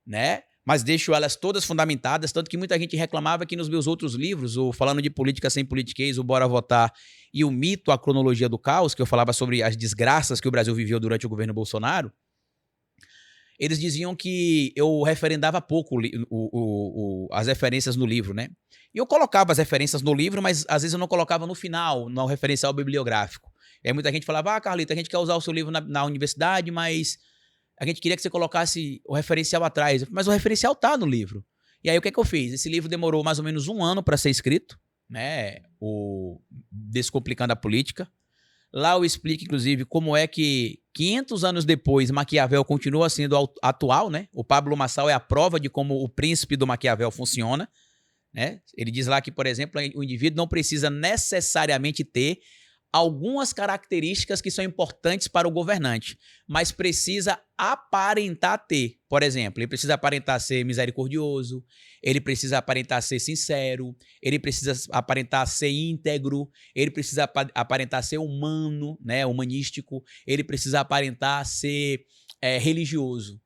né? Mas deixo elas todas fundamentadas, tanto que muita gente reclamava que nos meus outros livros, o Falando de Política Sem Politiquês, o Bora Votar e o Mito, a Cronologia do Caos, que eu falava sobre as desgraças que o Brasil viveu durante o governo Bolsonaro, eles diziam que eu referendava pouco as referências no livro, né? E eu colocava as referências no livro, mas às vezes eu não colocava no final, no referencial bibliográfico. E aí muita gente falava, Carlito, a gente quer usar o seu livro na universidade, mas a gente queria que você colocasse o referencial atrás. Mas o referencial tá no livro. E aí o que é que eu fiz? Esse livro demorou mais ou menos 1 ano para ser escrito, né? O Descomplicando a Política. Lá eu explico, inclusive, como é que 500 anos depois Maquiavel continua sendo atual, né? O Pablo Marçal é a prova de como o príncipe do Maquiavel funciona, né? Ele diz lá que, por exemplo, o indivíduo não precisa necessariamente ter algumas características que são importantes para o governante, mas precisa aparentar ter. Por exemplo, ele precisa aparentar ser misericordioso, ele precisa aparentar ser sincero, ele precisa aparentar ser íntegro, ele precisa aparentar ser humano, né, humanístico, ele precisa aparentar ser religioso.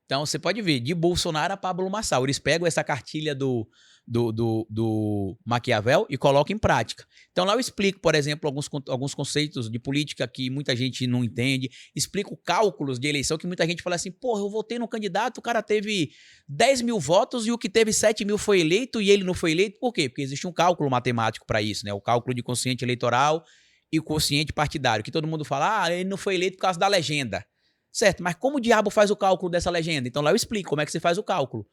Então, você pode ver, de Bolsonaro a Pablo Marçal, eles pegam essa cartilha do Maquiavel e colocam em prática. Então lá eu explico, por exemplo, alguns conceitos de política que muita gente não entende, explico cálculos de eleição que muita gente fala assim, porra, eu votei no candidato, o cara teve 10 mil votos e o que teve 7 mil foi eleito e ele não foi eleito. Por quê? Porque existe um cálculo matemático para isso, né? O cálculo de quociente eleitoral e quociente partidário, que todo mundo fala, ele não foi eleito por causa da legenda. Certo, mas como o diabo faz o cálculo dessa legenda? Então lá eu explico como é que você faz o cálculo.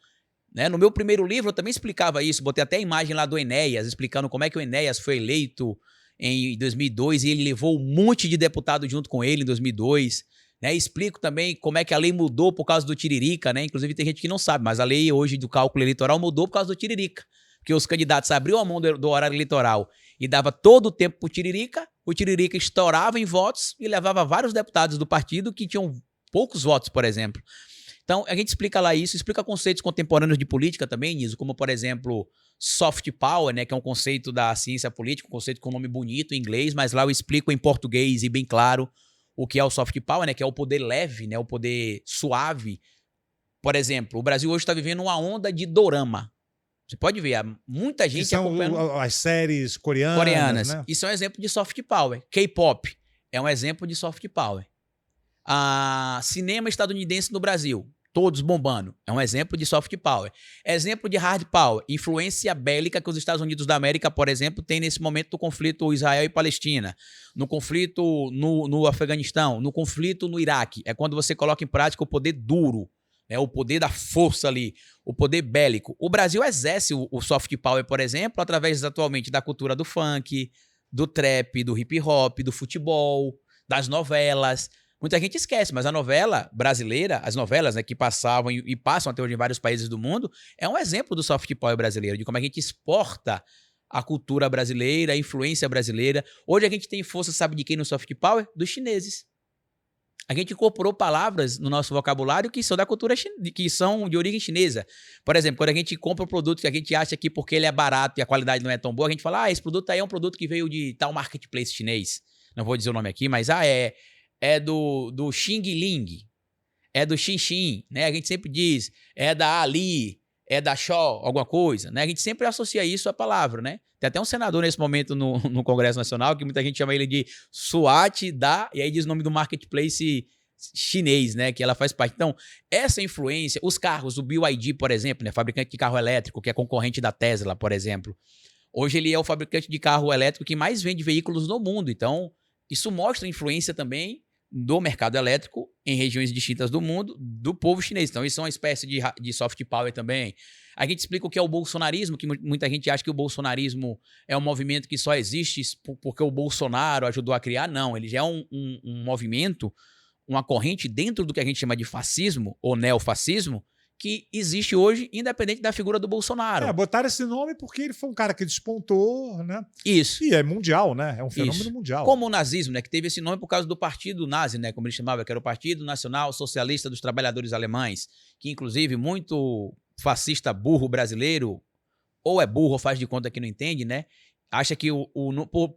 Né? No meu primeiro livro eu também explicava isso, botei até a imagem lá do Enéas, explicando como é que o Enéas foi eleito em 2002 e ele levou um monte de deputado junto com ele em 2002. Né? Explico também como é que a lei mudou por causa do Tiririca, né? Inclusive tem gente que não sabe, mas a lei hoje do cálculo eleitoral mudou por causa do Tiririca, porque os candidatos abriam a mão do horário eleitoral e dava todo o tempo para o Tiririca estourava em votos e levava vários deputados do partido que tinham poucos votos, por exemplo. Então, a gente explica lá isso, explica conceitos contemporâneos de política também, Niso, como, por exemplo, soft power, né, que é um conceito da ciência política, um conceito com nome bonito em inglês, mas lá eu explico em português e bem claro o que é o soft power, né, que é o poder leve, né, o poder suave. Por exemplo, o Brasil hoje está vivendo uma onda de dorama. Você pode ver, muita gente que são acompanhando as séries coreanas, né? Isso é um exemplo de soft power. K-pop é um exemplo de soft power. Cinema estadunidense no Brasil, todos bombando. É um exemplo de soft power. Exemplo de hard power, influência bélica que os Estados Unidos da América, por exemplo, tem nesse momento do conflito Israel e Palestina, no conflito no Afeganistão, no conflito no Iraque. É quando você coloca em prática o poder duro, né, o poder da força ali, o poder bélico. O Brasil exerce o soft power, por exemplo, através atualmente da cultura do funk, do trap, do hip hop, do futebol, das novelas. Muita gente esquece, mas a novela brasileira, as novelas, né, que passavam e passam até hoje em vários países do mundo, é um exemplo do soft power brasileiro, de como a gente exporta a cultura brasileira, a influência brasileira. Hoje a gente tem força, sabe de quem no soft power? Dos chineses. A gente incorporou palavras no nosso vocabulário que são da cultura que são de origem chinesa. Por exemplo, quando a gente compra um produto que a gente acha que porque ele é barato e a qualidade não é tão boa, a gente fala, esse produto aí é um produto que veio de tal marketplace chinês. Não vou dizer o nome aqui, mas é do Xing Ling, é do Xinxin, né? A gente sempre diz, é da Ali, é da Shaw, alguma coisa, né? A gente sempre associa isso à palavra, né? Tem até um senador nesse momento no Congresso Nacional que muita gente chama ele de Suat da, e aí diz o nome do marketplace chinês, né? Que ela faz parte. Então, essa influência, os carros, o BYD, por exemplo, né? Fabricante de carro elétrico, que é concorrente da Tesla, por exemplo. Hoje ele é o fabricante de carro elétrico que mais vende veículos no mundo. Então, isso mostra a influência também do mercado elétrico em regiões distintas do mundo, do povo chinês. Então, isso é uma espécie de soft power também. A gente explica o que é o bolsonarismo, que muita gente acha que o bolsonarismo é um movimento que só existe porque o Bolsonaro ajudou a criar. Não, ele já é um movimento, uma corrente dentro do que a gente chama de fascismo ou neofascismo, que existe hoje, independente da figura do Bolsonaro. Botaram esse nome porque ele foi um cara que despontou, né? Isso. E é mundial, né? É um fenômeno mundial. Como o nazismo, né? Que teve esse nome por causa do partido nazi, né? Como ele chamava, que era o Partido Nacional Socialista dos Trabalhadores Alemães, que inclusive muito fascista burro brasileiro, ou é burro ou faz de conta que não entende, né? Acha que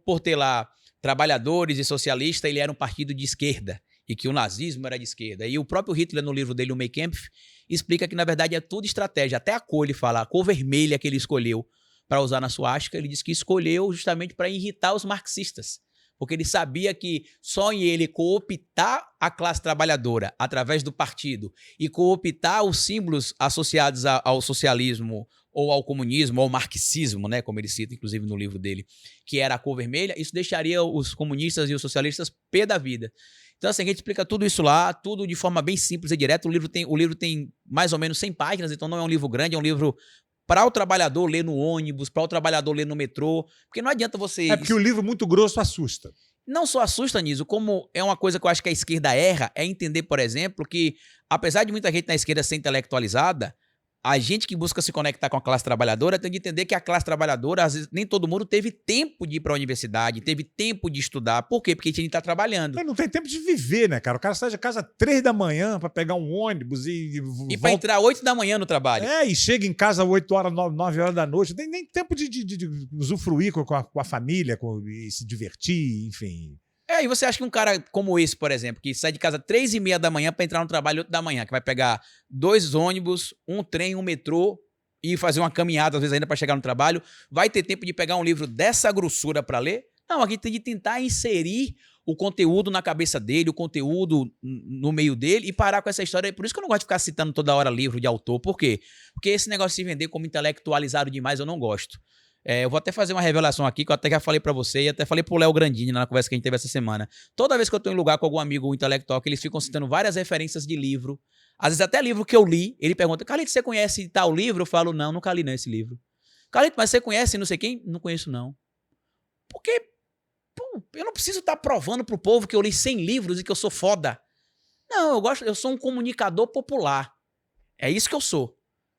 por ter lá trabalhadores e socialista, ele era um partido de esquerda. e que o nazismo era de esquerda. E o próprio Hitler, no livro dele, o Mein Kampf, explica que, na verdade, é tudo estratégia. Até a cor, ele fala, a cor vermelha que ele escolheu para usar na suástica, ele diz que escolheu justamente para irritar os marxistas. Porque ele sabia que só em ele cooptar a classe trabalhadora através do partido e cooptar os símbolos associados ao socialismo ou ao comunismo, ou ao marxismo, né, como ele cita, inclusive, no livro dele, que era a cor vermelha, isso deixaria os comunistas e os socialistas pé da vida. Então, assim, a gente explica tudo isso lá, tudo de forma bem simples e direta. O livro tem mais ou menos 100 páginas, então não é um livro grande, é um livro para o trabalhador ler no ônibus, para o trabalhador ler no metrô, porque não adianta você... É porque o livro muito grosso assusta. Não só assusta, Niso, como é uma coisa que eu acho que a esquerda erra, é entender, por exemplo, que apesar de muita gente na esquerda ser intelectualizada, a gente que busca se conectar com a classe trabalhadora tem de entender que a classe trabalhadora, às vezes, nem todo mundo teve tempo de ir para a universidade, teve tempo de estudar. Por quê? Porque a gente está trabalhando. Mas não tem tempo de viver, né, cara? O cara sai de casa 3 da manhã para pegar um ônibus E volta... para entrar 8 da manhã no trabalho. E chega em casa 8 horas, 9 horas da noite. Não tem nem tempo de usufruir com a família, e se divertir, enfim... E você acha que um cara como esse, por exemplo, que sai de casa 3h30 da manhã para entrar no trabalho 8 da manhã, que vai pegar 2 ônibus, um trem, um metrô e fazer uma caminhada, às vezes ainda para chegar no trabalho, vai ter tempo de pegar um livro dessa grossura para ler? Não, aqui tem de tentar inserir o conteúdo na cabeça dele, o conteúdo no meio dele e parar com essa história. Por isso que eu não gosto de ficar citando toda hora livro de autor. Por quê? Porque esse negócio de se vender como intelectualizado demais eu não gosto. Eu vou até fazer uma revelação aqui, que eu até já falei pra você e até falei pro Léo Grandini na conversa que a gente teve essa semana. Toda vez que eu tô em lugar com algum amigo intelectual, que eles ficam citando várias referências de livro, às vezes até livro que eu li, ele pergunta, Carlito, você conhece tal livro? Eu falo, não, nunca li não esse livro. Carlito, mas você conhece não sei quem? Não conheço não. Porque eu não preciso estar provando pro povo que eu li 100 livros e que eu sou foda. Não, eu sou um comunicador popular. É isso que eu sou.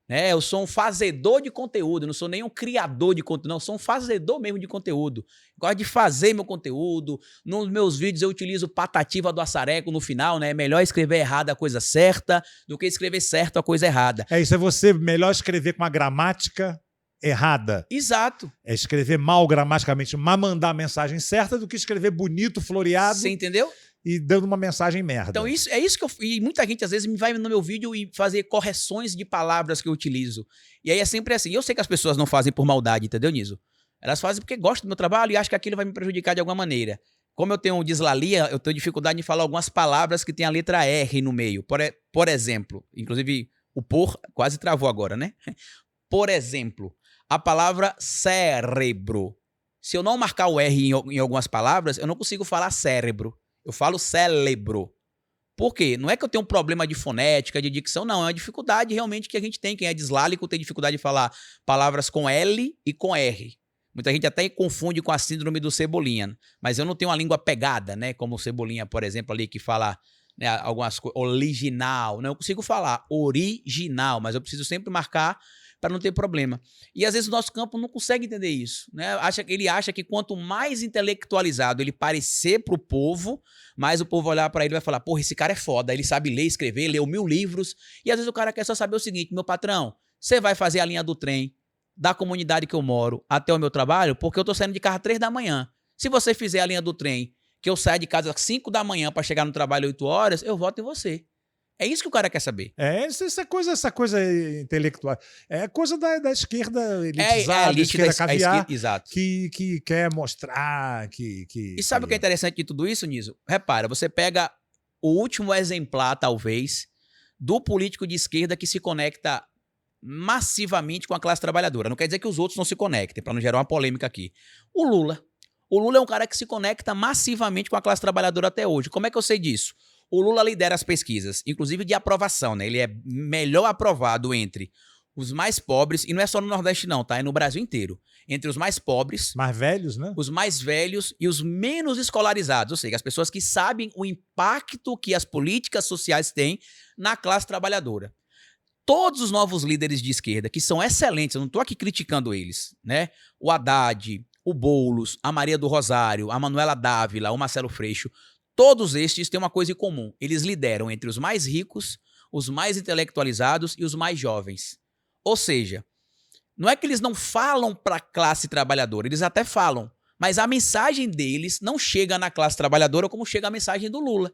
Eu sou um fazedor de conteúdo, não sou nem um criador de conteúdo, não, eu sou um fazedor mesmo de conteúdo. Gosto de fazer meu conteúdo. Nos meus vídeos eu utilizo patativa do assareco no final, né? É melhor escrever errado a coisa certa do que escrever certo a coisa errada. Isso é você melhor escrever com a gramática errada. Exato. É escrever mal gramaticamente, mas mandar a mensagem certa do que escrever bonito, floreado. Você entendeu? E dando uma mensagem merda. Então, é isso que eu... E muita gente, às vezes, me vai no meu vídeo e fazer correções de palavras que eu utilizo. E aí é sempre assim. Eu sei que as pessoas não fazem por maldade, entendeu, Niso? Elas fazem porque gostam do meu trabalho e acham que aquilo vai me prejudicar de alguma maneira. Como eu tenho dislalia, eu tenho dificuldade de falar algumas palavras que tem a letra R no meio. Por exemplo, inclusive o por quase travou agora, né? Por exemplo, a palavra cérebro. Se eu não marcar o R em algumas palavras, eu não consigo falar cérebro. Eu falo cérebro. Por quê? Não é que eu tenho um problema de fonética, de dicção, não. É uma dificuldade realmente que a gente tem. Quem é dislálico tem dificuldade de falar palavras com L e com R. Muita gente até confunde com a síndrome do Cebolinha. Mas eu não tenho uma língua pegada, né? Como o Cebolinha, por exemplo, ali que fala, né, algumas coisas. Original. Não, eu consigo falar original, mas eu preciso sempre marcar para não ter problema. E às vezes o nosso campo não consegue entender isso, né? Ele acha que quanto mais intelectualizado ele parecer pro povo, mais o povo olhar para ele e vai falar, porra, esse cara é foda, ele sabe ler, escrever, leu 1000 livros. E às vezes o cara quer só saber o seguinte, meu patrão, você vai fazer a linha do trem da comunidade que eu moro até o meu trabalho, porque eu tô saindo de casa 3 da manhã. Se você fizer a linha do trem, que eu saia de casa às 5 da manhã para chegar no trabalho 8 horas, eu voto em você. É isso que o cara quer saber. Essa coisa intelectual. É coisa da esquerda elitizada, esquerda caviar, exato. Que quer mostrar que... E sabe o que é interessante de tudo isso, Niso? Repara, você pega o último exemplar, talvez, do político de esquerda que se conecta massivamente com a classe trabalhadora. Não quer dizer que os outros não se conectem, para não gerar uma polêmica aqui. O Lula. O Lula é um cara que se conecta massivamente com a classe trabalhadora até hoje. Como é que eu sei disso? O Lula lidera as pesquisas, inclusive de aprovação, né? Ele é melhor aprovado entre os mais pobres, e não é só no Nordeste não, tá? É no Brasil inteiro. Entre os mais pobres... Mais velhos, né? Os mais velhos e os menos escolarizados, ou seja, as pessoas que sabem o impacto que as políticas sociais têm na classe trabalhadora. Todos os novos líderes de esquerda, que são excelentes, eu não estou aqui criticando eles, né? O Haddad, o Boulos, a Maria do Rosário, a Manuela Dávila, o Marcelo Freixo, todos estes têm uma coisa em comum. Eles lideram entre os mais ricos, os mais intelectualizados e os mais jovens. Ou seja, não é que eles não falam para a classe trabalhadora, eles até falam, mas a mensagem deles não chega na classe trabalhadora como chega a mensagem do Lula.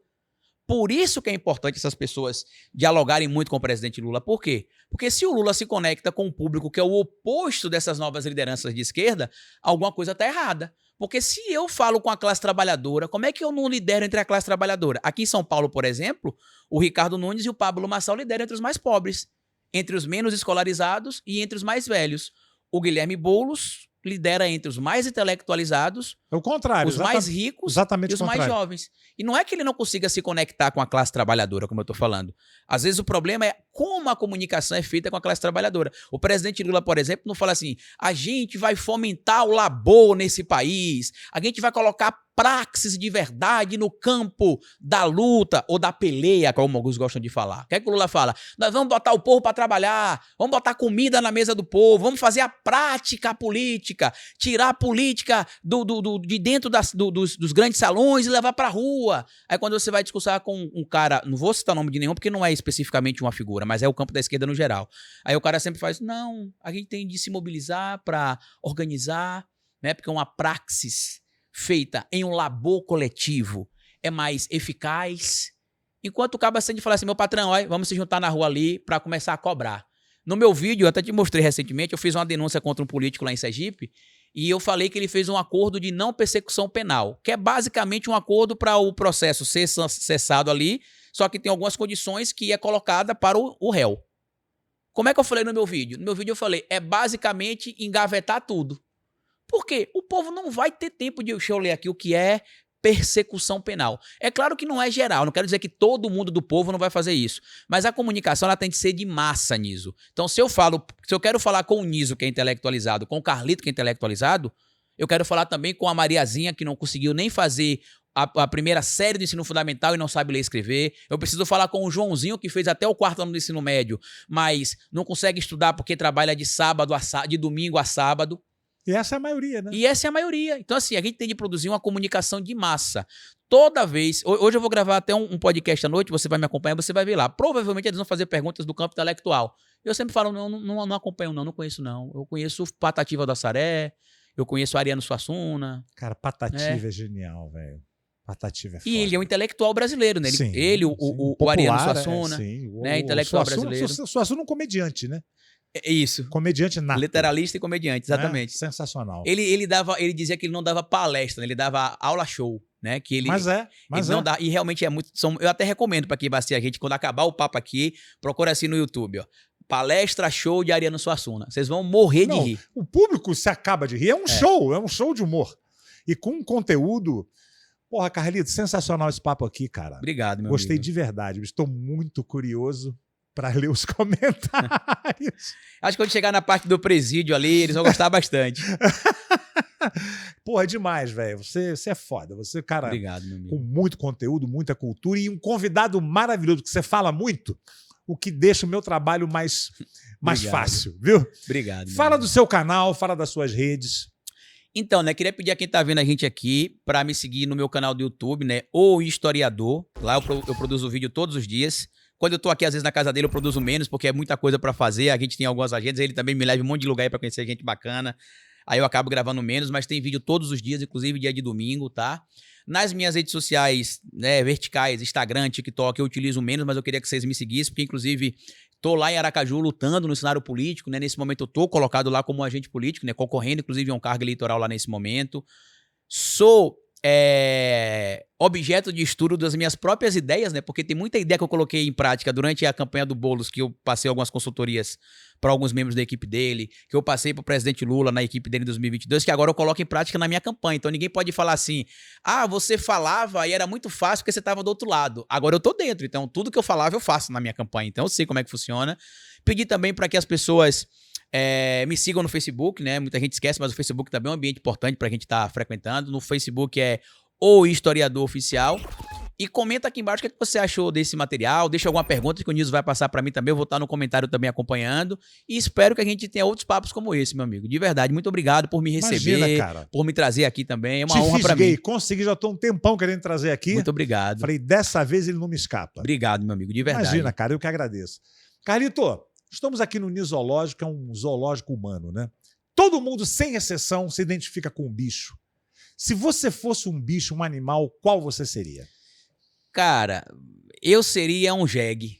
Por isso que é importante essas pessoas dialogarem muito com o presidente Lula. Por quê? Porque se o Lula se conecta com um público que é o oposto dessas novas lideranças de esquerda, alguma coisa está errada. Porque se eu falo com a classe trabalhadora, como é que eu não lidero entre a classe trabalhadora? Aqui em São Paulo, por exemplo, o Ricardo Nunes e o Pablo Marçal lideram entre os mais pobres, entre os menos escolarizados e entre os mais velhos. O Guilherme Boulos lidera entre os mais intelectualizados, É o contrário. os mais ricos exatamente e os o mais contrário. jovens. E não é que ele não consiga se conectar com a classe trabalhadora, como eu estou falando. Às vezes o problema é como a comunicação é feita com a classe trabalhadora. O presidente Lula, por exemplo, não fala assim, a gente vai fomentar o labor nesse país, a gente vai colocar praxis de verdade no campo da luta ou da peleia, como alguns gostam de falar. O que é que o Lula fala? Nós vamos botar o povo para trabalhar, vamos botar comida na mesa do povo, vamos fazer a prática política, tirar a política de dentro dos grandes salões e levar para a rua. Aí quando você vai discursar com um cara, não vou citar o nome de nenhum porque não é especificamente uma figura, mas é o campo da esquerda no geral. Aí o cara sempre faz, não, a gente tem de se mobilizar para organizar, né, porque uma praxis feita em um labor coletivo é mais eficaz. Enquanto o cabo acende e fala assim, meu patrão, ó, vamos se juntar na rua ali para começar a cobrar. No meu vídeo, eu até te mostrei recentemente, eu fiz uma denúncia contra um político lá em Sergipe e eu falei que ele fez um acordo de não persecução penal, que é basicamente um acordo para o processo ser cessado ali, só que tem algumas condições que é colocada para o réu. Como é que eu falei no meu vídeo? No meu vídeo eu falei, é basicamente engavetar tudo. Por quê? O povo não vai ter tempo de... Deixa eu ler aqui o que é persecução penal. É claro que não é geral, não quero dizer que todo mundo do povo não vai fazer isso, mas a comunicação ela tem de ser de massa, Niso. Então se eu quero falar com o Niso, que é intelectualizado, com o Carlito, que é intelectualizado, eu quero falar também com a Mariazinha, que não conseguiu nem fazer a primeira série do ensino fundamental e não sabe ler e escrever. Eu preciso falar com o Joãozinho, que fez até o 4º ano do ensino médio, mas não consegue estudar porque trabalha de domingo a sábado. E essa é a maioria, né? E essa é a maioria. Então, assim, a gente tem de produzir uma comunicação de massa. Toda vez... Hoje eu vou gravar até um podcast à noite, você vai me acompanhar, você vai ver lá. Provavelmente eles vão fazer perguntas do campo intelectual. Eu sempre falo, não acompanho não conheço não. Eu conheço Patativa do Assaré, eu conheço Ariano Suassuna. Cara, Patativa é genial, velho. Patativa é foda. E ele é um intelectual brasileiro, né? Sim, o Ariano Suassuna, sim. né? Intelectual Suassuna, brasileiro. Suassuna é um comediante, né? É isso. Comediante nato. Literalista e comediante, exatamente. Né? Sensacional. Ele dizia que ele não dava palestra, né? Ele dava aula show, né? Que ele, mas não dá, e realmente é muito... eu até recomendo para quem vai assistir a gente, quando acabar o papo aqui, procura assim no YouTube, ó. Palestra show de Ariano Suassuna. Vocês vão morrer de rir. O público se acaba de rir. É um show de humor. E com um conteúdo... Porra, Carlito, sensacional esse papo aqui, cara. Obrigado, meu Gostei amigo. de verdade. Estou muito curioso para ler os comentários. Acho que quando chegar na parte do presídio ali, eles vão gostar bastante. Porra, é demais, velho. Você é foda. Você, cara, obrigado, meu amigo. Com muito conteúdo, muita cultura e um convidado maravilhoso, que você fala muito, o que deixa o meu trabalho mais fácil, viu? Obrigado. Fala do seu canal, fala das suas redes. Então, né, queria pedir a quem tá vendo a gente aqui para me seguir no meu canal do YouTube, né, O Historiador. Lá eu produzo vídeo todos os dias. Quando eu tô aqui, às vezes, na casa dele, eu produzo menos, porque é muita coisa para fazer. A gente tem algumas agendas, ele também me leva um monte de lugar aí pra conhecer gente bacana. Aí eu acabo gravando menos, mas tem vídeo todos os dias, inclusive dia de domingo, tá? Nas minhas redes sociais, né, verticais, Instagram, TikTok, eu utilizo menos, mas eu queria que vocês me seguissem, porque, inclusive, tô lá em Aracaju lutando no cenário político, né? Nesse momento eu tô colocado lá como agente político, né? Concorrendo, inclusive, a um cargo eleitoral lá nesse momento. Sou objeto de estudo das minhas próprias ideias, né? Porque tem muita ideia que eu coloquei em prática durante a campanha do Boulos, que eu passei algumas consultorias para alguns membros da equipe dele, que eu passei para o presidente Lula na equipe dele em 2022, que agora eu coloco em prática na minha campanha. Então ninguém pode falar assim, você falava e era muito fácil porque você estava do outro lado. Agora eu tô dentro, então tudo que eu falava eu faço na minha campanha. Então eu sei como é que funciona. Pedi também para que as pessoas me sigam no Facebook, né? Muita gente esquece, mas o Facebook também é um ambiente importante pra gente estar frequentando. No Facebook é O Historiador Oficial. E comenta aqui embaixo o que você achou desse material. Deixa alguma pergunta que o Niso vai passar pra mim também. Eu vou estar no comentário também acompanhando. E espero que a gente tenha outros papos como esse, meu amigo. De verdade, muito obrigado por me receber. Imagina, cara. Por me trazer aqui também. É uma honra pra mim. Consegui, já tô um tempão querendo trazer aqui. Muito obrigado. Falei, dessa vez ele não me escapa. Obrigado, meu amigo, de verdade. Imagina, cara, eu que agradeço. Carlito, estamos aqui no Nisológico, que é um zoológico humano, né? Todo mundo, sem exceção, se identifica com um bicho. Se você fosse um bicho, um animal, qual você seria? Cara, eu seria um jegue.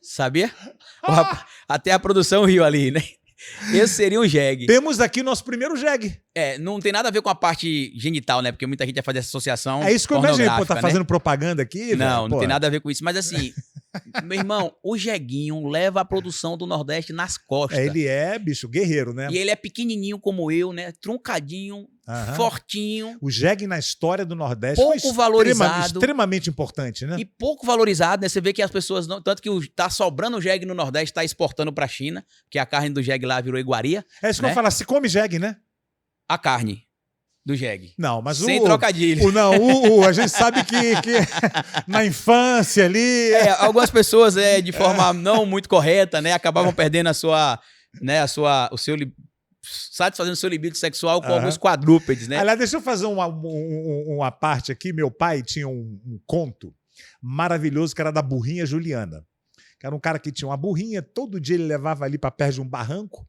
Sabia? Até a produção riu ali, né? Eu seria um jegue. Temos aqui nosso primeiro jegue. Não tem nada a ver com a parte genital, né? Porque muita gente vai fazer essa associação. É isso que eu imaginei. Pô, tá né? fazendo propaganda aqui? Não, não tem nada a ver com isso. Mas assim, meu irmão, o jeguinho leva a produção do Nordeste nas costas. Ele é, bicho, guerreiro, né? E ele é pequenininho como eu, né? Truncadinho, fortinho. O jegue na história do Nordeste pouco valorizado. Extremamente importante, né? E pouco valorizado, né? Você vê que as pessoas não... Tanto que tá sobrando jegue no Nordeste, tá exportando pra China, que a carne do jegue lá virou iguaria. É isso que eu ia falar, se come jegue, né? A carne do jegue. Não, mas sem trocadilho. A gente sabe que na infância ali... algumas pessoas, de forma não muito correta, né? Acabavam perdendo satisfazendo o seu libido sexual com alguns quadrúpedes, né? Aliás, deixa eu fazer uma parte aqui. Meu pai tinha um conto maravilhoso que era da burrinha Juliana. Que era um cara que tinha uma burrinha, todo dia ele levava ali para perto de um barranco,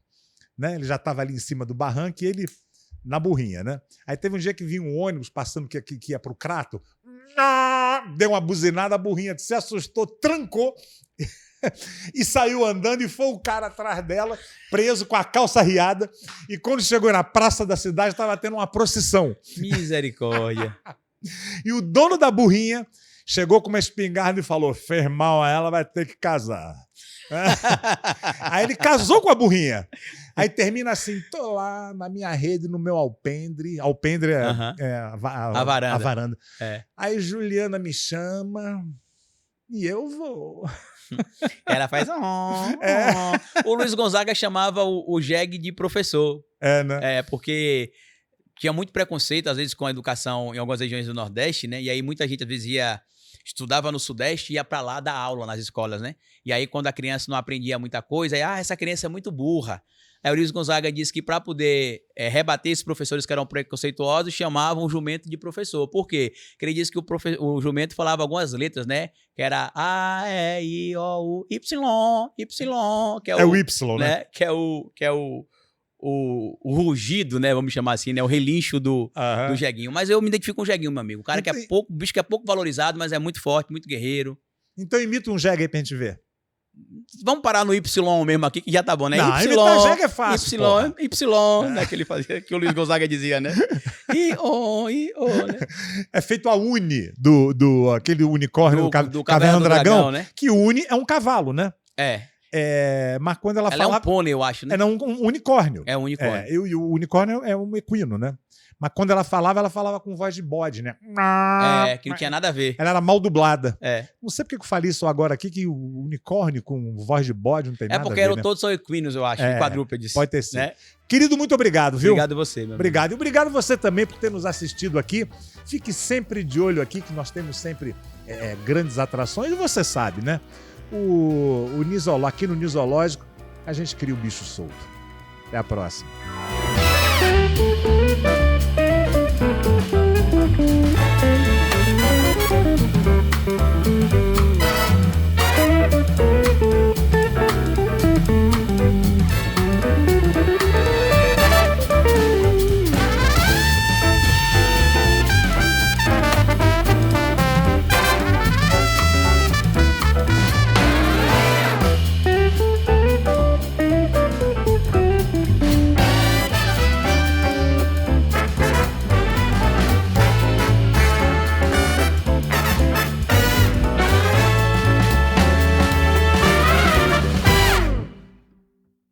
né? Ele já estava ali em cima do barranco e ele na burrinha, né? Aí teve um dia que vinha um ônibus passando que ia pro Crato, deu uma buzinada, a burrinha se assustou, trancou e saiu andando, e foi o cara atrás dela, preso com a calça riada, e quando chegou na praça da cidade estava tendo uma procissão. Misericórdia. E o dono da burrinha chegou com uma espingarda e falou: fez mal a ela, vai ter que casar. Aí ele casou com a burrinha. Aí termina assim: tô lá na minha rede, no meu alpendre. Alpendre a varanda. Aí Juliana me chama e eu vou. Ela faz... O Luiz Gonzaga chamava o jegue de professor. Né? Porque tinha muito preconceito, às vezes, com a educação em algumas regiões do Nordeste, né? E aí muita gente, às vezes, estudava no Sudeste e ia pra lá dar aula nas escolas, né? E aí, quando a criança não aprendia muita coisa, essa criança é muito burra. Aí o Luiz Gonzaga disse que para poder rebater esses professores que eram preconceituosos, chamavam o jumento de professor. Por quê? Porque ele disse que o jumento falava algumas letras, né? Que era A, E, I, O, U, Y, que é o Y, né? Que é o rugido, né? Vamos chamar assim, né? O relincho do jeguinho. Mas eu me identifico com o jeguinho, meu amigo. O cara o bicho que é pouco valorizado, mas é muito forte, muito guerreiro. Então imita um jegue aí pra gente ver. Vamos parar no Y mesmo aqui, que já tá bom, né? Não, imitar jegue é fácil. Né? Que ele fazia, que o Luiz Gonzaga dizia, né? Né? É feito a uni aquele unicórnio do Caverna do Dragão, né? Que uni é um cavalo, né? Mas quando ela fala... é um pônei, eu acho, né? É um unicórnio. É um unicórnio. E o unicórnio é um equino, né? Mas quando ela falava com voz de bode, né? Que não tinha nada a ver. Ela era mal dublada. Não sei porque eu falei isso agora aqui, que o unicórnio com voz de bode não tem nada a ver. É porque todos são equinos, eu acho, quadrúpedes. Pode ter sido. Né? Querido, muito obrigado, viu? Obrigado você, meu Obrigado. E obrigado você também por ter nos assistido aqui. Fique sempre de olho aqui, que nós temos sempre grandes atrações. E você sabe, né? Aqui no Nisológico, a gente cria o bicho solto. Até a próxima.